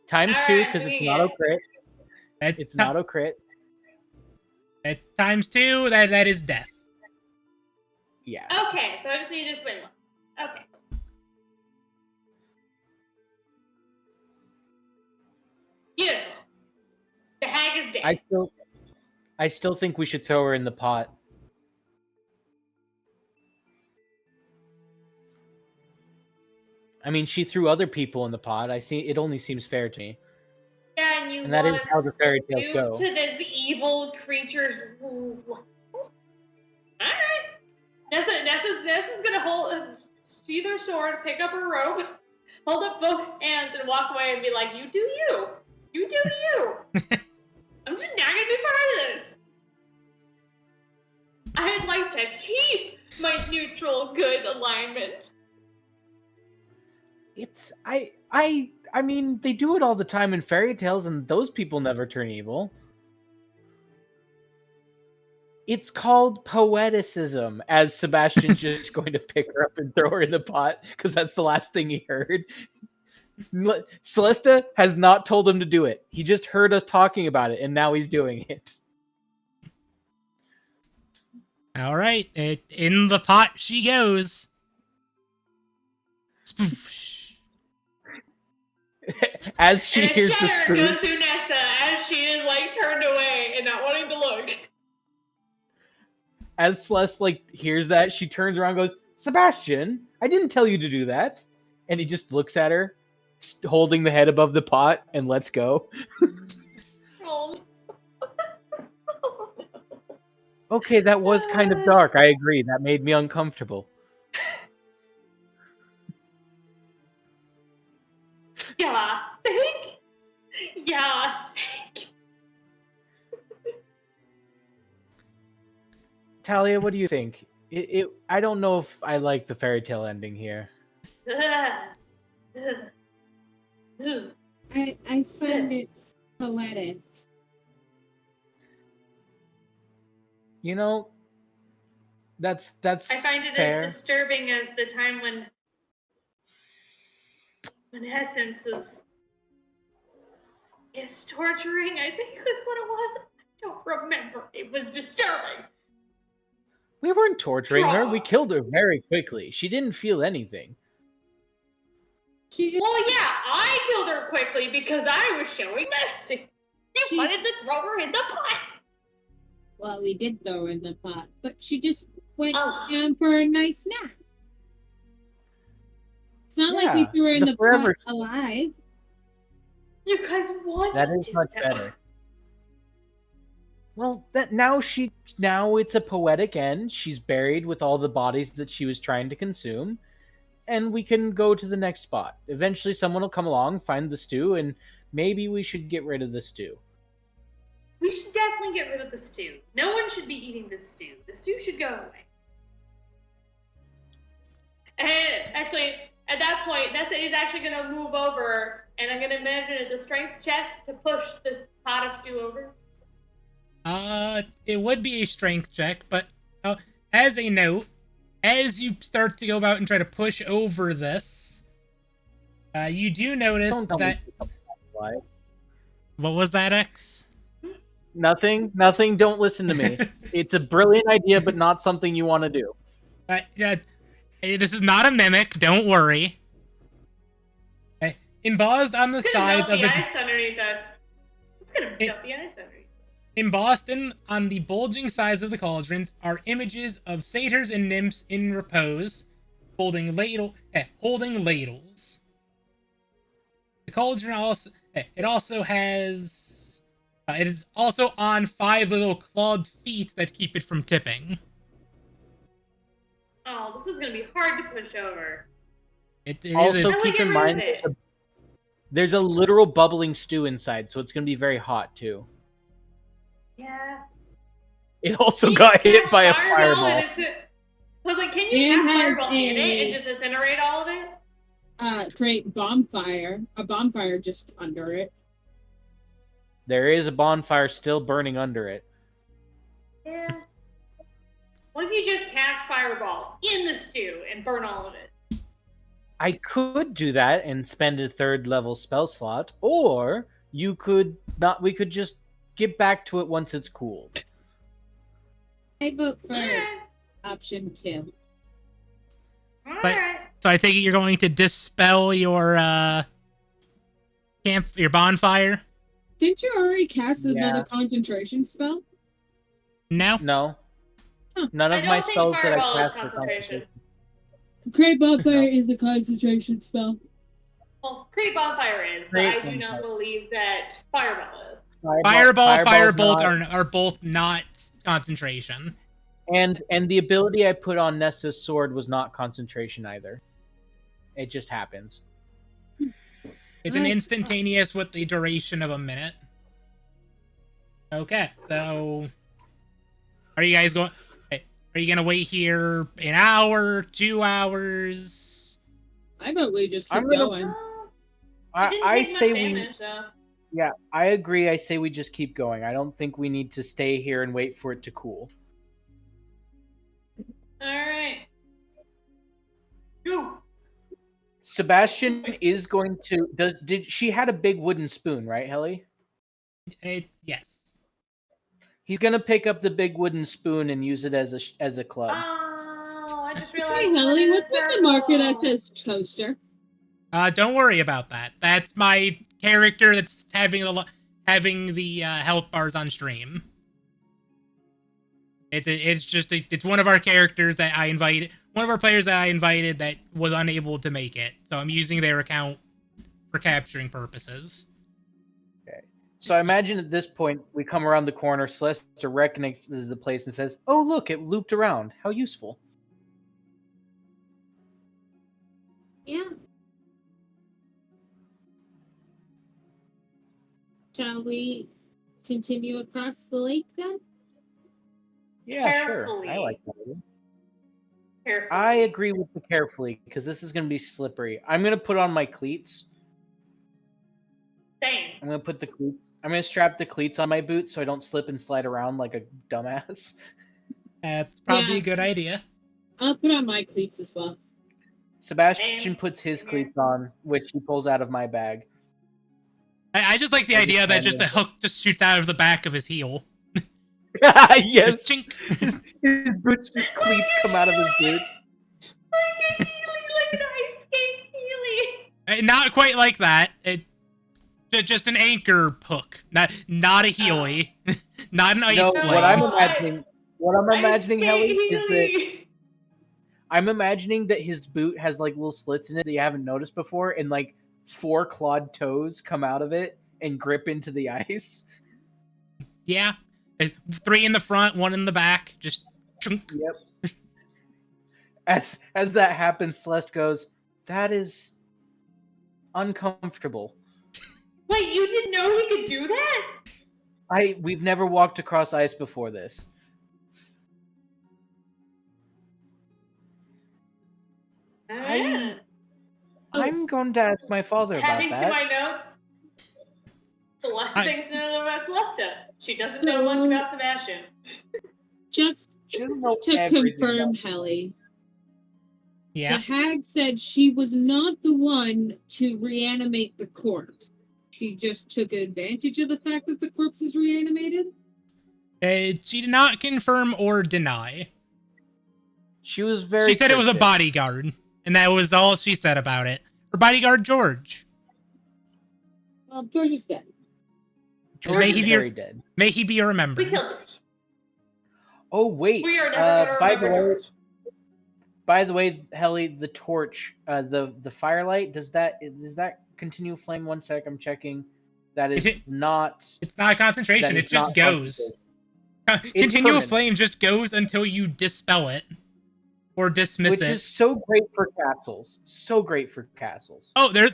Speaker 4: Times 2, because it's an auto crit.
Speaker 1: At
Speaker 4: It's an auto crit.
Speaker 1: At times 2, that is death.
Speaker 4: Yeah.
Speaker 2: Okay, so I just need to swing once. Okay. Beautiful. The hag is dead.
Speaker 4: I still think we should throw her in the pot. I mean, she threw other people in the pot. It only seems fair to me.
Speaker 2: Yeah,
Speaker 4: And that is how the fairy tales go.
Speaker 2: To this evil creature's. Alright. Nessa's gonna sheath her sword, pick up her robe, hold up both hands, and walk away and be like, "You do you. You do you. I'm just not gonna be part of this. I'd like to keep my neutral good alignment."
Speaker 4: I mean, they do it all the time in fairy tales, and those people never turn evil. It's called poeticism, as Sebastian's just going to pick her up and throw her in the pot because that's the last thing he heard. Celesta has not told him to do it. He just heard us talking about it, and now he's doing it.
Speaker 1: All right, in the pot she goes. Spoosh.
Speaker 4: As she
Speaker 2: And a
Speaker 4: hears the
Speaker 2: shudder goes
Speaker 4: spoon,
Speaker 2: through Nessa as she is like turned away and not wanting to look.
Speaker 4: as Celeste hears that, she turns around and goes, Sebastian, I didn't tell you to do that. And he just looks at her, holding the head above the pot, and lets go.
Speaker 2: Oh.
Speaker 4: Okay, that was kind of dark. I agree. That made me uncomfortable.
Speaker 2: Yeah, think. Yeah, think.
Speaker 4: Talia, what do you think? I don't know if I like the fairy tale ending here.
Speaker 3: I find it poetic.
Speaker 4: You know, that's
Speaker 2: I find it
Speaker 4: fair.
Speaker 2: as disturbing as the time when Essence is torturing. I think it was what it was. I don't remember. It was disturbing.
Speaker 4: We weren't torturing her.
Speaker 2: Trauma.
Speaker 4: We killed her very quickly. She didn't feel anything.
Speaker 3: She just,
Speaker 2: Well, yeah, I killed her quickly because I was showing mercy. You
Speaker 3: She-
Speaker 2: wanted to throw her in the pot.
Speaker 3: well, we did throw her in the pot, but she just went
Speaker 2: Oh.
Speaker 3: down for a nice nap. It's not like we
Speaker 4: Yeah,
Speaker 3: threw her in
Speaker 4: the
Speaker 3: the
Speaker 4: forever-
Speaker 3: pot alive.
Speaker 2: You guys wanted
Speaker 4: That is
Speaker 2: to.
Speaker 4: much better. Well, now it's a poetic end. She's buried with all the bodies that she was trying to consume, and we can go to the next spot. Eventually, someone will come along, find the stew, and maybe we should get rid of the stew.
Speaker 2: We should definitely get rid of the stew. No one should be eating this stew. The stew should go away. And actually, at that point, Nessa is actually going to move over, and I'm going to imagine it's a strength check to push the pot of stew over.
Speaker 1: It would be a strength check, but as a note, as you start to go about and try to push over this, you do notice
Speaker 4: Don't tell
Speaker 1: that.
Speaker 4: me why.
Speaker 1: What was that, X?
Speaker 4: Nothing. Don't listen to me. It's a brilliant idea, but not something you want to do.
Speaker 1: This is not a mimic. Don't worry. Embossed on the
Speaker 2: It's going to
Speaker 1: sides
Speaker 2: melt
Speaker 1: of
Speaker 2: the
Speaker 1: its
Speaker 2: ice underneath us. It's going to melt the ice underneath.
Speaker 1: Embossed on the bulging sides of the cauldrons are images of satyrs and nymphs in repose, holding ladles. The cauldron also it is also on 5 little clawed feet that keep it from tipping.
Speaker 2: Oh, this is going to be hard to push over.
Speaker 1: It is
Speaker 4: Also,
Speaker 2: How do we
Speaker 4: keep
Speaker 2: get
Speaker 4: in
Speaker 2: rid of
Speaker 4: mind
Speaker 2: it?
Speaker 4: there's a literal bubbling stew inside, so it's going to be very hot too.
Speaker 2: Yeah.
Speaker 4: It also
Speaker 2: Can you
Speaker 4: got
Speaker 2: just
Speaker 4: hit
Speaker 2: cast
Speaker 4: by a
Speaker 2: and
Speaker 4: fireball.
Speaker 2: I was like, can you
Speaker 3: It
Speaker 2: cast
Speaker 3: has
Speaker 2: fireball in it
Speaker 3: a-
Speaker 2: and just incinerate all of it?
Speaker 3: Create bonfire. A bonfire just under it.
Speaker 4: There is a bonfire still burning under it.
Speaker 2: Yeah. What if you just cast fireball in the stew and burn all of it?
Speaker 4: I could do that and spend a 3rd level spell slot, or you could not. We could just get back to it once it's cooled.
Speaker 3: I vote for
Speaker 2: Alright.
Speaker 3: option 2.
Speaker 2: Alright.
Speaker 1: So I take it you're going to dispel your your bonfire?
Speaker 3: Didn't you already cast
Speaker 4: Yeah.
Speaker 3: another concentration spell?
Speaker 1: No?
Speaker 4: No.
Speaker 3: Huh.
Speaker 4: None
Speaker 2: I
Speaker 4: of
Speaker 2: don't
Speaker 4: my
Speaker 2: think
Speaker 4: spells that I
Speaker 2: fireball is
Speaker 4: cast are
Speaker 2: concentration.
Speaker 3: Create bonfire is a concentration spell.
Speaker 2: Well, Create Bonfire is, but
Speaker 4: Create
Speaker 2: I do not
Speaker 4: Bonfire.
Speaker 2: believe that Fireball is.
Speaker 1: Fireball,
Speaker 4: Fireball's
Speaker 1: Firebolt
Speaker 4: not-
Speaker 1: are both not concentration.
Speaker 4: And the ability I put on Nessa's sword was not concentration either. It just happens.
Speaker 1: It's an
Speaker 3: Right.
Speaker 1: instantaneous with the duration of a minute. Okay, so are you guys going? Are you gonna wait here an hour, 2 hours?
Speaker 3: I vote we just keep
Speaker 4: I'm gonna-
Speaker 3: going.
Speaker 2: I didn't
Speaker 4: I
Speaker 2: take much
Speaker 4: say we.
Speaker 2: damage, so.
Speaker 4: Yeah, I agree. I say we just keep going. I don't think we need to stay here and wait for it to cool.
Speaker 2: Go.
Speaker 4: Sebastian is going to did she had a big wooden spoon, right, Helly?
Speaker 1: Yes.
Speaker 4: He's gonna pick up the big wooden spoon and use it as a club.
Speaker 2: Oh, I just realized.
Speaker 3: Hey, Helly, what's with the marker that says toaster?
Speaker 1: Don't worry about that. That's my character that's having the health bars on stream. It's one of our characters that I invited. One of our players that I invited that was unable to make it. So I'm using their account for capturing purposes.
Speaker 4: Okay. So I imagine at this point we come around the corner, Celeste recognizes the place and says, "Oh, look, it looped around. How useful."
Speaker 3: Yeah. Shall we continue across the lake then?
Speaker 4: Yeah,
Speaker 2: Carefully.
Speaker 4: sure. I like that.
Speaker 2: Carefully.
Speaker 4: I agree with the carefully because this is going to be slippery. I'm going to put on my cleats.
Speaker 2: Same.
Speaker 4: I'm going to put the cleats. I'm going to strap the cleats on my boots so I don't slip and slide around like a dumbass.
Speaker 1: That's probably
Speaker 3: Yeah.
Speaker 1: a good idea.
Speaker 3: I'll put on my cleats as well.
Speaker 4: Sebastian puts his cleats on, which he pulls out of my bag.
Speaker 1: I just like the idea that just the hook just shoots out of the back of his heel.
Speaker 4: Yes.
Speaker 1: Just chink.
Speaker 4: His boots cleats come out of his boot.
Speaker 2: Like an ice skate Healy.
Speaker 1: Not quite like that. Just an anchor hook, not a heely, not an ice
Speaker 4: No,
Speaker 1: blade.
Speaker 4: what I'm imagining, Helly,
Speaker 2: Ice skate
Speaker 4: is that
Speaker 2: Healy.
Speaker 4: I'm imagining that his boot has like little slits in it that you haven't noticed before, and like 4 clawed toes come out of it and grip into the ice.
Speaker 1: Yeah, 3 in the front, 1 in the back. Just chunk.
Speaker 4: Yep. As that happens, Celeste goes, "That is uncomfortable."
Speaker 2: Wait, you didn't know he could do that?
Speaker 4: We've never walked across ice before this. I'm going to ask my father about
Speaker 2: Heading to
Speaker 4: that.
Speaker 2: my notes. Celeste
Speaker 1: I-
Speaker 2: thinks none of us Celeste. She doesn't know much about Sebastian.
Speaker 3: Just
Speaker 4: She doesn't know
Speaker 3: to
Speaker 4: everything
Speaker 3: confirm,
Speaker 4: about-
Speaker 3: Helly,
Speaker 1: Yeah,
Speaker 3: the hag said she was not the one to reanimate the corpse. She just took advantage of the fact that the corpse is reanimated.
Speaker 1: she did not confirm or deny.
Speaker 4: She was very.
Speaker 1: She said it was a
Speaker 4: cryptic.
Speaker 1: bodyguard, and that was all she said about it. Her bodyguard, George.
Speaker 3: Well, George is dead.
Speaker 4: George
Speaker 1: May
Speaker 4: is
Speaker 1: he be-
Speaker 4: very dead.
Speaker 1: May he be
Speaker 2: We
Speaker 1: remembered.
Speaker 2: killed George.
Speaker 4: Oh wait.
Speaker 2: We are never
Speaker 4: by
Speaker 2: going to
Speaker 4: the way,
Speaker 2: remember George.
Speaker 4: by the way, Helly, the torch, the firelight, does that continue flame? 1 sec, I'm checking. That is
Speaker 1: It-
Speaker 4: not.
Speaker 1: It's not a concentration.
Speaker 4: That
Speaker 1: It
Speaker 4: is
Speaker 1: just
Speaker 4: not
Speaker 1: goes.
Speaker 4: concentration.
Speaker 1: Continual
Speaker 4: permanent.
Speaker 1: flame just goes until you dispel it or dismiss
Speaker 4: Which
Speaker 1: it.
Speaker 4: is so great for castles. So great for castles.
Speaker 1: Oh, there.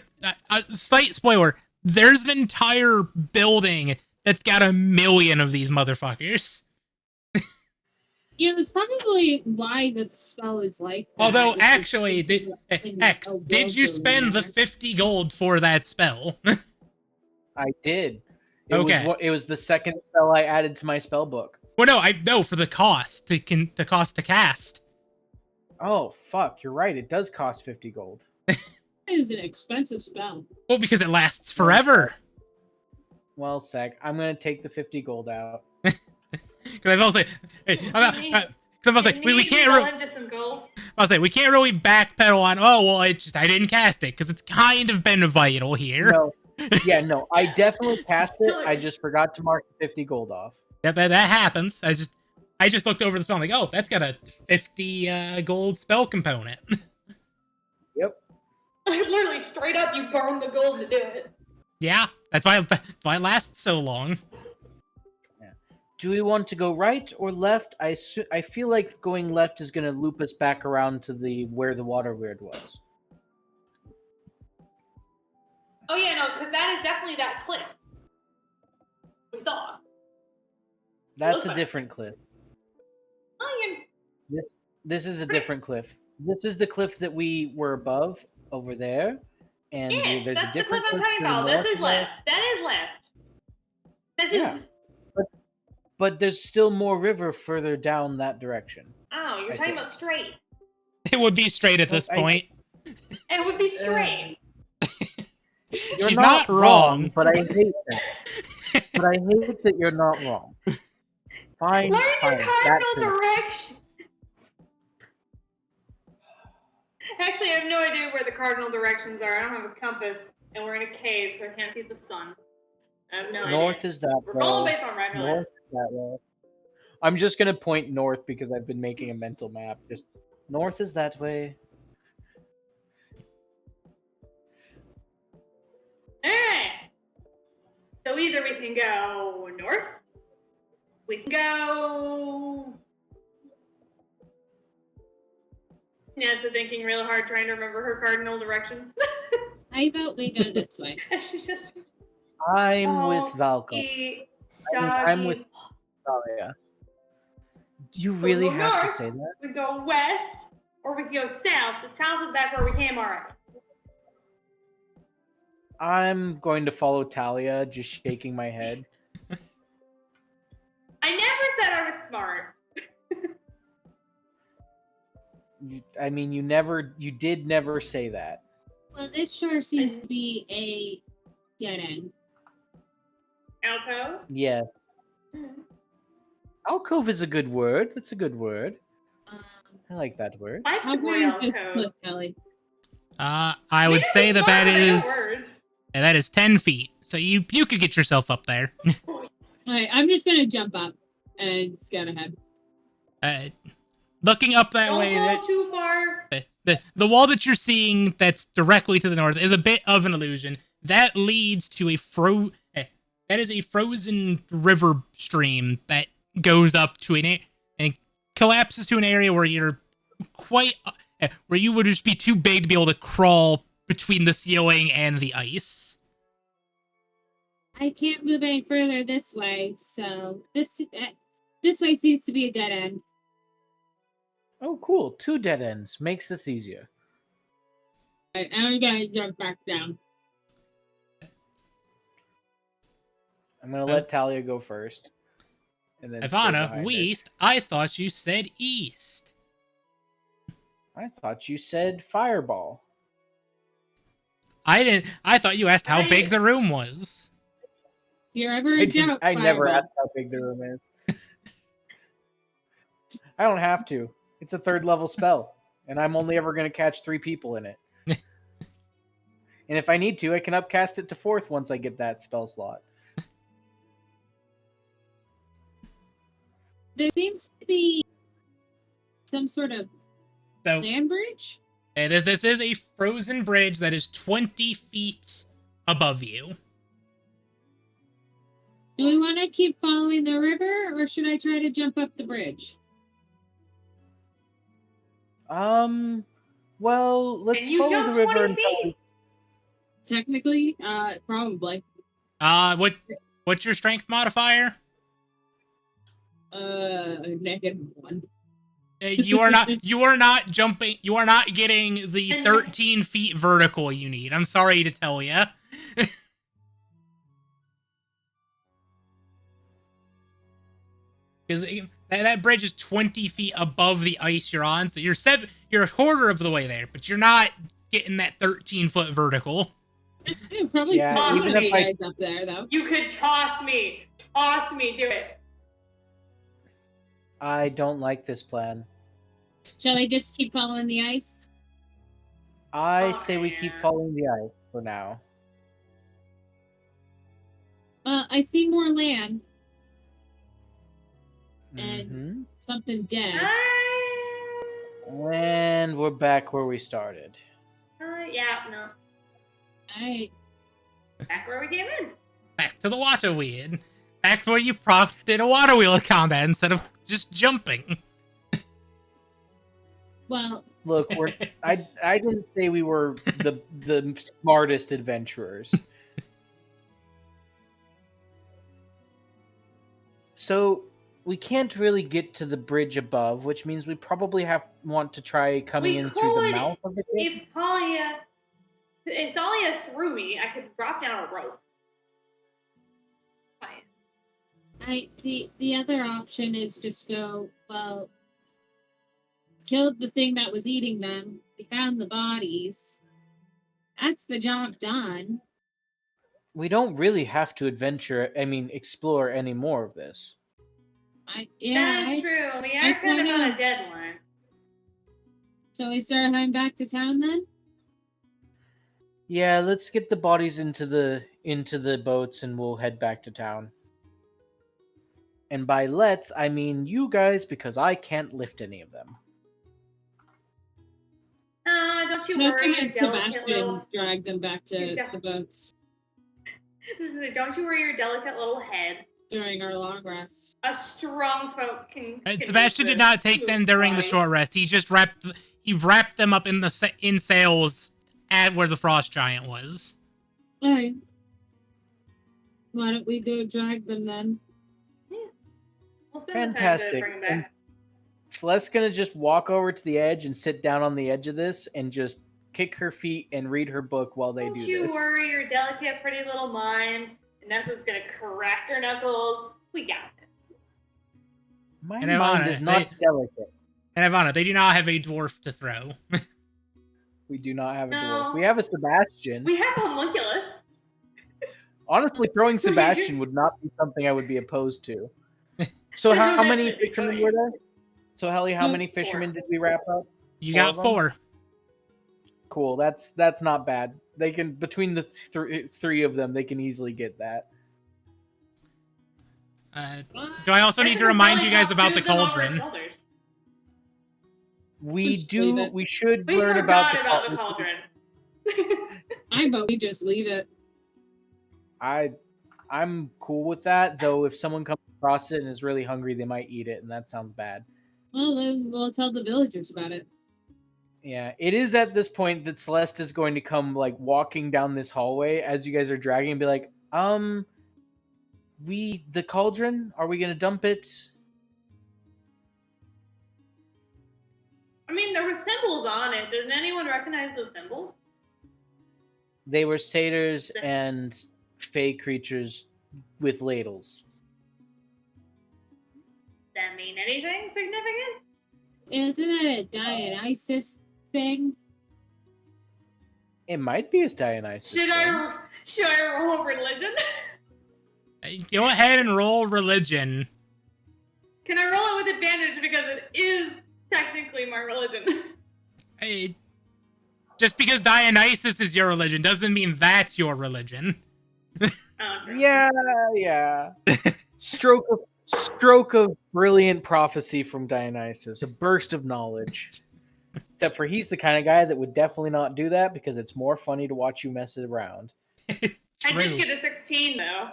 Speaker 1: Slight spoiler. There's an entire building that's got 1,000,000 of these motherfuckers.
Speaker 3: Yeah, that's probably why the spell is like that.
Speaker 1: Although,
Speaker 3: It's
Speaker 1: actually,
Speaker 3: just
Speaker 1: X,
Speaker 3: a
Speaker 1: did you
Speaker 3: world
Speaker 1: spend the
Speaker 3: building.
Speaker 1: 50 gold for that spell?
Speaker 4: I did. It
Speaker 1: Okay.
Speaker 4: was it was the second spell I added to my spell book.
Speaker 1: Well, no, I know for the cost. The cost to cast.
Speaker 4: Oh fuck, you're right. It does cost 50 gold.
Speaker 3: It is an expensive spell.
Speaker 1: Well, because it lasts forever.
Speaker 4: Well, sec, I'm gonna take the 50 gold out.
Speaker 1: Because I've also, hey, I'm about to say we can't.
Speaker 2: Just some gold.
Speaker 1: I'll say we can't really backpedal on. Oh well, I didn't cast it because it's kind of been vital here.
Speaker 4: No, yeah, no, I definitely cast it. I just forgot to mark the 50 gold off.
Speaker 1: That happens. I just looked over the spell and like, oh, that's got a 50 gold spell component.
Speaker 4: Yep.
Speaker 2: Literally, straight up, you burned the gold to do it.
Speaker 1: Yeah, that's why it lasts so long.
Speaker 4: Do we want to go right or left? I feel like going left is going to loop us back around to where the water weird was.
Speaker 2: Oh yeah, no, because that is definitely that cliff. We saw.
Speaker 4: That's a
Speaker 2: Okay.
Speaker 4: different cliff.
Speaker 2: Oh, you're...
Speaker 4: This is a different cliff. This is the cliff that we were above over there, and
Speaker 2: Yes,
Speaker 4: there's
Speaker 2: that's
Speaker 4: a
Speaker 2: the
Speaker 4: different
Speaker 2: cliff I'm talking
Speaker 4: to the
Speaker 2: about. This
Speaker 4: north
Speaker 2: is
Speaker 4: of
Speaker 2: left. That is left. This
Speaker 4: Yeah.
Speaker 2: is...
Speaker 4: But there's still more river further down that direction.
Speaker 2: Oh, you're
Speaker 4: I
Speaker 2: talking
Speaker 4: think.
Speaker 2: about straight.
Speaker 1: It would be straight at this
Speaker 4: I-
Speaker 1: point.
Speaker 2: It would be straight.
Speaker 4: You're
Speaker 1: She's
Speaker 4: not
Speaker 1: not wrong.
Speaker 4: but I hate that. But I hate that you're not wrong. Fine,
Speaker 2: Learn
Speaker 4: fine.
Speaker 2: your
Speaker 4: That's
Speaker 2: cardinal
Speaker 4: it.
Speaker 2: directions. Actually, I have no idea where the cardinal directions are. I don't have a compass, and we're in a cave, so I can't see the sun. I have no
Speaker 4: North
Speaker 2: idea.
Speaker 4: is that
Speaker 2: We're rolling
Speaker 4: way.
Speaker 2: based on right
Speaker 4: North is that way. I'm just gonna point north because I've been making a mental map. Just north is that way.
Speaker 2: Alright. So either we can go north, we can go. Nessa thinking real hard, trying to remember her cardinal directions.
Speaker 3: I vote we go this way.
Speaker 2: She just.
Speaker 4: I'm with Valka. I'm with Thalia. Do you really
Speaker 2: go
Speaker 4: have
Speaker 2: north.
Speaker 4: to say that?
Speaker 2: We go west, or we can go south. The south is back where we came already.
Speaker 4: I'm going to follow Talia, just shaking my head.
Speaker 2: I never said I was smart.
Speaker 4: I mean, you did never say that.
Speaker 3: Well, this sure seems to be a dead end.
Speaker 2: Alcove?
Speaker 4: Yeah.
Speaker 2: Mm-hmm.
Speaker 4: Alcove is a good word. That's a good word.
Speaker 3: Um,
Speaker 4: I like that word.
Speaker 2: I
Speaker 3: how
Speaker 2: could
Speaker 3: far
Speaker 2: read
Speaker 3: is this
Speaker 2: alcove.
Speaker 3: cliff, Kelly?
Speaker 1: I would say that that is 10 feet. So you could get yourself up there.
Speaker 3: Alright, I'm just gonna jump up and scout ahead.
Speaker 1: Looking up that
Speaker 2: Don't
Speaker 1: way,
Speaker 2: go
Speaker 1: that,
Speaker 2: too far.
Speaker 1: the wall that you're seeing that's directly to the north is a bit of an illusion. That leads to that is a frozen river stream that goes up to and collapses to an area where you're where you would just be too big to be able to crawl between the ceiling and the ice.
Speaker 3: I can't move any further this way, so this way seems to be a dead end.
Speaker 4: Oh, cool. 2 dead ends. Makes this easier.
Speaker 3: Alright, I'm gonna jump back down.
Speaker 4: I'm going to let Talia go first. And then stay
Speaker 1: Ivana,
Speaker 4: behind her.
Speaker 1: west? I thought you said east.
Speaker 4: I thought you said fireball.
Speaker 1: I didn't. I thought you asked how big the room was.
Speaker 3: If you're ever in doubt,
Speaker 4: I never
Speaker 3: fireball.
Speaker 4: asked how big the room is. I don't have to. It's a 3rd level spell, and I'm only ever going to catch 3 people in it. And if I need to, I can upcast it to 4th once I get that spell slot.
Speaker 3: There seems to be some sort of land bridge.
Speaker 1: This is a frozen bridge that is 20 feet above you.
Speaker 3: Do we want to keep following the river, or should I try to jump up the bridge?
Speaker 4: Well, let's
Speaker 2: Can you
Speaker 4: follow
Speaker 2: jump
Speaker 4: the river
Speaker 2: 20
Speaker 4: until
Speaker 2: feet?
Speaker 3: Technically, probably.
Speaker 1: What's your strength modifier?
Speaker 3: -1.
Speaker 1: You are not jumping. You are not getting the 13 feet vertical you need. I'm sorry to tell you. Because that bridge is 20 feet above the ice you're on, so you're a quarter of the way there, but you're not getting that 13-foot vertical.
Speaker 3: Probably toss
Speaker 2: even
Speaker 3: you guys up there, though.
Speaker 2: You could toss me. Toss me. Do it.
Speaker 4: I don't like this plan.
Speaker 3: Shall I just keep following the ice?
Speaker 4: I say we keep following the ice for now.
Speaker 3: I see more land and
Speaker 4: Mhm.
Speaker 3: something dead.
Speaker 4: And we're back where we started.
Speaker 2: Yeah, no.
Speaker 3: Alright.
Speaker 2: Back where we came in.
Speaker 1: Back to the water wheel. Back to where you did a water wheel combat instead of just jumping.
Speaker 3: Well,
Speaker 4: look, I didn't say we were the smartest adventurers. So we can't really get to the bridge above, which means we probably want to try coming in through the mouth of the cave.
Speaker 2: If Thalia threw me, I could drop down a rope. Fine.
Speaker 3: The other option is just go, killed the thing that was eating them. We found the bodies. That's the job done.
Speaker 4: We don't really have to explore any more of this.
Speaker 2: That's true. We are kind of on a deadline.
Speaker 3: So we start heading back to town then?
Speaker 4: Yeah, let's get the bodies into the boats and we'll head back to town. And by let's, I mean you guys, because I can't lift any of them.
Speaker 2: Don't you
Speaker 3: Let's
Speaker 2: worry,
Speaker 3: get
Speaker 2: your delicate
Speaker 3: Sebastian
Speaker 2: little...
Speaker 3: drag them back to the boats
Speaker 2: Don't you worry your delicate little head.
Speaker 3: during our long rest.
Speaker 2: A strong folk can
Speaker 1: Sebastian did not take them during the short rest. He just wrapped them up in sails at where the frost giant was.
Speaker 3: Alright. Why don't we go drag them then?
Speaker 2: Yeah. We'll spend
Speaker 4: Fantastic.
Speaker 2: the time to bring them back.
Speaker 4: Celeste's gonna just walk over to the edge and sit down on the edge of this and just kick her feet and read her book while they do this.
Speaker 2: Don't you worry your delicate, pretty little mind. Nessa's gonna crack her knuckles. We got this.
Speaker 4: My
Speaker 1: And
Speaker 4: mind
Speaker 1: Ivana,
Speaker 4: is not delicate.
Speaker 1: And Ivana, they do not have a dwarf to throw.
Speaker 4: We do not have a
Speaker 2: No.
Speaker 4: dwarf. We have a Sebastian.
Speaker 2: We have homunculus.
Speaker 4: Honestly, throwing Sebastian would not be something I would be opposed to. So how many
Speaker 2: That should be
Speaker 4: fishermen
Speaker 2: funny.
Speaker 4: were there? So Helly, how many
Speaker 2: 4.
Speaker 4: fishermen did we wrap up?
Speaker 1: You
Speaker 4: 4
Speaker 1: got
Speaker 4: of them?
Speaker 1: 4.
Speaker 4: Cool. That's not bad. They can between the three of them, they can easily get that.
Speaker 1: Do I also need to remind you guys about the cauldron?
Speaker 4: We
Speaker 3: Just leave
Speaker 4: do.
Speaker 3: it.
Speaker 4: We should
Speaker 2: We
Speaker 4: learn
Speaker 2: forgot
Speaker 4: about
Speaker 2: the cauldron.
Speaker 3: I vote we just leave it.
Speaker 4: I'm cool with that, though. If someone comes across it and is really hungry, they might eat it, and that sounds bad.
Speaker 3: Well, then we'll tell the villagers about it.
Speaker 4: Yeah, it is at this point that Celeste is going to come like walking down this hallway as you guys are dragging and be like, the cauldron, are we gonna dump it?
Speaker 2: I mean, there were symbols on it. Doesn't anyone recognize those symbols?
Speaker 4: They were satyrs and fey creatures with ladles.
Speaker 2: Does that mean anything significant?
Speaker 3: Isn't that a Dionysus thing?
Speaker 4: It might be as Dionysus.
Speaker 2: Should I roll religion?
Speaker 1: Go ahead and roll religion.
Speaker 2: Can I roll it with advantage because it is technically my religion?
Speaker 1: Hey, just because Dionysus is your religion doesn't mean that's your religion.
Speaker 4: Yeah. Stroke of brilliant prophecy from Dionysus. A burst of knowledge. Except for he's the kind of guy that would definitely not do that because it's more funny to watch you mess it around.
Speaker 2: I did get a 16 though.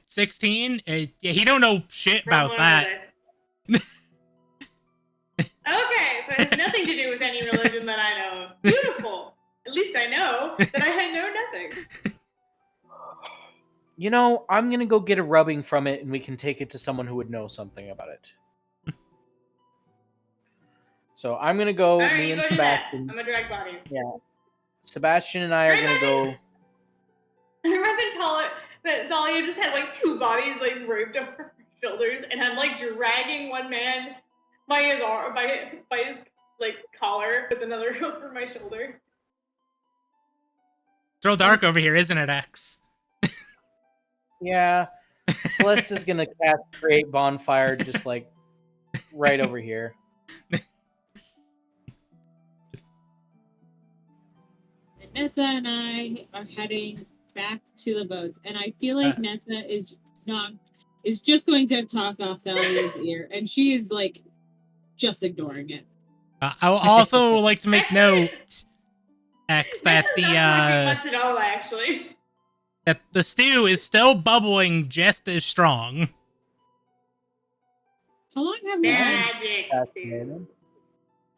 Speaker 1: 16? Yeah, he don't know shit
Speaker 2: from
Speaker 1: about
Speaker 2: one of
Speaker 1: that.
Speaker 2: the dice. Okay, so it has nothing to do with any religion that I know of. Beautiful. At least I know that I know nothing.
Speaker 4: You know, I'm gonna go get a rubbing from it and we can take it to someone who would know something about it. So I'm gonna go,
Speaker 2: Alright,
Speaker 4: me
Speaker 2: you
Speaker 4: and
Speaker 2: go do that.
Speaker 4: Sebastian.
Speaker 2: I'm gonna drag bodies.
Speaker 4: Yeah. Sebastian and I are gonna go.
Speaker 2: Imagine that Thalia just has like 2 bodies like draped over her shoulders, and I'm like dragging one man by his arm, by his like collar with another over my shoulder.
Speaker 1: It's real dark over here, isn't it, X?
Speaker 4: Yeah. Celeste is gonna cast Create Bonfire just like right over here.
Speaker 3: Nessa and I are heading back to the boats, and I feel like Nessa is just going to talk off Thalia's ear, and she is like just ignoring it.
Speaker 1: I would also like to make note, X, that
Speaker 2: That's not much at all, actually.
Speaker 1: that the stew is still bubbling just as strong.
Speaker 3: How long have we been
Speaker 2: Magic.
Speaker 4: Fascinating.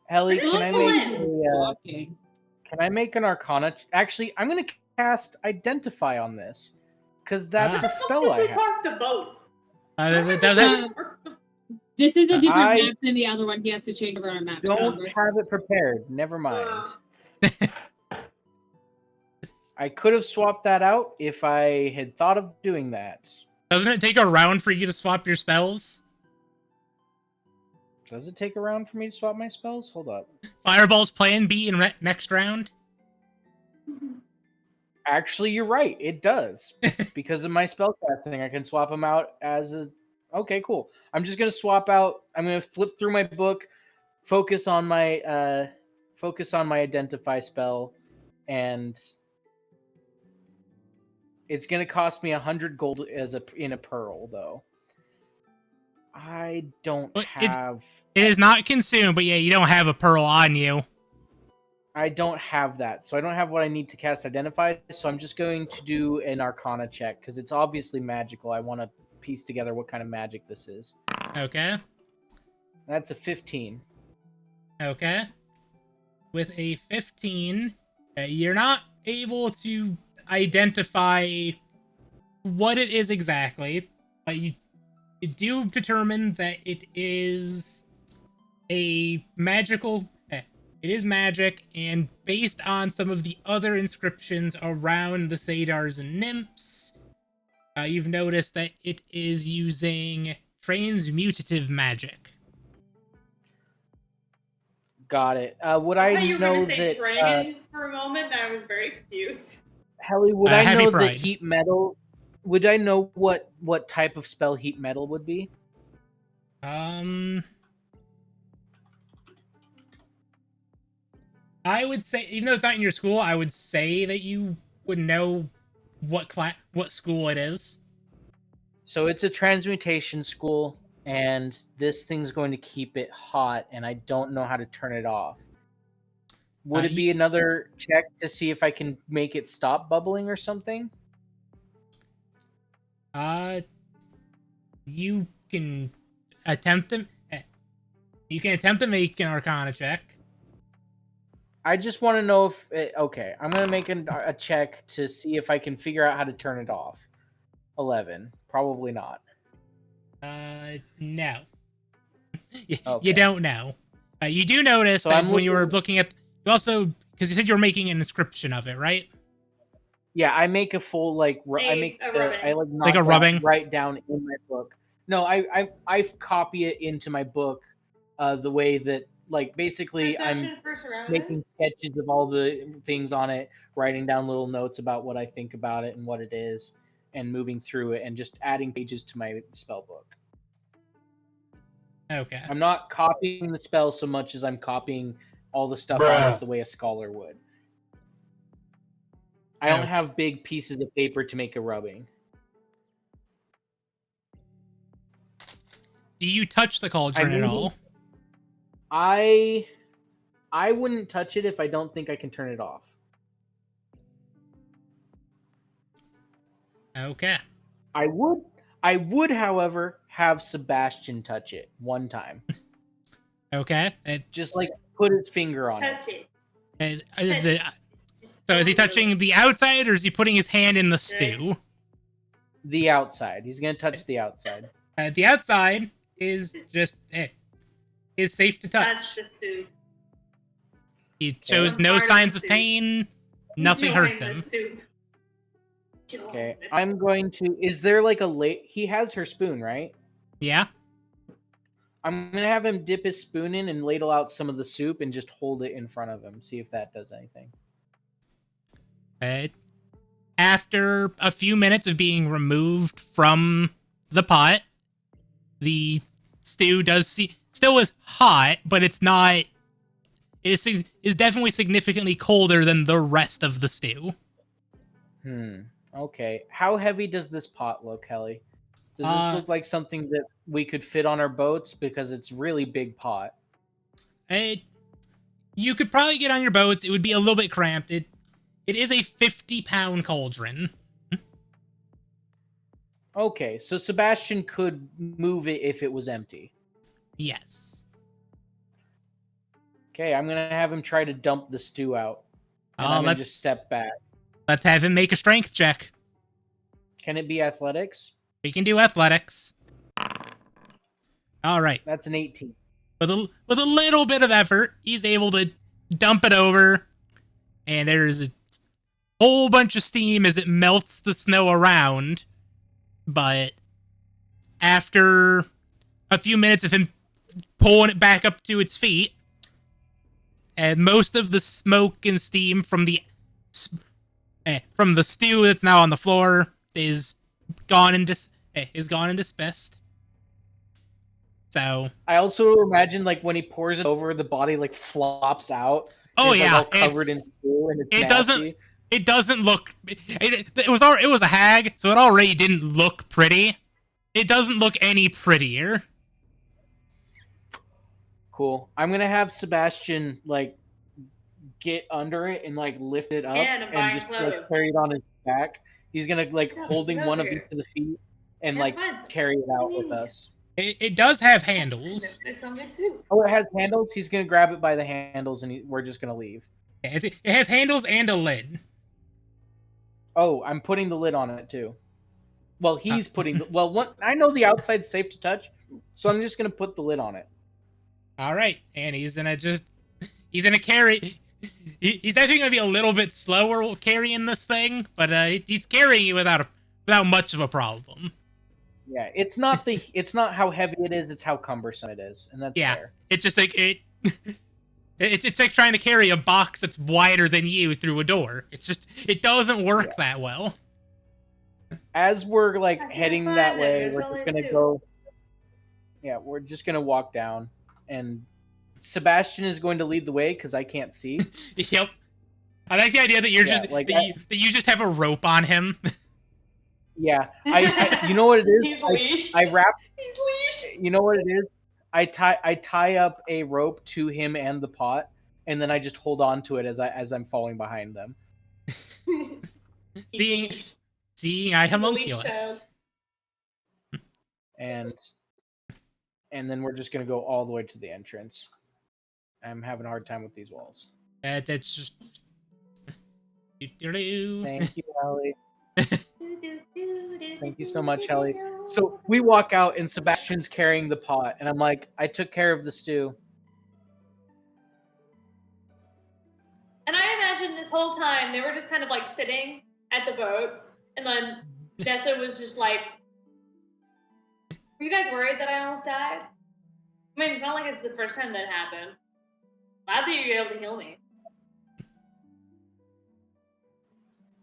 Speaker 4: Helly,
Speaker 2: Where's
Speaker 4: can I
Speaker 2: Evelyn?
Speaker 4: make
Speaker 3: walking?
Speaker 4: can I make an Arcana? Actually, I'm gonna cast Identify on this because that's a spell I
Speaker 2: We
Speaker 4: have.
Speaker 2: park the boats.
Speaker 1: Does it?
Speaker 3: This is a different
Speaker 4: I
Speaker 3: map than the other one. He has to change over our map.
Speaker 4: Don't
Speaker 3: remember?
Speaker 4: have it prepared. Never mind. I could have swapped that out if I had thought of doing that.
Speaker 1: Doesn't it take a round for you to swap your spells?
Speaker 4: Does it take a round for me to swap my spells? Hold up.
Speaker 1: Fireball's plan B in next round?
Speaker 4: Actually, you're right. It does. Because of my spellcasting, I can swap them out as a... Okay, cool. I'm just going to swap out... I'm going to flip through my book, focus on my identify spell, and it's going to cost me 100 gold in a pearl, though. I don't have...
Speaker 1: It is not consumed, but yeah, you don't have a pearl on you.
Speaker 4: I don't have that, so I don't have what I need to cast Identify, so I'm just going to do an Arcana check, because it's obviously magical. I want to piece together what kind of magic this is.
Speaker 1: Okay.
Speaker 4: That's a 15.
Speaker 1: Okay. With a 15, you're not able to identify what it is exactly, but you do determine that it is a magical... It is magic, and based on some of the other inscriptions around the Satyrs and Nymphs, you've noticed that it is using transmutative magic.
Speaker 4: Got it. Would I
Speaker 2: you were
Speaker 4: know
Speaker 2: going to say
Speaker 4: that...
Speaker 2: dragons for a moment, and I was very confused.
Speaker 4: Helly, would I
Speaker 1: Heavy
Speaker 4: know
Speaker 1: Pride.
Speaker 4: that heat metal... Would I know what type of spell heat metal would be?
Speaker 1: I would say, even though it's not in your school, I would say that you would know what school it is.
Speaker 4: So it's a transmutation school, and this thing's going to keep it hot, and I don't know how to turn it off. Would it be another check to see if I can make it stop bubbling or something?
Speaker 1: You can attempt to... You can attempt to make an Arcana check.
Speaker 4: I just want to know if... okay, I'm going to make a check to see if I can figure out how to turn it off. 11. Probably not.
Speaker 1: No. You
Speaker 4: Okay.
Speaker 1: don't know. You do notice
Speaker 4: So
Speaker 1: that
Speaker 4: I'm
Speaker 1: when you were looking at... You also... Because you said you were making an inscription of it, right?
Speaker 4: Yeah, I make a full, like... I make... I like
Speaker 1: a rubbing?
Speaker 4: Write down in my book. No, I copy it into my book the way that... Like, basically, I'm making sketches of all the things on it, writing down little notes about what I think about it and what it is, and moving through it, and just adding pages to my spell book.
Speaker 1: Okay.
Speaker 4: I'm not copying the spell so much as I'm copying all the stuff on it the way a scholar would. I don't have big pieces of paper to make a rubbing.
Speaker 1: Do you touch the cauldron at all?
Speaker 4: I wouldn't touch it if I don't think I can turn it off.
Speaker 1: Okay.
Speaker 4: I would, however, have Sebastian touch it one time.
Speaker 1: Okay.
Speaker 4: Just like put his finger on
Speaker 2: Touch it.
Speaker 1: So is he touching the outside, or is he putting his hand in the stew?
Speaker 4: The outside. He's gonna touch the outside.
Speaker 1: The outside is just is safe to touch.
Speaker 2: Touch the soup.
Speaker 1: He shows no signs of pain. Nothing hurts him.
Speaker 4: Okay, I'm going to... Is there like a... He has her spoon, right?
Speaker 1: Yeah.
Speaker 4: I'm going to have him dip his spoon in and ladle out some of the soup and just hold it in front of him. See if that does anything.
Speaker 1: After a few minutes of being removed from the pot, the stew still is hot, but it's not... It is definitely significantly colder than the rest of the stew.
Speaker 4: Okay. How heavy does this pot look, Helly? Does this look like something that we could fit on our boats? Because it's really big pot.
Speaker 1: You could probably get on your boats. It would be a little bit cramped. It is a 50-pound cauldron.
Speaker 4: Okay, so Sebastian could move it if it was empty.
Speaker 1: Yes.
Speaker 4: Okay, I'm going to have him try to dump the stew out. And I'm going to just step back.
Speaker 1: Let's have him make a strength check.
Speaker 4: Can it be athletics?
Speaker 1: He can do athletics. All right.
Speaker 4: That's an 18.
Speaker 1: With a little bit of effort, he's able to dump it over, and there's a whole bunch of steam as it melts the snow around. But after a few minutes of him pulling it back up to its feet, and most of the smoke and steam from the from the stew that's now on the floor is gone and dismissed. So
Speaker 4: I also imagine like when he pours it over, the body like flops out.
Speaker 1: Oh
Speaker 4: it's,
Speaker 1: yeah,
Speaker 4: like, all covered in stew and it's
Speaker 1: it
Speaker 4: nasty.
Speaker 1: doesn't look. It was a hag, so it already didn't look pretty. It doesn't look any prettier.
Speaker 4: Cool. I'm gonna have Sebastian like get under it and like lift it up and just like, carry it on his back. He's gonna like holding one of each of the feet and like carry it out with us.
Speaker 1: It does have handles.
Speaker 4: Oh, it has handles. He's gonna grab it by the handles and we're just gonna leave.
Speaker 1: It has handles and a lid.
Speaker 4: Oh, I'm putting the lid on it too. Well, he's putting. I know the outside's safe to touch, so I'm just gonna put the lid on it.
Speaker 1: All right, and he's gonna carry. He's actually gonna be a little bit slower carrying this thing, but he's carrying it without much of a problem.
Speaker 4: Yeah, it's not how heavy it is; it's how cumbersome it is, and that's fair.
Speaker 1: It's just like it. It's like trying to carry a box that's wider than you through a door. It doesn't work that well.
Speaker 4: As we're like heading that way, we're just gonna go. Yeah, we're just gonna walk down, and Sebastian is going to lead the way because I can't see.
Speaker 1: Yep. I like the idea that you just have a rope on him.
Speaker 4: Yeah, I you know what it is?
Speaker 2: He's leashed.
Speaker 4: I wrap.
Speaker 2: He's leashed.
Speaker 4: You know what it is? I tie up a rope to him and the pot, and then I just hold on to it as I'm falling behind them.
Speaker 1: Seeing eye homunculus.
Speaker 4: And then we're just gonna go all the way to the entrance. I'm having a hard time with these walls.
Speaker 1: That's just.
Speaker 4: Thank you, Ellie. Thank you so much, Ellie. So we walk out and Sebastian's carrying the pot, and I'm like, I took care of the stew.
Speaker 2: And I imagine this whole time they were just kind of like sitting at the boats, and then Nessa was just like, "Were you guys worried that I almost died?" I mean, it's not like it's the first time that happened. Glad that you were able to heal me.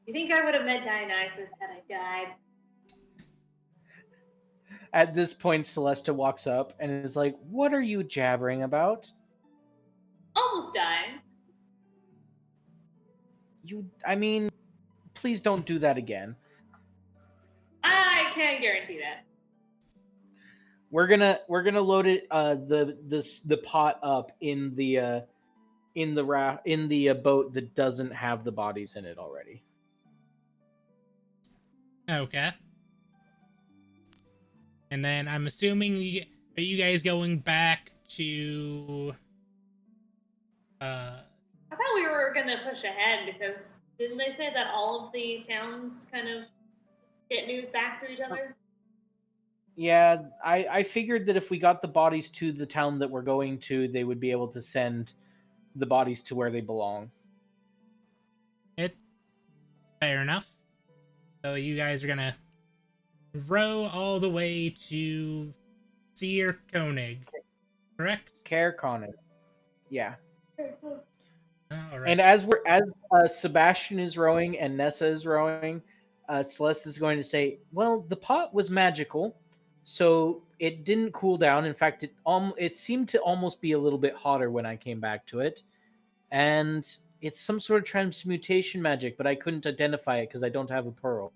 Speaker 2: You think I would have met Dionysus had I died?
Speaker 4: At this point, Celesta walks up and is like, "What are you jabbering about?"
Speaker 2: Almost dying.
Speaker 4: I mean, please don't do that again.
Speaker 2: I can't guarantee that.
Speaker 4: We're gonna load it the pot up in the boat that doesn't have the bodies in it already.
Speaker 1: Okay. And then I'm assuming are you guys going back to?
Speaker 2: I thought we were gonna push ahead because didn't they say that all of the towns kind of get news back to each other?
Speaker 4: Yeah, I figured that if we got the bodies to the town that we're going to, they would be able to send the bodies to where they belong.
Speaker 1: Fair enough. So you guys are gonna row all the way to Seer Koenig, correct?
Speaker 4: Caer Konig. Yeah.
Speaker 1: All right.
Speaker 4: And as Sebastian is rowing and Nessa is rowing, Celeste is going to say, "Well, the pot was magical, so it didn't cool down. In fact, it seemed to almost be a little bit hotter when I came back to it, and it's some sort of transmutation magic, but I couldn't identify it because I don't have a pearl."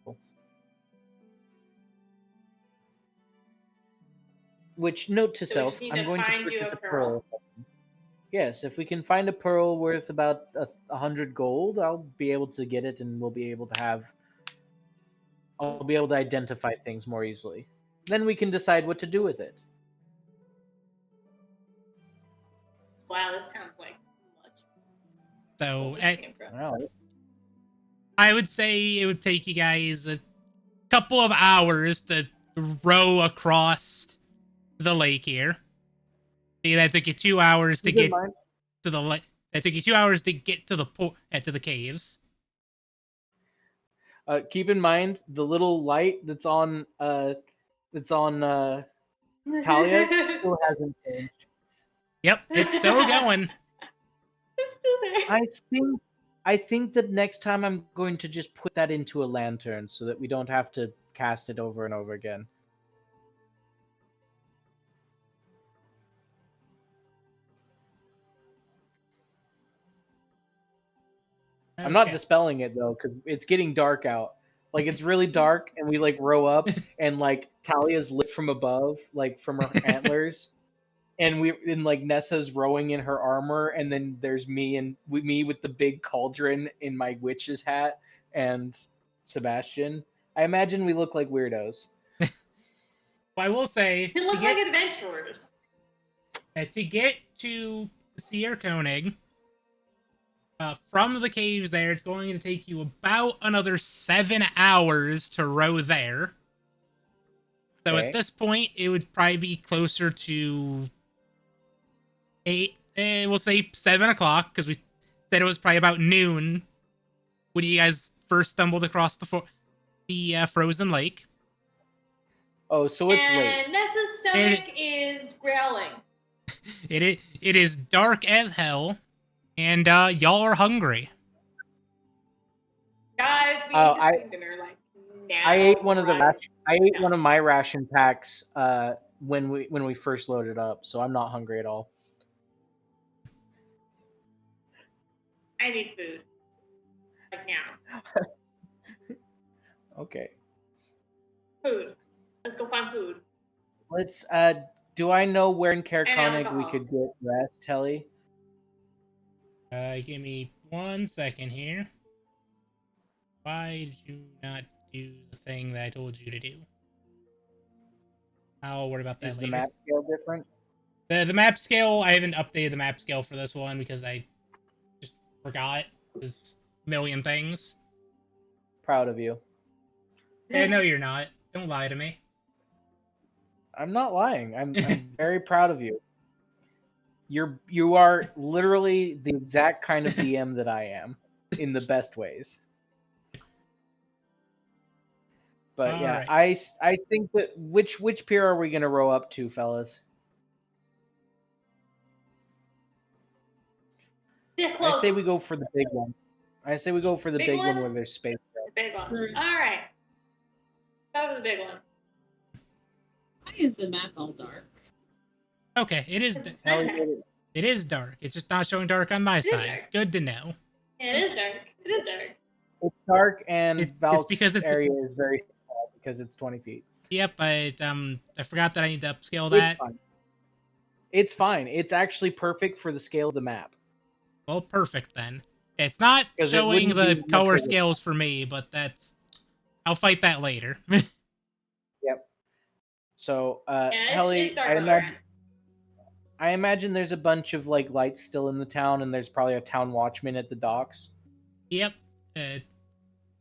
Speaker 4: Which, note to self, I'm going to purchase a pearl. Yes, if we can find a pearl worth about 100 gold, I'll be able to get it, and I'll be able to identify things more easily. Then we can decide what to do with it.
Speaker 2: Wow, this sounds like much.
Speaker 1: So
Speaker 4: Wow.
Speaker 1: I would say it would take you guys a couple of hours to row across the lake here. See, that took you 2 hours to get to the lake. That took you 2 hours to get to the caves.
Speaker 4: Keep in mind the little light that's on Talia still hasn't changed.
Speaker 1: Yep, it's still going.
Speaker 2: It's still there.
Speaker 4: I think that next time I'm going to just put that into a lantern so that we don't have to cast it over and over again. I'm not
Speaker 1: Okay.
Speaker 4: dispelling it though, because it's getting dark out. Like it's really dark, and we like row up, and like Talia's lit from above, like from her antlers, and like Nessa's rowing in her armor, and then there's me with the big cauldron in my witch's hat, and Sebastian. I imagine we look like weirdos.
Speaker 1: Well, I will say
Speaker 2: You look like adventurers.
Speaker 1: to get to Sierra Koenig from the caves there, it's going to take you about another 7 hours to row there. So
Speaker 4: Okay.
Speaker 1: at this point, it would probably be closer to 8, we'll say 7 o'clock, because we said it was probably about noon when you guys first stumbled across the frozen lake.
Speaker 4: Oh, so it's
Speaker 2: And
Speaker 4: late.
Speaker 2: Nessa's stomach is growling.
Speaker 1: It is dark as hell, and y'all are hungry.
Speaker 2: Guys, we
Speaker 4: Oh,
Speaker 2: need to eat dinner like now.
Speaker 4: I ate one of the
Speaker 2: right?
Speaker 4: I ate one of my ration packs when we first loaded up, so I'm not hungry at all.
Speaker 2: I need food. Like now.
Speaker 4: Okay.
Speaker 2: Food. Let's go find food.
Speaker 4: Let's do I know where in Karakonic we
Speaker 2: alcohol.
Speaker 4: could get rest, Telly?
Speaker 1: Give me 1 second here. Why did you not do the thing that I told you to do? I'll worry about that
Speaker 4: Is
Speaker 1: later.
Speaker 4: the map scale different?
Speaker 1: The map scale, I haven't updated the map scale for this one because I just forgot. There's a million things.
Speaker 4: Proud of you.
Speaker 1: No, you're not. Don't lie to me.
Speaker 4: I'm not lying. I'm very proud of you. You are literally the exact kind of DM that I am, in the best ways. But
Speaker 1: All
Speaker 4: yeah,
Speaker 1: right.
Speaker 4: I think that which pier are we gonna row up to, fellas?
Speaker 2: Yeah,
Speaker 4: I
Speaker 2: close.
Speaker 4: say we go for the big one. I say we go for the
Speaker 2: Big
Speaker 4: big one
Speaker 2: one?
Speaker 4: where there's space.
Speaker 2: The big one.
Speaker 3: Sure.
Speaker 2: Alright. Go to the big one.
Speaker 3: Why is the map all dark?
Speaker 1: Okay, it is.
Speaker 2: It's
Speaker 4: How
Speaker 2: nighttime.
Speaker 1: It is dark. It's just not showing dark on my
Speaker 2: is
Speaker 1: side.
Speaker 2: dark.
Speaker 1: Good to know.
Speaker 2: Yeah, it is dark. It is dark.
Speaker 4: It's dark, and
Speaker 1: It's
Speaker 4: Valk's
Speaker 1: because it's-
Speaker 4: area is very small because it's 20 feet.
Speaker 1: Yep, I forgot that I need to upscale
Speaker 4: It's
Speaker 1: that.
Speaker 4: fine. It's fine. It's actually perfect for the scale of the map.
Speaker 1: Well, perfect then. It's not
Speaker 4: 'Cause it
Speaker 1: showing
Speaker 4: wouldn't
Speaker 1: the
Speaker 4: be much
Speaker 1: color
Speaker 4: bigger.
Speaker 1: scales for me, but I'll fight that later.
Speaker 4: Yep. So,
Speaker 2: Yeah,
Speaker 4: Helly,
Speaker 2: it's dark on the end.
Speaker 4: I imagine there's a bunch of like lights still in the town, and there's probably a town watchman at the docks.
Speaker 1: Yep.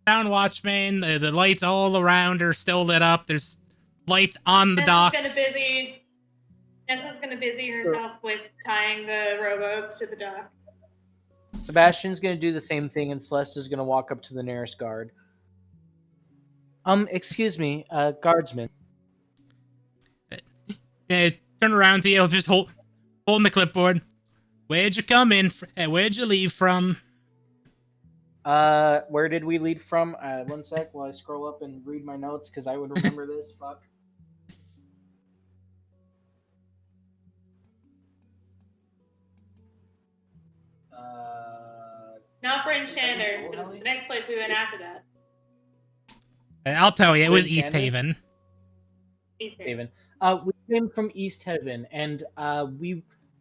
Speaker 1: Town watchman, the lights all around are still lit up. There's lights on the docks.
Speaker 2: Nessa's gonna busy herself with tying the rowboats to the dock.
Speaker 4: Sebastian's gonna do the same thing, and Celesta's gonna walk up to the nearest guard. Excuse me, guardsman.
Speaker 1: Turn around to you, just holding the clipboard. Where'd you come in? Where'd you leave from?
Speaker 4: Where did we lead from? 1 sec while I scroll up and read my notes because I would remember this. Fuck.
Speaker 2: Not Bryn Shander. It was the next place we went after that.
Speaker 1: I'll tell you, it was
Speaker 4: Bryn
Speaker 1: East
Speaker 4: Shander?
Speaker 1: Haven.
Speaker 2: East Haven.
Speaker 4: Haven. We came from East Haven, and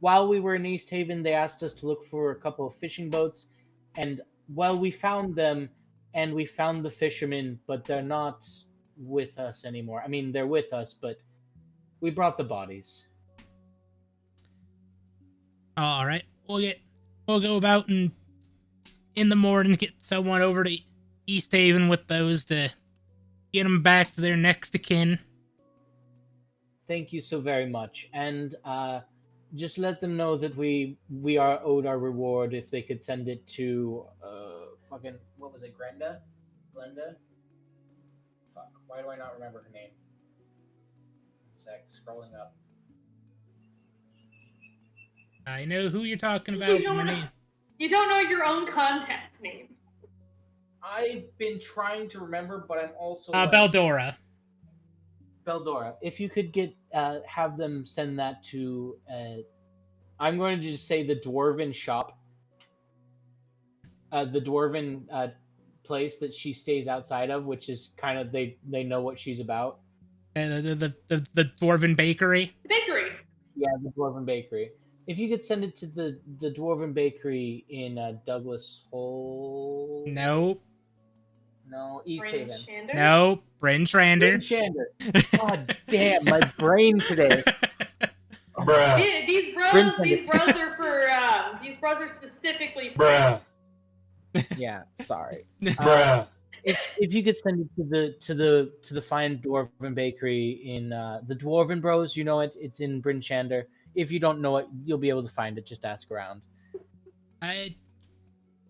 Speaker 4: while we were in East Haven, they asked us to look for a couple of fishing boats, and well, we found them, and we found the fishermen, but they're not with us anymore. I mean, they're with us, but we brought the bodies.
Speaker 1: All right, we'll go about and in the morning get someone over to East Haven with those to get them back to their next of kin.
Speaker 4: Thank you so very much, and just let them know that we are owed our reward if they could send it to fucking what was it, Glenda? Fuck, why do I not remember her name? 1 sec, scrolling up.
Speaker 1: I know who you're talking
Speaker 2: You
Speaker 1: about.
Speaker 2: don't wanna- You don't know your own contact's name.
Speaker 4: I've been trying to remember, but I'm also
Speaker 1: Beldora.
Speaker 4: Beldora. If you could get have them send that to I'm going to just say the Dwarven shop. The Dwarven place that she stays outside of, which is kind of they know what she's about.
Speaker 1: The Dwarven Bakery.
Speaker 2: Bakery.
Speaker 4: Yeah, the Dwarven Bakery. If you could send it to the Dwarven Bakery in Douglas Hole.
Speaker 1: Nope.
Speaker 4: No, East
Speaker 2: Bryn
Speaker 4: Haven.
Speaker 2: Shander?
Speaker 1: Nope. Bryn Trander.
Speaker 4: Bryn Shander. God damn, my brain today.
Speaker 5: Bruh.
Speaker 2: Yeah, these bros are for these bros are specifically for
Speaker 5: Bruh.
Speaker 2: us.
Speaker 4: Yeah, sorry.
Speaker 5: Bruh.
Speaker 4: If you could send it to the fine Dwarven Bakery in the Dwarven Bros, you know it. It's in Bryn Shander. If you don't know it, you'll be able to find it. Just ask around.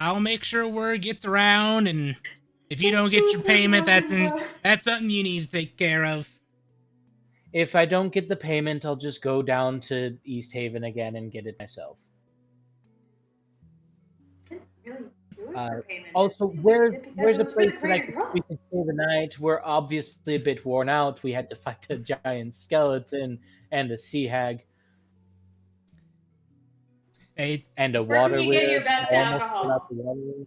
Speaker 1: I'll make sure word gets around, and if you don't get your payment, that's something you need to take care of.
Speaker 4: If I don't get the payment, I'll just go down to East Haven again and get it myself.
Speaker 2: Really do it for payment.
Speaker 4: Also,
Speaker 2: Just
Speaker 4: where's
Speaker 2: because
Speaker 4: a
Speaker 2: it was
Speaker 4: place
Speaker 2: good
Speaker 4: that
Speaker 2: for your
Speaker 4: we could stay the night? We're obviously a bit worn out. We had to fight a giant skeleton and a sea hag. And a
Speaker 2: Where can
Speaker 4: water
Speaker 2: you get
Speaker 4: wheel.
Speaker 2: your best
Speaker 4: I almost
Speaker 2: alcohol?
Speaker 4: forgot the water wheel.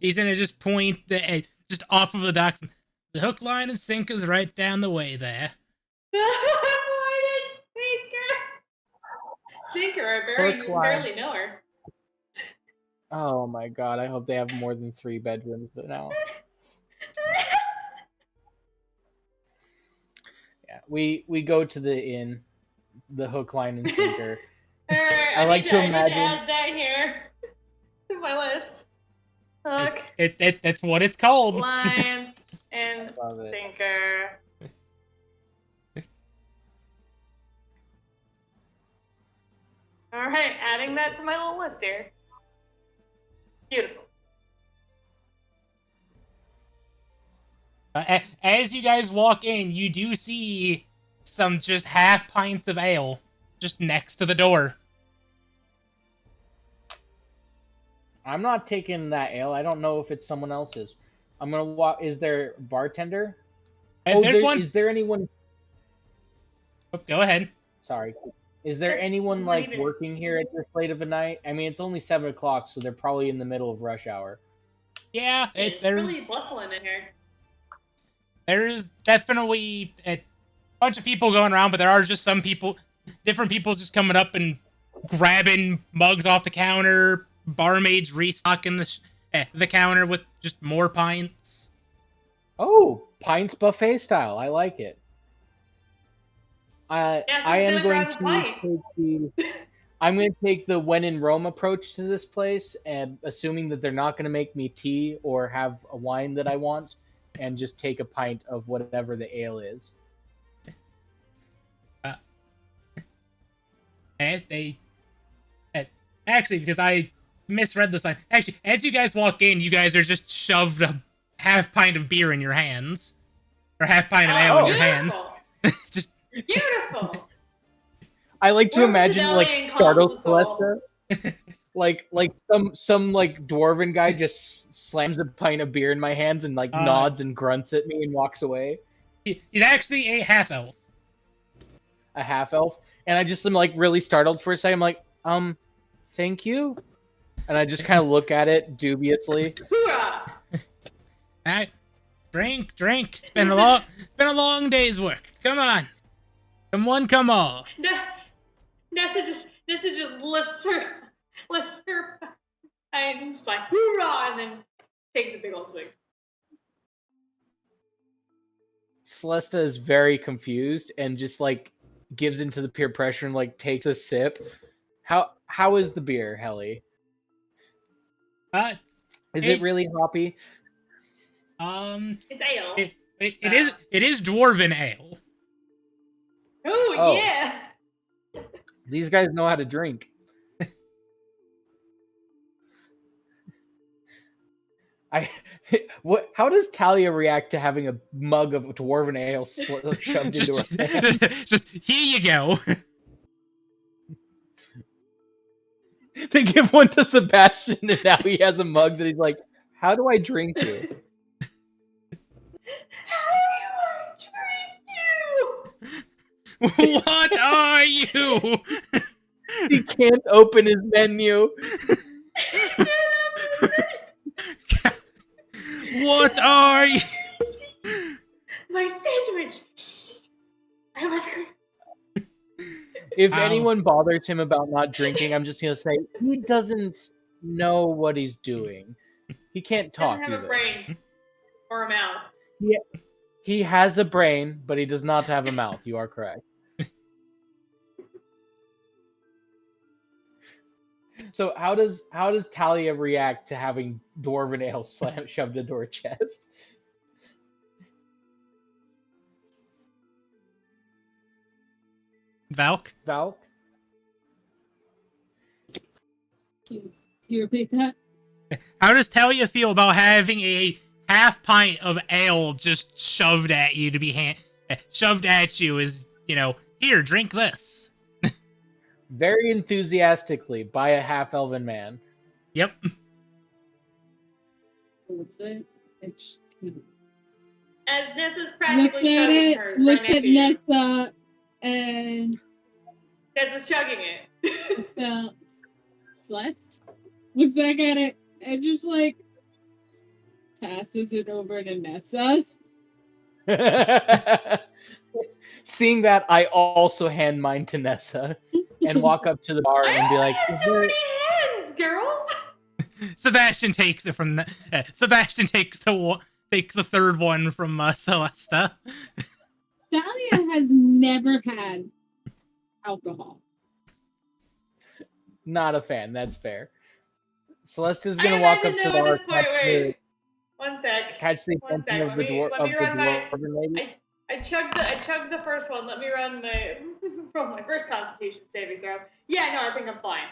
Speaker 1: He's gonna just point just off of the docks. The hook, line, and sinker's right down the way there.
Speaker 2: Why did Sinker?
Speaker 4: Hook, line.
Speaker 2: Barely know her.
Speaker 4: Oh my god, I hope they have more than 3 bedrooms now. Yeah, we go to the inn, the hook, line, and sinker.
Speaker 2: Alright,
Speaker 4: I like to
Speaker 2: I
Speaker 4: imagine-
Speaker 2: need to add that here to my list. Hook,
Speaker 1: That's what it's called.
Speaker 2: line, and
Speaker 4: Love it.
Speaker 2: sinker. Alright, adding that to my little list here. Beautiful.
Speaker 1: As you guys walk in, you do see some just half pints of ale just next to the door.
Speaker 4: I'm not taking that ale. I don't know if it's someone else's. I'm gonna walk. Is there a bartender?
Speaker 1: There's one.
Speaker 4: Is there anyone?
Speaker 1: Oh, go ahead.
Speaker 4: Sorry. Is there anyone
Speaker 2: What
Speaker 4: like
Speaker 2: even?
Speaker 4: working here at this late of a night? I mean, it's only 7 o'clock, so they're probably in the middle of rush hour.
Speaker 1: Yeah,
Speaker 2: It's really
Speaker 1: there's
Speaker 2: bustling in here.
Speaker 1: there's definitely a bunch of people going around, but there are just some people, different people just coming up and grabbing mugs off the counter. Barmaids restocking the counter with just more pints.
Speaker 4: Oh, pints buffet style. I like it. I am going
Speaker 2: grab a pint.
Speaker 4: to take the. I'm going to take the when in Rome approach to this place, and assuming that they're not going to make me tea or have a wine that I want, and just take a pint of whatever the ale is.
Speaker 1: Actually, because I misread the sign. Actually, as you guys walk in, you guys are just shoved a half pint of beer in your hands, or half pint of ale in your hands. Just
Speaker 2: Beautiful.
Speaker 4: I like to
Speaker 2: Works
Speaker 4: imagine
Speaker 2: the
Speaker 4: like
Speaker 2: belly and
Speaker 4: startled
Speaker 2: calms the soul.
Speaker 4: Celesta. like some like dwarven guy just slams a pint of beer in my hands and like nods and grunts at me and walks away.
Speaker 1: He's actually a half elf.
Speaker 4: A half elf, and I just am like really startled for a second. I'm like, thank you, and I just kind of look at it dubiously.
Speaker 2: Hoorah!
Speaker 1: Drink. It's been a long day's work. Come on. Come all.
Speaker 2: Nessa just lifts her and just like hoorah, and then takes a big old swig.
Speaker 4: Celesta is very confused and just like gives into the peer pressure and like takes a sip. How is the beer, Helly? Is it really hoppy?
Speaker 2: It's ale.
Speaker 1: It is dwarven ale.
Speaker 2: Oh yeah.
Speaker 4: These guys know how to drink. How does Talia react to having a mug of dwarven ale shoved into her hand?
Speaker 1: Just here you go.
Speaker 4: They give one to Sebastian, and now he has a mug that he's like, "How do I drink you?"
Speaker 2: How do I treat you?
Speaker 1: What are you?
Speaker 4: He can't open his menu.
Speaker 1: What are you?
Speaker 2: My sandwich. Shh. I was.
Speaker 4: If
Speaker 1: Ow.
Speaker 4: anyone bothers him about not drinking, I'm just gonna say he doesn't know what he's doing. He can't talk
Speaker 2: Doesn't have
Speaker 4: either.
Speaker 2: a brain or a mouth.
Speaker 4: He has a brain, but he does not have a mouth. You are correct. So how does Talia react to having dwarven ale shoved into her chest?
Speaker 1: Valk?
Speaker 4: Valk?
Speaker 3: You repeat that?
Speaker 1: How does Talia feel about having a half pint of ale just shoved at you to be shoved at you as, here, drink this?
Speaker 4: Very enthusiastically by a half-elven man.
Speaker 1: Yep.
Speaker 3: What's it? It's,
Speaker 2: As Nessa's
Speaker 3: look
Speaker 2: practically
Speaker 3: at
Speaker 2: chugging
Speaker 3: it.
Speaker 2: hers
Speaker 3: Look
Speaker 2: right next
Speaker 3: at
Speaker 2: to you.
Speaker 3: Nessa and
Speaker 2: Nessa's chugging it.
Speaker 3: Nessa Celeste looks back at it and just like passes it over to Nessa.
Speaker 4: Seeing that, I also hand mine to Nessa and walk up to the bar and be like,
Speaker 2: I have so many hands, girls.
Speaker 1: Sebastian takes it from Sebastian takes the third one from Celesta.
Speaker 3: Thalia has never had alcohol.
Speaker 4: not a fan. That's fair. Celeste's
Speaker 2: I
Speaker 4: gonna walk up
Speaker 2: imagine
Speaker 4: to the
Speaker 2: though
Speaker 4: bar,
Speaker 2: at this point, wait. One sec.
Speaker 4: catch the
Speaker 2: One
Speaker 4: attention
Speaker 2: sec,
Speaker 4: of the
Speaker 2: let me run my-
Speaker 4: dwarven lady.
Speaker 2: I chugged the first one. Let me run my from my first Constitution saving throw. Yeah, no, I think I'm fine.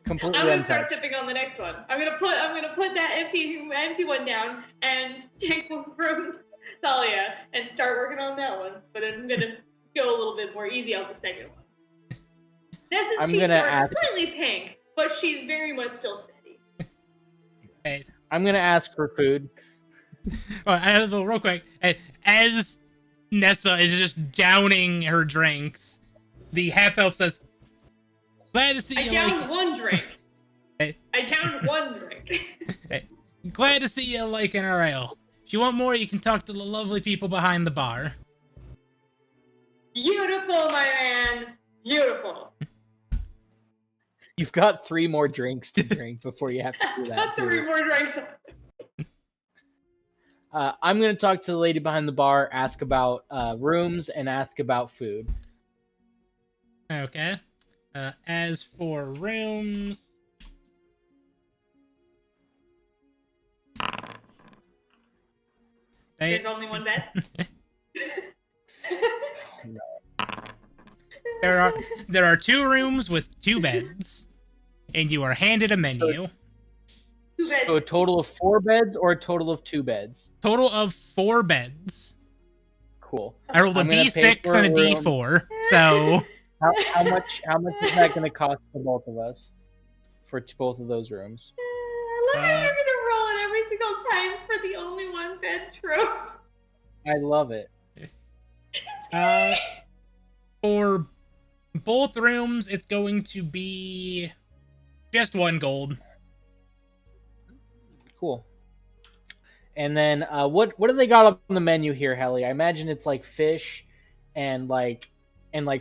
Speaker 4: Completely
Speaker 2: I'm gonna start
Speaker 4: untouched.
Speaker 2: sipping on the next one. I'm gonna put that empty one down and take one from Thalia and start working on that one. But I'm gonna go a little bit more easy on the second one. Nessa's
Speaker 4: I'm
Speaker 2: cheeks
Speaker 4: gonna
Speaker 2: are
Speaker 4: ask-
Speaker 2: slightly pink, but she's very much still steady.
Speaker 1: Hey,
Speaker 4: I'm gonna ask for food.
Speaker 1: real quick, as Nessa is just downing her drinks, the half elf says, "Glad to see
Speaker 2: I
Speaker 1: you
Speaker 2: downed
Speaker 1: like.
Speaker 2: one drink.
Speaker 1: Hey.
Speaker 2: I downed one drink.
Speaker 1: Glad to see you liking our ale. If you want more, you can talk to the lovely people behind the bar."
Speaker 2: Beautiful, my man. Beautiful.
Speaker 4: You've got 3 more drinks to drink before you have to do that.
Speaker 2: Got 3
Speaker 4: too.
Speaker 2: more drinks.
Speaker 4: I'm gonna talk to the lady behind the bar, ask about rooms, and ask about food.
Speaker 1: Okay. As for rooms,
Speaker 2: There's only one bed.
Speaker 1: there are 2 rooms with 2 beds, and you are handed a menu.
Speaker 2: Two beds.
Speaker 4: So a total of 4 beds or a total of 2 beds?
Speaker 1: Total of 4 beds.
Speaker 4: Cool.
Speaker 1: I rolled a
Speaker 4: I'm gonna pay
Speaker 1: D6
Speaker 4: for
Speaker 1: and a
Speaker 4: a room.
Speaker 1: D4, so
Speaker 4: How much is that gonna cost for both of us? For both of those rooms?
Speaker 2: Look how you're gonna roll it every single time for the only one bed trope.
Speaker 4: I love it.
Speaker 1: for both rooms, it's going to be just 1 gold.
Speaker 4: Cool. And then what do they got on the menu here, Helly? I imagine it's like fish and like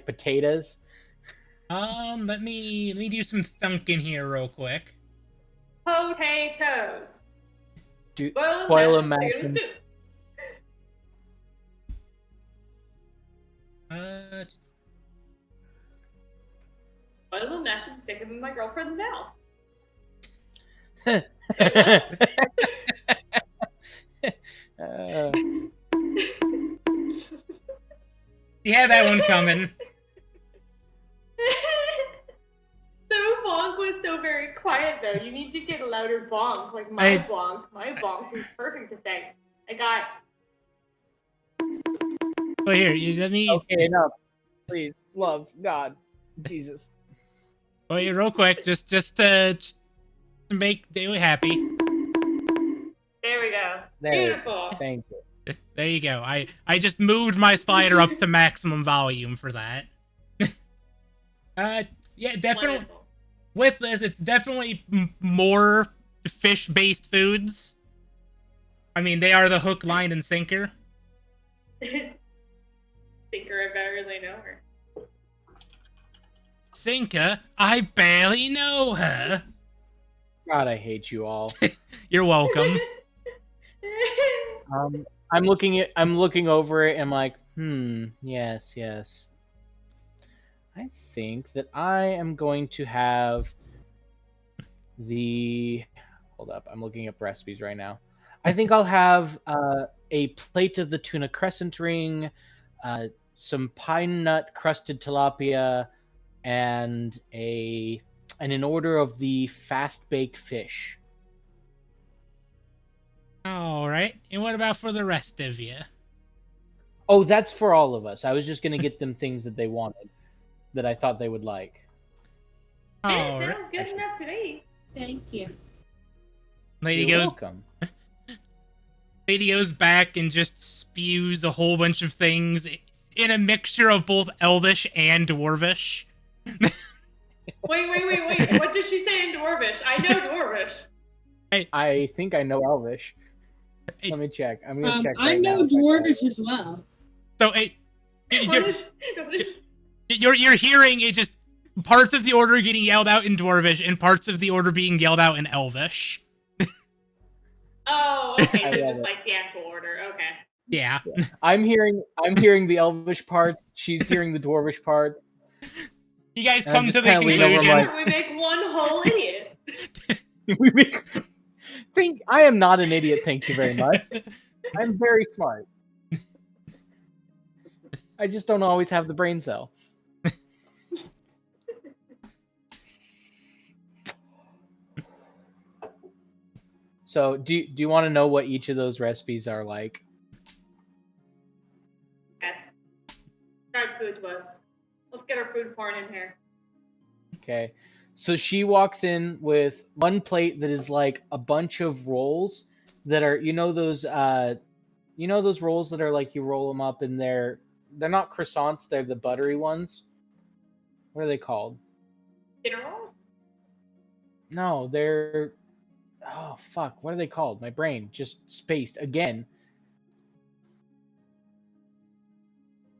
Speaker 4: potatoes.
Speaker 1: Let me do some thunking here real quick.
Speaker 2: Potatoes.
Speaker 4: Boil them,
Speaker 2: mashed,
Speaker 4: mash
Speaker 2: stick 'em in
Speaker 4: them.
Speaker 2: stew. Boil them, mash them, stick them in my girlfriend's mouth.
Speaker 1: You had that one coming.
Speaker 2: The bonk was so very quiet though. You need to get a louder bonk, like my bonk. My bonk is perfect effect. I got.
Speaker 1: Oh, here, let me.
Speaker 4: Okay, enough. Please, love, God, Jesus.
Speaker 1: Wait, real quick, just to make Daily happy.
Speaker 2: There we go.
Speaker 4: There.
Speaker 2: Beautiful.
Speaker 4: Thank you.
Speaker 1: There you go. I just moved my slider up to maximum volume for that. Yeah, definitely.
Speaker 2: Wonderful.
Speaker 1: With this, it's definitely more fish-based foods. I mean, they are the hook, line, and sinker.
Speaker 2: Thinker, I barely know her.
Speaker 1: Sinker? I barely know her.
Speaker 4: God, I hate you all.
Speaker 1: You're welcome.
Speaker 4: I'm looking over it and I'm like, yes. I think that I am going to have hold up, I'm looking up recipes right now. I think I'll have a plate of the tuna crescent ring, some pine nut crusted tilapia, and an order of the fast baked fish.
Speaker 1: All right. And what about for the rest of you?
Speaker 4: Oh, that's for all of us. I was just gonna get them things that they wanted, that I thought they would like.
Speaker 2: Yeah,
Speaker 1: All right.
Speaker 2: sounds good enough to me.
Speaker 3: Thank you.
Speaker 1: Lady
Speaker 4: You're
Speaker 1: goes.
Speaker 4: welcome.
Speaker 1: Lady goes back and just spews a whole bunch of things in a mixture of both Elvish and Dwarvish.
Speaker 2: Wait. What did she say in Dwarvish? I know Dwarvish.
Speaker 4: I think I know Elvish. Let me check. I'm gonna check.
Speaker 3: I
Speaker 4: right
Speaker 3: know
Speaker 4: now if I can.
Speaker 3: Dwarvish as well.
Speaker 1: So you're hearing it just parts of the order getting yelled out in Dwarvish and parts of the order being yelled out in Elvish.
Speaker 2: Oh, okay.
Speaker 4: I
Speaker 2: So
Speaker 4: love
Speaker 2: just
Speaker 4: it.
Speaker 2: like the actual order. Okay.
Speaker 1: Yeah.
Speaker 4: I'm hearing the Elvish part. She's hearing the Dwarvish part.
Speaker 1: You guys
Speaker 4: And I
Speaker 1: come
Speaker 4: just
Speaker 1: to the
Speaker 4: kinda lean over
Speaker 1: conclusion.
Speaker 4: my-
Speaker 2: We make one whole idiot.
Speaker 4: I am not an idiot. Thank you very much. I'm very smart. I just don't always have the brain cell. So, do you want to know what each of those recipes are like?
Speaker 2: Yes. Describe food to us. Let's get our food porn in here.
Speaker 4: Okay. So she walks in with one plate that is like a bunch of rolls that are, those rolls that are like you roll them up and they're not croissants, they're the buttery ones. What are they called?
Speaker 2: Dinner rolls?
Speaker 4: No, they're oh fuck, what are they called? My brain just spaced again.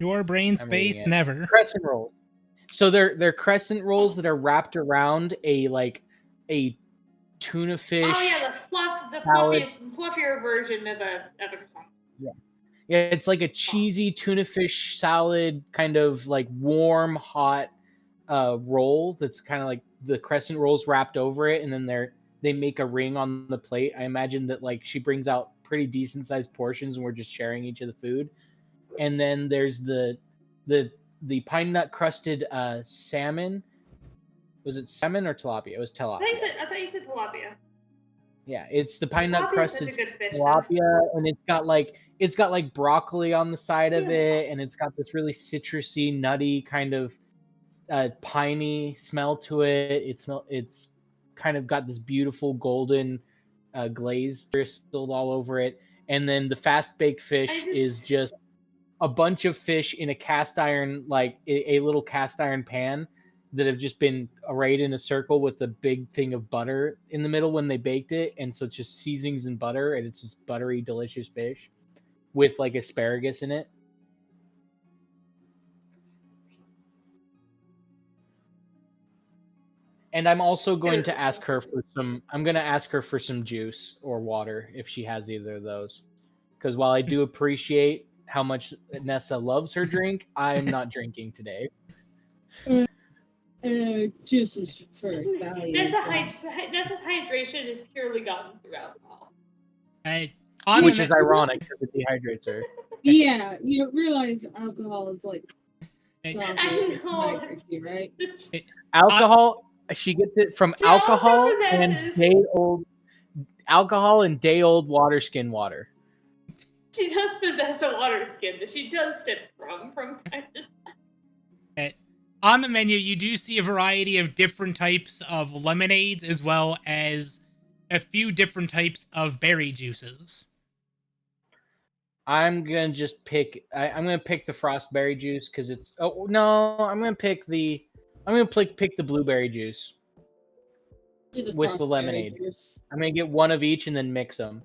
Speaker 1: Your brain
Speaker 4: I'm reading
Speaker 1: space
Speaker 4: it.
Speaker 1: never.
Speaker 4: Crescent rolls. So they're crescent rolls that are wrapped around a tuna fish.
Speaker 2: Oh yeah, the
Speaker 4: salad.
Speaker 2: fluffier version of a croissant.
Speaker 4: Yeah, it's like a cheesy tuna fish salad, kind of like warm, hot roll that's kind of like the crescent rolls wrapped over it, and then they make a ring on the plate. I imagine that like she brings out pretty decent sized portions, and we're just sharing each of the food. And then there's the pine nut crusted salmon. Was it salmon or tilapia? It was tilapia.
Speaker 2: I thought you said tilapia.
Speaker 4: Yeah, it's the pine nut
Speaker 2: Tilapia's such a
Speaker 4: crusted
Speaker 2: good fish, though.
Speaker 4: tilapia, and it's got like broccoli on the side of it, and it's got this really citrusy, nutty kind of piney smell to it. It's kind of got this beautiful golden glaze spilled all over it, and then the fast baked fish is just a bunch of fish in a cast iron, like a little cast iron pan that have just been arrayed in a circle with a big thing of butter in the middle when they baked it. And so it's just seasonings and butter, and it's this buttery, delicious fish with like asparagus in it. And I'm also going to ask her for some juice or water if she has either of those. Because while I do appreciate how much Nessa loves her drink, I'm not drinking today.
Speaker 3: Juice is for value.
Speaker 2: Nessa's hydration is purely gotten through alcohol.
Speaker 4: Which is ironic because it dehydrates her.
Speaker 3: Yeah, you realize alcohol is like
Speaker 2: I know.
Speaker 3: right?
Speaker 4: Alcohol, she gets it from
Speaker 2: She also
Speaker 4: alcohol
Speaker 2: possesses-
Speaker 4: and day old water skin water.
Speaker 2: She does possess a water skin that she does sip from time to time.
Speaker 1: on the menu, you do see a variety of different types of lemonades, as well as a few different types of berry juices.
Speaker 4: I'm gonna just pick. I'm gonna pick the frostberry juice because it's. Oh no! I'm gonna pick the. I'm gonna pick the blueberry juice
Speaker 3: Do
Speaker 4: with the
Speaker 3: frostberry
Speaker 4: lemonade.
Speaker 3: juice.
Speaker 4: I'm gonna get one of each and then mix them.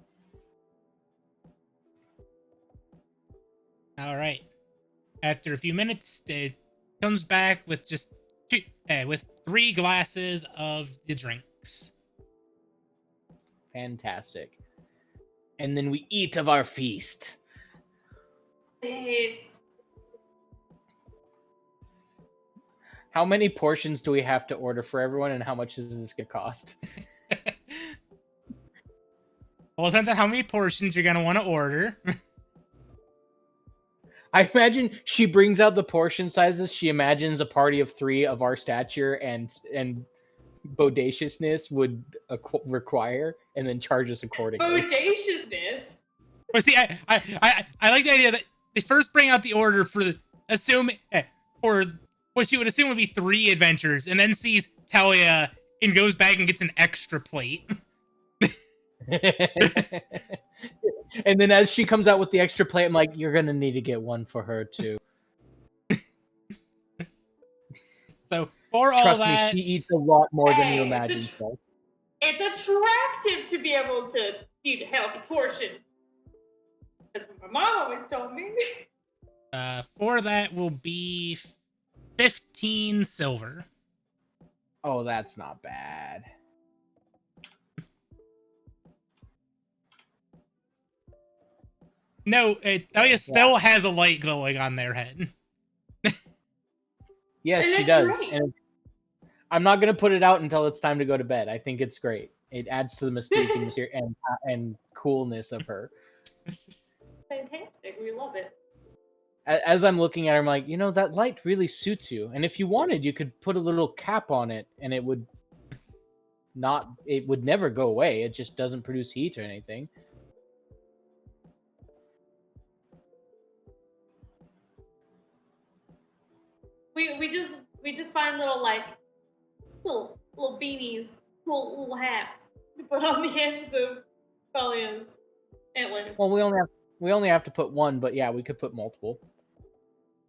Speaker 1: All right. After a few minutes, it comes back with just with 3 glasses of the drinks.
Speaker 4: Fantastic. And then we eat of our feast.
Speaker 2: Based.
Speaker 4: How many portions do we have to order for everyone, and how much does this gonna cost?
Speaker 1: Well, it depends on how many portions you're gonna want to order.
Speaker 4: I imagine she brings out the portion sizes. She imagines a party of 3 of our stature and bodaciousness would require, and then charge us accordingly.
Speaker 2: Bodaciousness.
Speaker 1: But see, I like the idea that they first bring out the order for or what she would assume would be 3 adventures, and then sees Talia and goes back and gets an extra plate.
Speaker 4: And then as she comes out with the extra plate, I'm like, you're gonna need to get one for her too.
Speaker 1: So for all
Speaker 4: Trust
Speaker 1: that,
Speaker 4: me, she eats a lot more than you
Speaker 2: Hey,
Speaker 4: imagine. So.
Speaker 2: It's attractive to be able to eat a healthy portion. That's what my mom always told me.
Speaker 1: for that will be 15 silver.
Speaker 4: Oh, that's not bad.
Speaker 1: No, Talia still has a light glowing on their head.
Speaker 4: Yes,
Speaker 2: And
Speaker 4: she
Speaker 2: it's
Speaker 4: does.
Speaker 2: great.
Speaker 4: And I'm not gonna put it out until it's time to go to bed. I think it's great. It adds to the mystique and coolness of her.
Speaker 2: Fantastic. We love it.
Speaker 4: As I'm looking at her, I'm like, you know, that light really suits you. And if you wanted, you could put a little cap on it, and it would never go away. It just doesn't produce heat or anything.
Speaker 2: We just find little beanies, little hats to put on the ends of Thalia's antlers.
Speaker 4: Well, we only have to put one, but yeah, we could put multiple.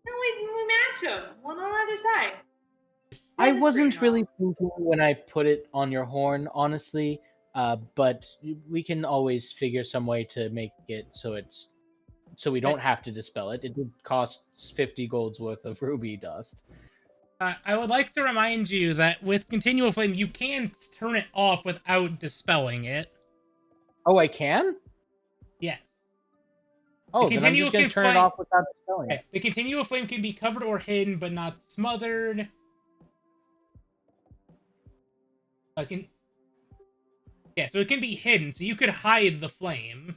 Speaker 2: No, we match them, one on either side.
Speaker 4: I
Speaker 2: That's
Speaker 4: wasn't
Speaker 2: pretty
Speaker 4: really thinking when I put it on your horn, honestly. But we can always figure some way to make it so we don't have to dispel it. It did cost 50 golds worth of ruby dust.
Speaker 1: I would like to remind you that with Continual Flame, you can turn it off without dispelling it.
Speaker 4: Oh, I can?
Speaker 1: Yes.
Speaker 4: Oh, then I'm just going to turn it off without dispelling it.
Speaker 1: The Continual Flame can be covered or hidden, but not smothered. Yeah, so it can be hidden, so you could hide the flame.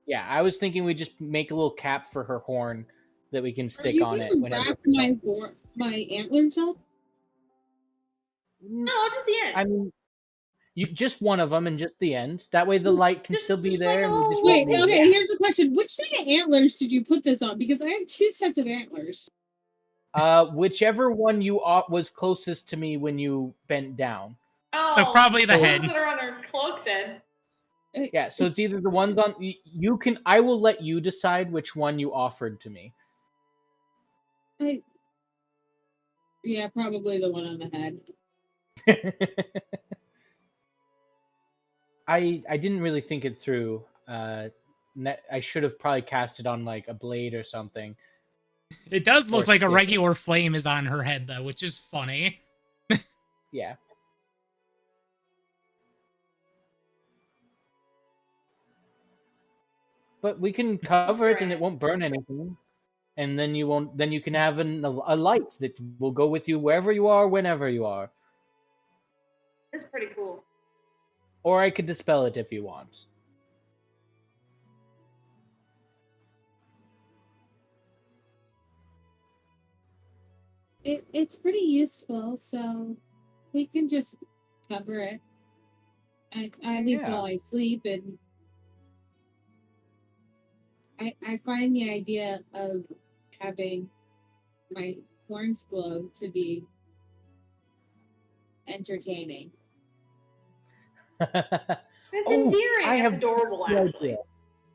Speaker 4: Yeah, I was thinking we just make a little cap for her horn that we can stick on it whenever.
Speaker 3: My antlers up?
Speaker 2: No, just the end.
Speaker 4: I mean, you just one of them and just the end. That way the light can still be
Speaker 2: just
Speaker 4: there.
Speaker 2: like
Speaker 4: And we just
Speaker 3: Wait,
Speaker 4: won't
Speaker 3: okay,
Speaker 4: need it.
Speaker 3: here's the question. Which set of antlers did you put this on? Because I have 2 sets of antlers.
Speaker 4: Whichever one you was closest to me when you bent down.
Speaker 2: Oh,
Speaker 1: So probably the
Speaker 2: the
Speaker 1: head.
Speaker 2: ones that are on her cloak then.
Speaker 4: Yeah, so it's either the ones on you can. I will let you decide which one you offered to me.
Speaker 3: Yeah, probably the one on the head.
Speaker 4: I didn't really think it through. I should have probably cast it on like a blade or something.
Speaker 1: It does look
Speaker 4: Or
Speaker 1: like a
Speaker 4: stick.
Speaker 1: regular flame is on her head, though, which is funny.
Speaker 4: Yeah. But we can cover it and it won't burn anything. And then you won't. Then you can have a light that will go with you wherever you are, whenever you are.
Speaker 2: It's pretty cool.
Speaker 4: Or I could dispel it if you want.
Speaker 3: It's pretty useful, so we can just cover it. At least while I sleep, and I find the idea of having my horns glow to be entertaining.
Speaker 2: It's
Speaker 4: Oh,
Speaker 2: endearing.
Speaker 4: I
Speaker 2: It's
Speaker 4: have
Speaker 2: adorable,
Speaker 4: no
Speaker 2: actually.
Speaker 4: idea.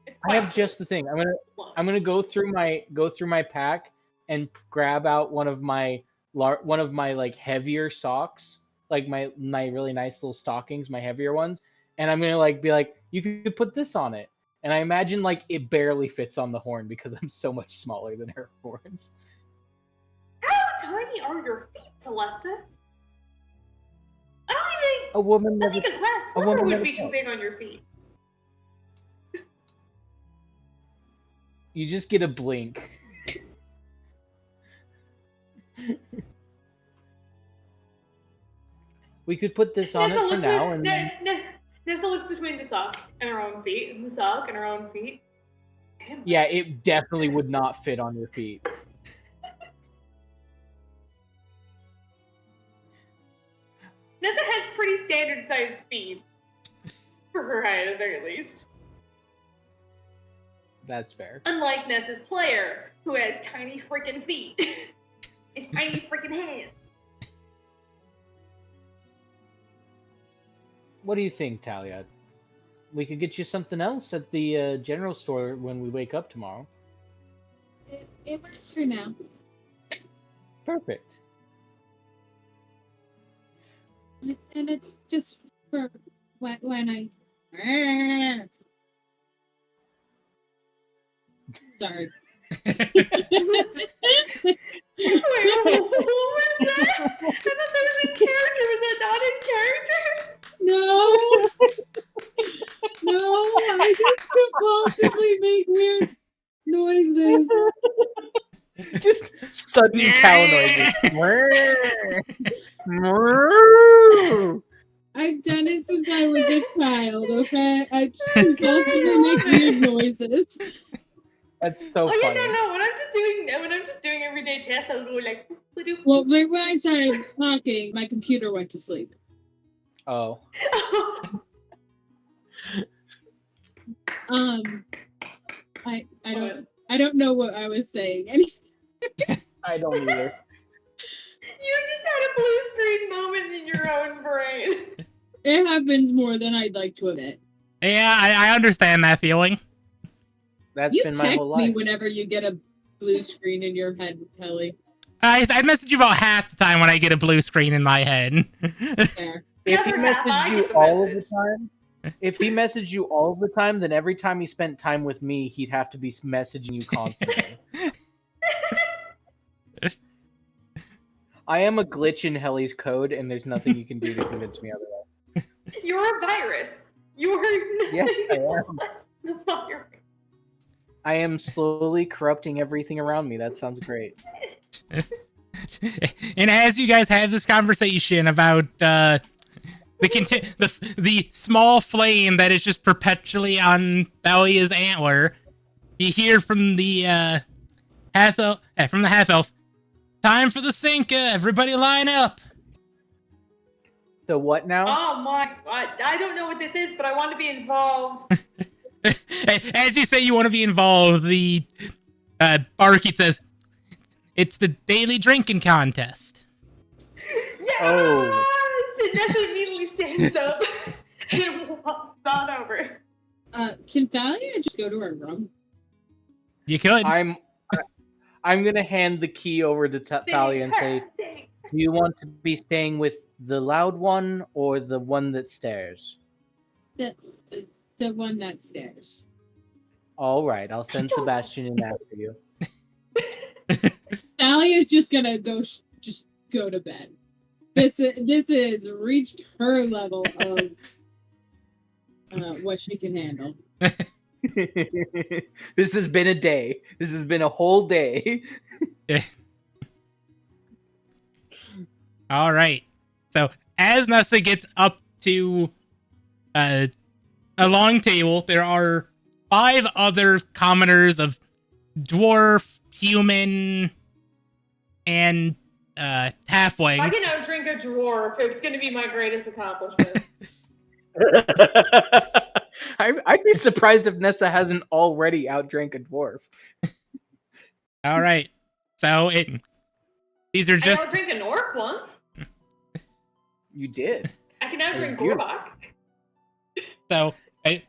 Speaker 2: It's
Speaker 4: I
Speaker 2: quite
Speaker 4: have just the thing. I'm
Speaker 2: cute.
Speaker 4: gonna go through my pack and grab out one of my like heavier socks, like my really nice little stockings, my heavier ones, and I'm gonna like be like, you could put this on it, and I imagine like it barely fits on the horn because I'm so much smaller than her horns.
Speaker 2: How tiny are your feet, Celesta? I don't
Speaker 4: A woman
Speaker 2: even
Speaker 4: never.
Speaker 2: think a glass
Speaker 4: a
Speaker 2: slipper
Speaker 4: woman
Speaker 2: would
Speaker 4: never
Speaker 2: be too
Speaker 4: tells.
Speaker 2: big on your feet.
Speaker 4: You just get a blink. We could put this on it for now, and then...
Speaker 2: Nessa looks between the sock and her own feet, and the sock and her own feet. Damn.
Speaker 4: yeah, it definitely would not fit on your feet.
Speaker 2: Nessa has pretty standard sized feet. For her height, at the very least.
Speaker 4: That's fair.
Speaker 2: Unlike Nessa's player, who has tiny freaking feet. And tiny freaking hands.
Speaker 4: What do you think, Talia? We could get you something else at the general store when we wake up tomorrow.
Speaker 3: It works for now.
Speaker 4: Perfect.
Speaker 3: And it's just for when I. Sorry.
Speaker 2: Wait, what was that? I thought that was in character. Was that not in character?
Speaker 3: No. No, I just compulsively make weird noises.
Speaker 4: Just sudden cow noises.
Speaker 3: I've done it since I was a child, okay? I just compulsively make weird noises.
Speaker 4: That's so
Speaker 2: Oh yeah,
Speaker 4: funny.
Speaker 2: no. When I'm just doing everyday tasks, I'll go like. Bloop.
Speaker 3: Well, right when I started talking, my computer went to sleep.
Speaker 4: Oh.
Speaker 3: I don't know what I was saying.
Speaker 4: I don't either.
Speaker 2: You just had a blue screen moment in your own brain.
Speaker 3: It happens more than I'd like to admit.
Speaker 1: Yeah, I understand that feeling.
Speaker 4: That's
Speaker 3: You
Speaker 4: been my whole
Speaker 3: text me
Speaker 4: life.
Speaker 3: whenever you get a blue screen in your head, Kelly.
Speaker 1: I message you about half the time when I get a blue screen in my head.
Speaker 3: There.
Speaker 4: If he
Speaker 2: The other half, I
Speaker 4: messaged you
Speaker 2: get the
Speaker 4: all of the
Speaker 2: message.
Speaker 4: time, then every time he spent time with me, he'd have to be messaging you constantly. I am a glitch in Helly's code, and there's nothing you can do to convince me otherwise.
Speaker 2: You're a virus. You're
Speaker 4: Yes, I am.
Speaker 2: a virus.
Speaker 4: I am slowly corrupting everything around me. That sounds great.
Speaker 1: And as you guys have this conversation about the small flame that is just perpetually on Thalia's antler, you hear from the half elf. Time for the Cinca. Everybody line up.
Speaker 4: The what now?
Speaker 2: Oh my god. I don't know what this is, but I want to be involved.
Speaker 1: As you say you want to be involved, the barkeep says, it's the daily drinking contest.
Speaker 2: Yes!
Speaker 4: Oh.
Speaker 2: And Nessa immediately stands up and walks on over.
Speaker 3: Can Thalia just go to her room?
Speaker 1: You could.
Speaker 4: I'm gonna hand the key over to Thalia and say, do you want to be staying with the loud one or the one that stares?
Speaker 3: The one that stares.
Speaker 4: All right, I'll send Sebastian in after you.
Speaker 3: Thalia's just gonna go to bed. This is reached her level of what she can handle.
Speaker 4: This has been a day. This has been a whole day.
Speaker 1: All right. So as Nessa gets up to a long table, there are 5 other commoners of dwarf, human, and halfling.
Speaker 2: I can outdrink a dwarf. It's going to be my greatest accomplishment.
Speaker 4: I'd be surprised if Nessa hasn't already outdrank a dwarf.
Speaker 1: All right. So These are
Speaker 2: I
Speaker 1: just
Speaker 2: never drank an orc once.
Speaker 4: You did.
Speaker 2: I can now
Speaker 4: It was
Speaker 2: drink
Speaker 4: beautiful.
Speaker 2: Gorbach.
Speaker 1: so a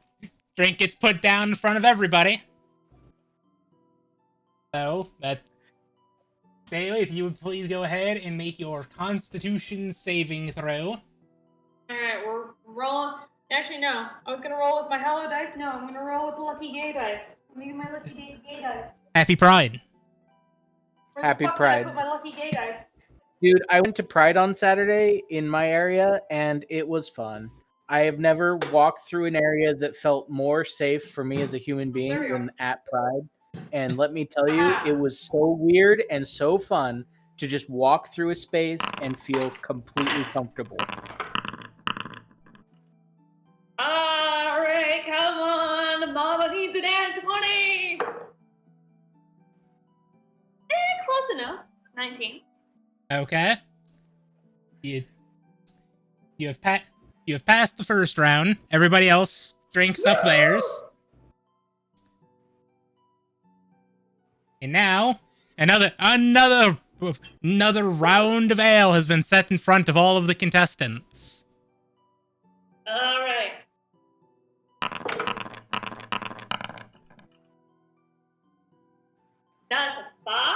Speaker 1: drink gets put down in front of everybody. So that Bailey, if you would please go ahead and make your Constitution saving throw.
Speaker 2: Alright, we're rolling. Actually, no. I was gonna roll with my hello dice. No, I'm gonna roll with the lucky gay dice. I'm gonna use my lucky gay dice.
Speaker 1: Happy Pride.
Speaker 2: Where
Speaker 4: Happy
Speaker 2: the fuck
Speaker 4: Pride.
Speaker 2: Did I put my lucky gay dice?
Speaker 4: Dude, I went to Pride on Saturday in my area, and it was fun. I have never walked through an area that felt more safe for me as a human being
Speaker 2: There we go.
Speaker 4: than at Pride. And let me tell you, it was so weird and so fun to just walk through a space and feel completely comfortable.
Speaker 2: Alright, come on. The mama needs an ad 20. Close enough. 19.
Speaker 1: Okay. You have passed the first round. Everybody else drinks up theirs. And now another round of ale has been set in front of all of the contestants.
Speaker 2: Alright. That's a 5?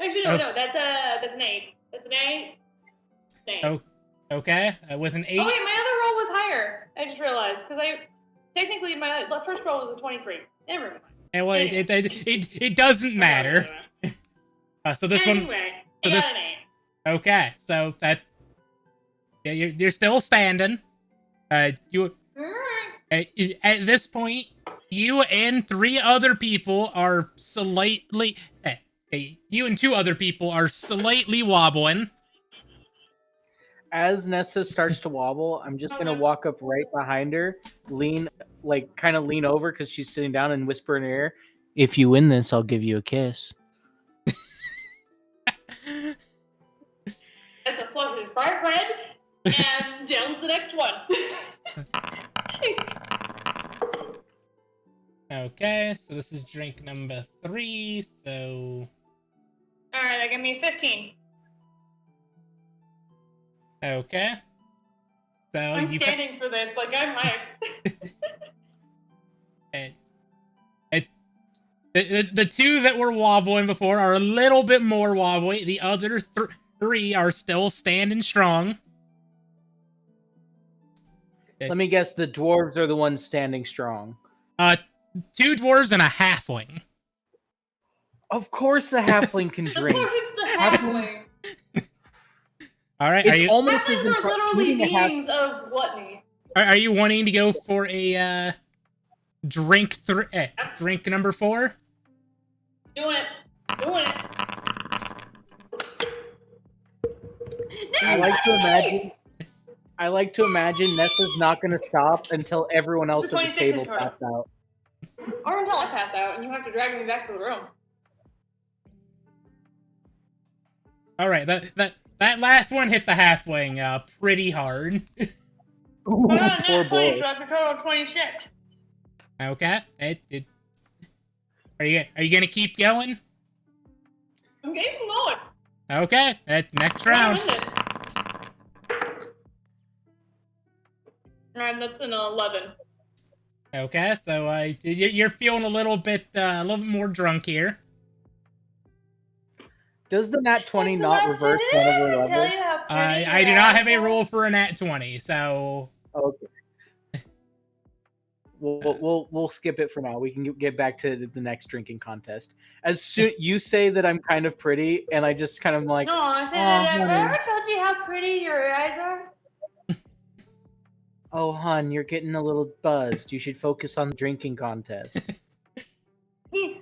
Speaker 2: Actually, no,
Speaker 1: Oh.
Speaker 2: no, that's an 8. That's an 8. An 8.
Speaker 1: Oh, okay. With an 8.
Speaker 2: Oh wait, my other roll was higher. I just realized because technically my first roll was a 23. Never mind.
Speaker 1: And well, it doesn't matter. So this one.
Speaker 2: Anyway,
Speaker 1: so
Speaker 2: I
Speaker 1: this-
Speaker 2: got an 8.
Speaker 1: Okay, so that. Yeah, you're still standing. You at this point, you and 3 other people are slightly. You and 2 other people are slightly wobbling.
Speaker 4: As Nessa starts to wobble, I'm just gonna walk up right behind her, kind of lean over because she's sitting down and whisper in her ear, "If you win this, I'll give you a kiss."
Speaker 2: That's a flush of bright red, and down's the next one.
Speaker 1: Okay, so this is drink number 3. So
Speaker 2: Alright, that gave me 15.
Speaker 1: okay. So
Speaker 2: I'm
Speaker 1: you.
Speaker 2: standing for this, like I'm hyped.
Speaker 1: The 2 that were wobbling before are a little bit more wobbly. The other 3 are still standing strong.
Speaker 4: Let me guess, the dwarves are the ones standing strong.
Speaker 1: 2 dwarves and a halfling.
Speaker 4: Of course, the halfling can
Speaker 2: Of
Speaker 4: drink.
Speaker 2: course it's the halfway.
Speaker 1: All right,
Speaker 4: It's almost as
Speaker 2: Halflings are
Speaker 4: impressive.
Speaker 2: literally beings of gluttony.
Speaker 1: are you wanting to go for a drink drink number 4?
Speaker 2: Doing it. Doing it.
Speaker 4: I like to imagine Nessa's not going to stop until everyone else
Speaker 2: It's a
Speaker 4: at the
Speaker 2: 26 in
Speaker 4: table
Speaker 2: total.
Speaker 4: passes out.
Speaker 2: Or until I pass out and you have to drag me back to the room.
Speaker 1: All right, that last one hit the halfling pretty hard.
Speaker 4: Ooh,
Speaker 2: I got a
Speaker 4: poor
Speaker 2: net 20,
Speaker 4: boy.
Speaker 2: so that's a total of 26.
Speaker 1: Okay, are you gonna keep going?
Speaker 2: I'm getting going.
Speaker 1: Okay, next
Speaker 2: I'm
Speaker 1: round.
Speaker 2: in this. Alright, that's an 11.
Speaker 1: Okay, so you're feeling a little bit more drunk here.
Speaker 4: Does the nat 20
Speaker 2: So
Speaker 4: not
Speaker 2: that's
Speaker 4: reverse
Speaker 2: it.
Speaker 4: one of her
Speaker 2: Tell
Speaker 4: levels?
Speaker 2: you how pretty
Speaker 1: I
Speaker 2: your
Speaker 1: do not have a
Speaker 2: eyes are.
Speaker 1: rule for a nat 20, so
Speaker 4: Okay. We'll skip it for now. We can get back to the next drinking contest. As soon you say that I'm kind of pretty, and I just kind of like,
Speaker 2: No, I said,
Speaker 4: "Oh,
Speaker 2: did I
Speaker 4: honey."
Speaker 2: ever told you how pretty your eyes are?
Speaker 4: "Oh, hon, you're getting a little buzzed. You should focus on the drinking contest."
Speaker 2: Right.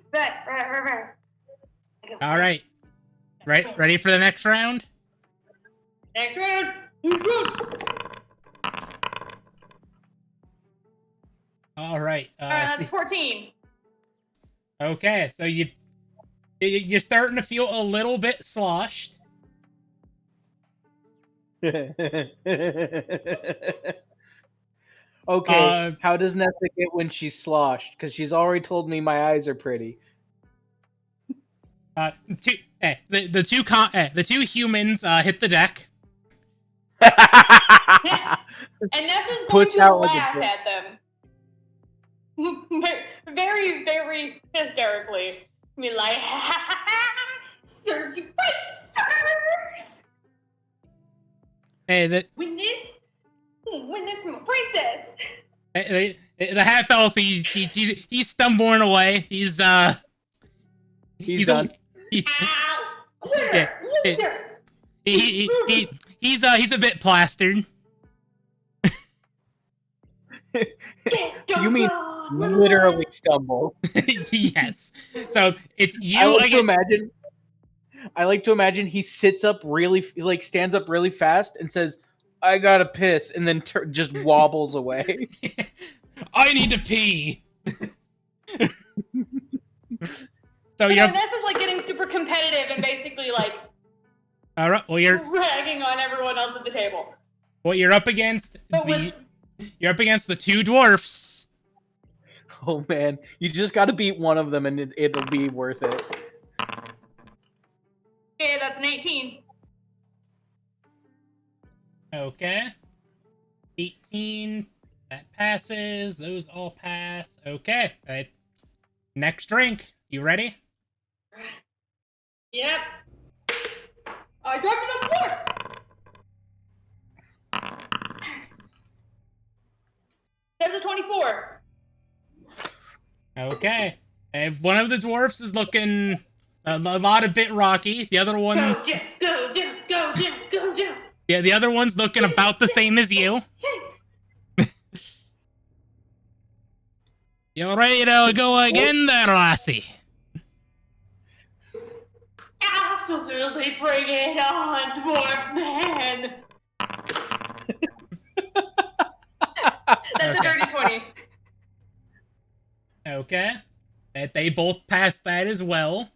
Speaker 1: all right. Ready for the next round?
Speaker 2: Next round.
Speaker 1: All right.
Speaker 2: Alright, that's 14.
Speaker 1: Okay, so you're starting to feel a little bit sloshed.
Speaker 4: Okay, how does Nessa get when she's sloshed? Because she's already told me my eyes are pretty.
Speaker 1: the two humans hit the deck.
Speaker 2: And Nessa's going
Speaker 4: Pushed
Speaker 2: to
Speaker 4: out like a
Speaker 2: laugh
Speaker 4: bitch.
Speaker 2: at them. Very, very hysterically. Be like, serves you right, sirs! Win this from a princess!
Speaker 1: The half elf, he's stumbling away. He's
Speaker 4: done.
Speaker 1: He,
Speaker 2: Ow! Quitter!
Speaker 1: Yeah,
Speaker 2: Loser!
Speaker 1: he's a bit plastered.
Speaker 4: You mean literally stumbles.
Speaker 1: Yes. So it's
Speaker 4: I
Speaker 1: you
Speaker 4: like to
Speaker 1: again.
Speaker 4: imagine he sits up really, like stands up really fast and says, "I gotta piss," and then just wobbles away.
Speaker 1: I need to pee. So
Speaker 2: And
Speaker 1: you're
Speaker 2: then Nessa's like getting super competitive and basically like
Speaker 1: all right. Well, you're
Speaker 2: ragging on everyone else at the table.
Speaker 1: what you're up against.
Speaker 2: But with
Speaker 1: You're up against the two dwarfs.
Speaker 4: Oh man, you just gotta beat one of them, and it'll be worth it.
Speaker 2: yeah, that's an 18.
Speaker 1: Okay. 18. That passes. Those all pass. Okay. Next drink. You ready?
Speaker 2: Yep. I dropped it on the floor. There's a 24.
Speaker 1: Okay. If one of the dwarfs is looking a lot a bit rocky, the other one's
Speaker 2: Go, Jim! Go, Jim! Go, Jim! Go, Jim!
Speaker 1: the other one's looking about the same as you. You ready to go again there, lassie?
Speaker 2: Absolutely bring it on, dwarf man! That's a dirty 20.
Speaker 1: Okay. That they both passed that as well.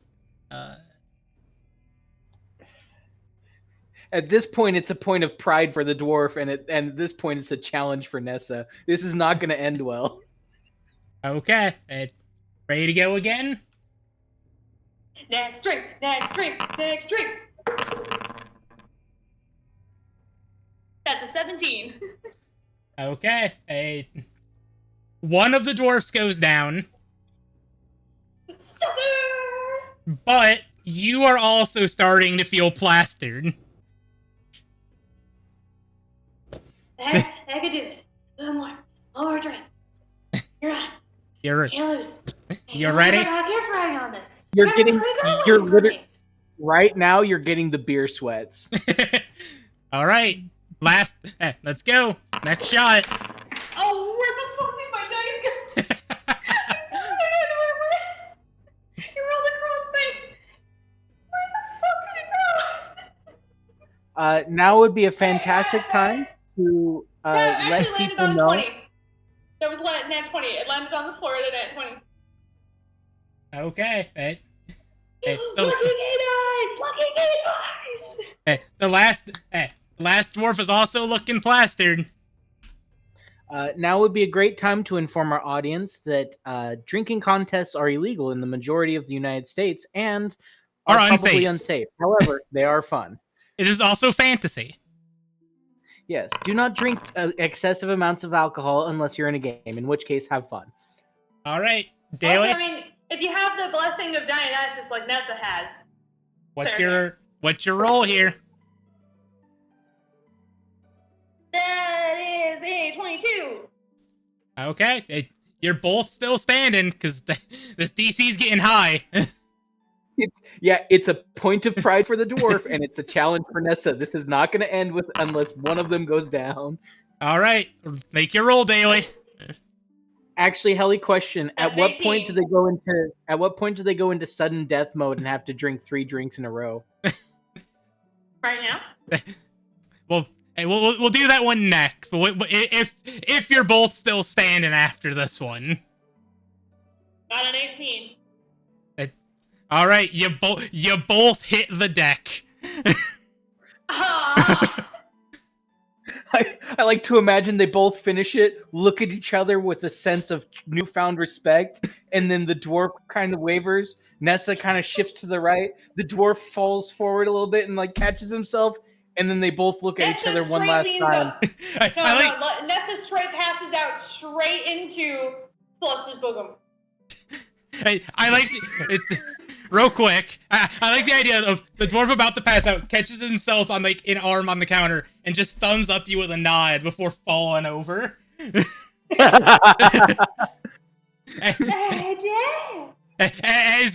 Speaker 4: At this point, it's a point of pride for the dwarf, and at this point, it's a challenge for Nessa. This is not going to end well.
Speaker 1: Okay. Ready to go again?
Speaker 2: Next drink! Next drink! Next drink! That's a 17.
Speaker 1: Okay. One of the dwarfs goes down,
Speaker 2: Sucker!
Speaker 1: but you are also starting to feel plastered.
Speaker 2: I can do this. One more drink. You're on.
Speaker 1: You're
Speaker 2: Can't lose.
Speaker 1: You ready?
Speaker 2: I'm trying on this.
Speaker 4: You're
Speaker 2: You're
Speaker 4: getting,
Speaker 2: pretty good
Speaker 4: you're
Speaker 2: for
Speaker 4: literally,
Speaker 2: me.
Speaker 4: right now, you're getting the beer sweats.
Speaker 1: All right. Let's go. Next shot.
Speaker 2: Oh, where the fuck did my dice go? You rolled across me. Where the fuck did it go?
Speaker 4: Now would be a fantastic time to
Speaker 2: No, it
Speaker 4: let
Speaker 2: actually landed
Speaker 4: people
Speaker 2: on
Speaker 4: know.
Speaker 2: 20. That was nat 20. It landed on the floor at a nat 20.
Speaker 1: Okay.
Speaker 2: Lucky gate eyes! Lucky gate eyes!
Speaker 1: The last dwarf is also looking plastered.
Speaker 4: Now would be a great time to inform our audience that drinking contests are illegal in the majority of the United States and are
Speaker 1: Are
Speaker 4: probably
Speaker 1: unsafe.
Speaker 4: unsafe. However, they are fun.
Speaker 1: It is also fantasy.
Speaker 4: Yes, do not drink excessive amounts of alcohol unless you're in a game, in which case, have fun.
Speaker 1: All right, Daily.
Speaker 2: Also, I mean, if you have the blessing of Dionysus like Nessa has,
Speaker 1: What's your role here?
Speaker 2: that is a 22.
Speaker 1: Okay, you're both still standing because this DC's getting high.
Speaker 4: It's a point of pride for the dwarf, and it's a challenge for Nessa. This is not going to end with unless one of them goes down.
Speaker 1: All right, make your roll, Daily.
Speaker 4: Actually, Helly, question:
Speaker 2: That's
Speaker 4: At what
Speaker 2: 18.
Speaker 4: point do they go into sudden death mode and have to drink 3 drinks in a row?
Speaker 2: Right now?
Speaker 1: Well, hey, we'll do that one next. If you're both still standing after this one.
Speaker 2: Got an 18.
Speaker 1: All right, you both hit the deck.
Speaker 2: Ah!
Speaker 4: I like to imagine they both finish it, look at each other with a sense of newfound respect, and then the dwarf kind of wavers. Nessa kind of shifts to the right. The dwarf falls forward a little bit and like catches himself, and then they both look at each other one last time.
Speaker 2: Nessa straight passes out straight into Celeste's bosom.
Speaker 1: I like it. Real quick, I like the idea of the dwarf about to pass out, catches himself on like an arm on the counter, and just thumbs up you with a nod before falling over. As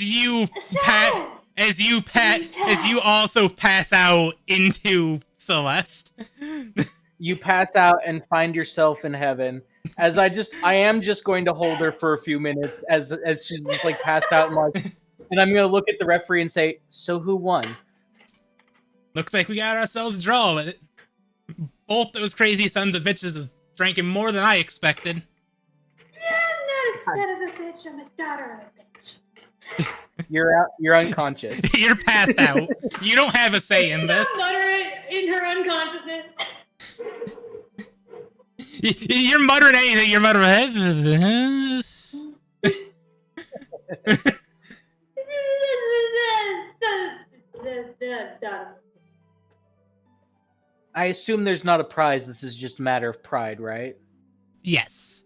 Speaker 1: you also pass out into Celeste.
Speaker 4: You pass out and find yourself in heaven. As I am just going to hold her for a few minutes as she's just like passed out and I'm gonna look at the referee and say, so who won?
Speaker 1: Looks like we got ourselves a draw. Both those crazy sons of bitches have drinking more than I expected.
Speaker 2: I'm not a son of a bitch, I'm a daughter of a bitch.
Speaker 4: You're unconscious.
Speaker 1: You're passed out. You don't have a say in this.
Speaker 2: Mutter it in her unconsciousness.
Speaker 1: You're muttering anything. You're muttering.
Speaker 4: I assume there's not a prize. This is just a matter of pride, right?
Speaker 1: Yes.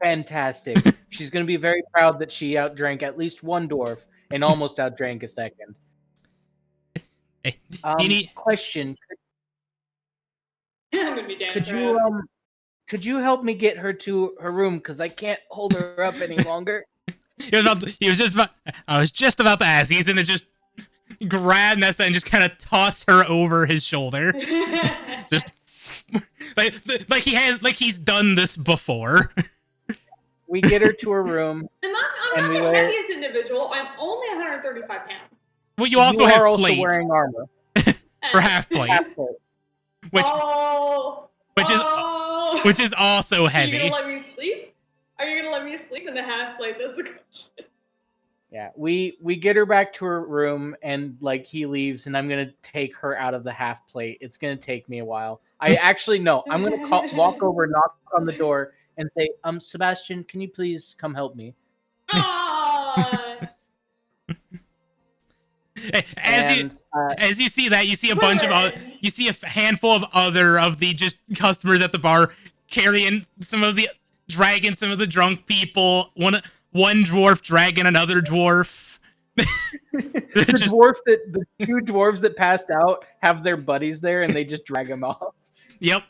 Speaker 4: Fantastic. She's going to be very proud that she outdrank at least one dwarf and almost outdrank a second.
Speaker 1: Hey,
Speaker 4: question.
Speaker 2: I'm gonna be damn
Speaker 4: Could you help me get her to her room? Because I can't hold her up any longer.
Speaker 1: I was just about to ask. He's gonna just grab Nessa and just kind of toss her over his shoulder. Just like he's done this before.
Speaker 4: We get her to her room.
Speaker 2: I'm not the heaviest individual. I'm only 135 pounds.
Speaker 1: Well, you also have plate
Speaker 4: wearing armor
Speaker 1: for half plate, which is also heavy.
Speaker 2: Are you gonna let me sleep? Are you gonna let me sleep in the half plate? That's the question.
Speaker 4: Yeah, we get her back to her room, and like he leaves, and I'm gonna take her out of the half plate. It's gonna take me a while. I actually no. I'm gonna walk over, knock on the door, and say, Sebastian, can you please come help me?
Speaker 1: As you see that, you see a bunch of you see a handful of other of the just customers at the bar carrying some of the drunk people. One dwarf dragging another dwarf.
Speaker 4: The two dwarves that passed out have their buddies there, and they just drag them off.
Speaker 1: Yep.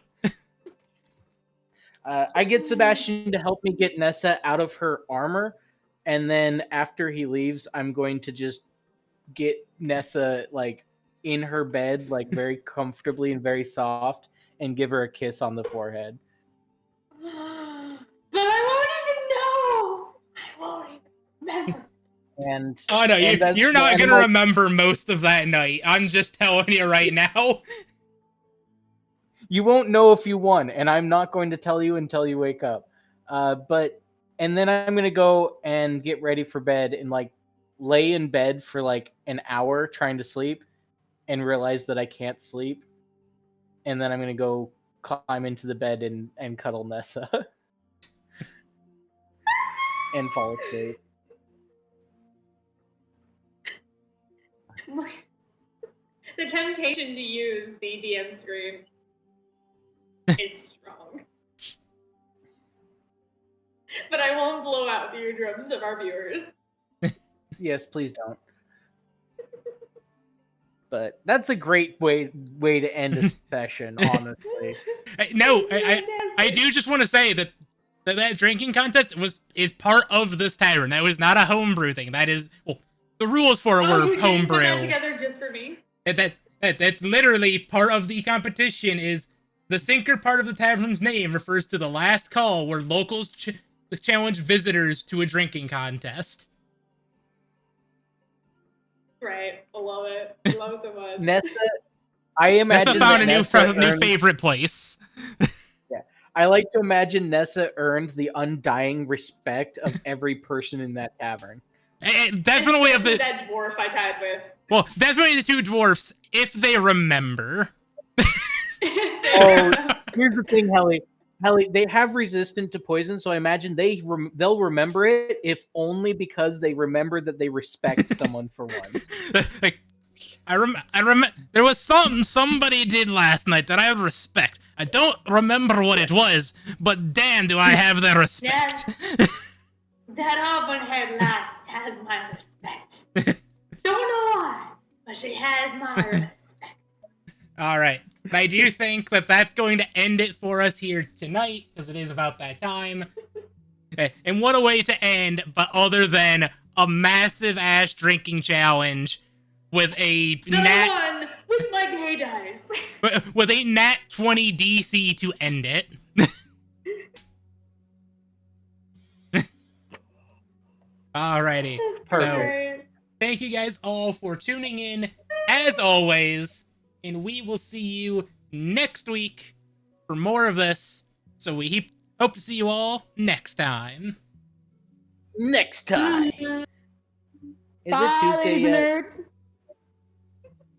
Speaker 4: I get Sebastian to help me get Nessa out of her armor, and then after he leaves, I'm going to just get Nessa like in her bed, like very comfortably and very soft, and give her a kiss on the forehead.
Speaker 2: But I won't even remember.
Speaker 4: And
Speaker 1: oh no, you're not gonna remember most of that night. I'm just telling you right now.
Speaker 4: You won't know if you won, and I'm not going to tell you until you wake up. And then I'm gonna go and get ready for bed and like lay in bed for like an hour trying to sleep, and realize that I can't sleep. And then I'm gonna go climb into the bed and cuddle Nessa and fall asleep.
Speaker 2: The temptation to use the DM screen is strong. But I won't blow out the eardrums of our viewers.
Speaker 4: Yes, please don't. But that's a great way to end a session, honestly.
Speaker 1: I do just want to say that drinking contest is part of this tavern. That was not a homebrew thing. That is the rules for it were homebrew.
Speaker 2: Put that together just for me.
Speaker 1: That literally part of the competition is the sinker part of the tavern's name refers to the last call where locals challenge visitors to a drinking contest.
Speaker 2: Right, I love it. I love it so much.
Speaker 4: Nessa, I imagine
Speaker 1: Nessa found a new favorite place.
Speaker 4: Yeah, I like to imagine Nessa earned the undying respect of every person in that tavern.
Speaker 1: Definitely of the
Speaker 2: that dwarf I tied with.
Speaker 1: Well, definitely the two dwarfs if they remember.
Speaker 2: They
Speaker 4: Oh, here's the thing, Helly. Helly, they have resistant to poison, so I imagine they'll remember it, if only because they remember that they respect someone for once.
Speaker 1: Like, I remember there was something somebody did last night that I respect. I don't remember what it was, but damn, do I have their respect.
Speaker 2: That auburn-haired lass has my respect. Don't know why, but she has my respect.
Speaker 1: All right. I do think that that's going to end it for us here tonight, because it is about that time. And what a way to end, but other than a massive ass drinking challenge with a
Speaker 2: Another one with my gay dice.
Speaker 1: with a nat 20 DC to end it. Alrighty.
Speaker 4: Perfect.
Speaker 1: So, thank you guys all for tuning in, as always, and we will see you next week for more of this. So we hope to see you all next time.
Speaker 4: Next time. Is
Speaker 3: Bye,
Speaker 4: it Tuesday
Speaker 3: ladies
Speaker 4: yet?
Speaker 3: and nerds.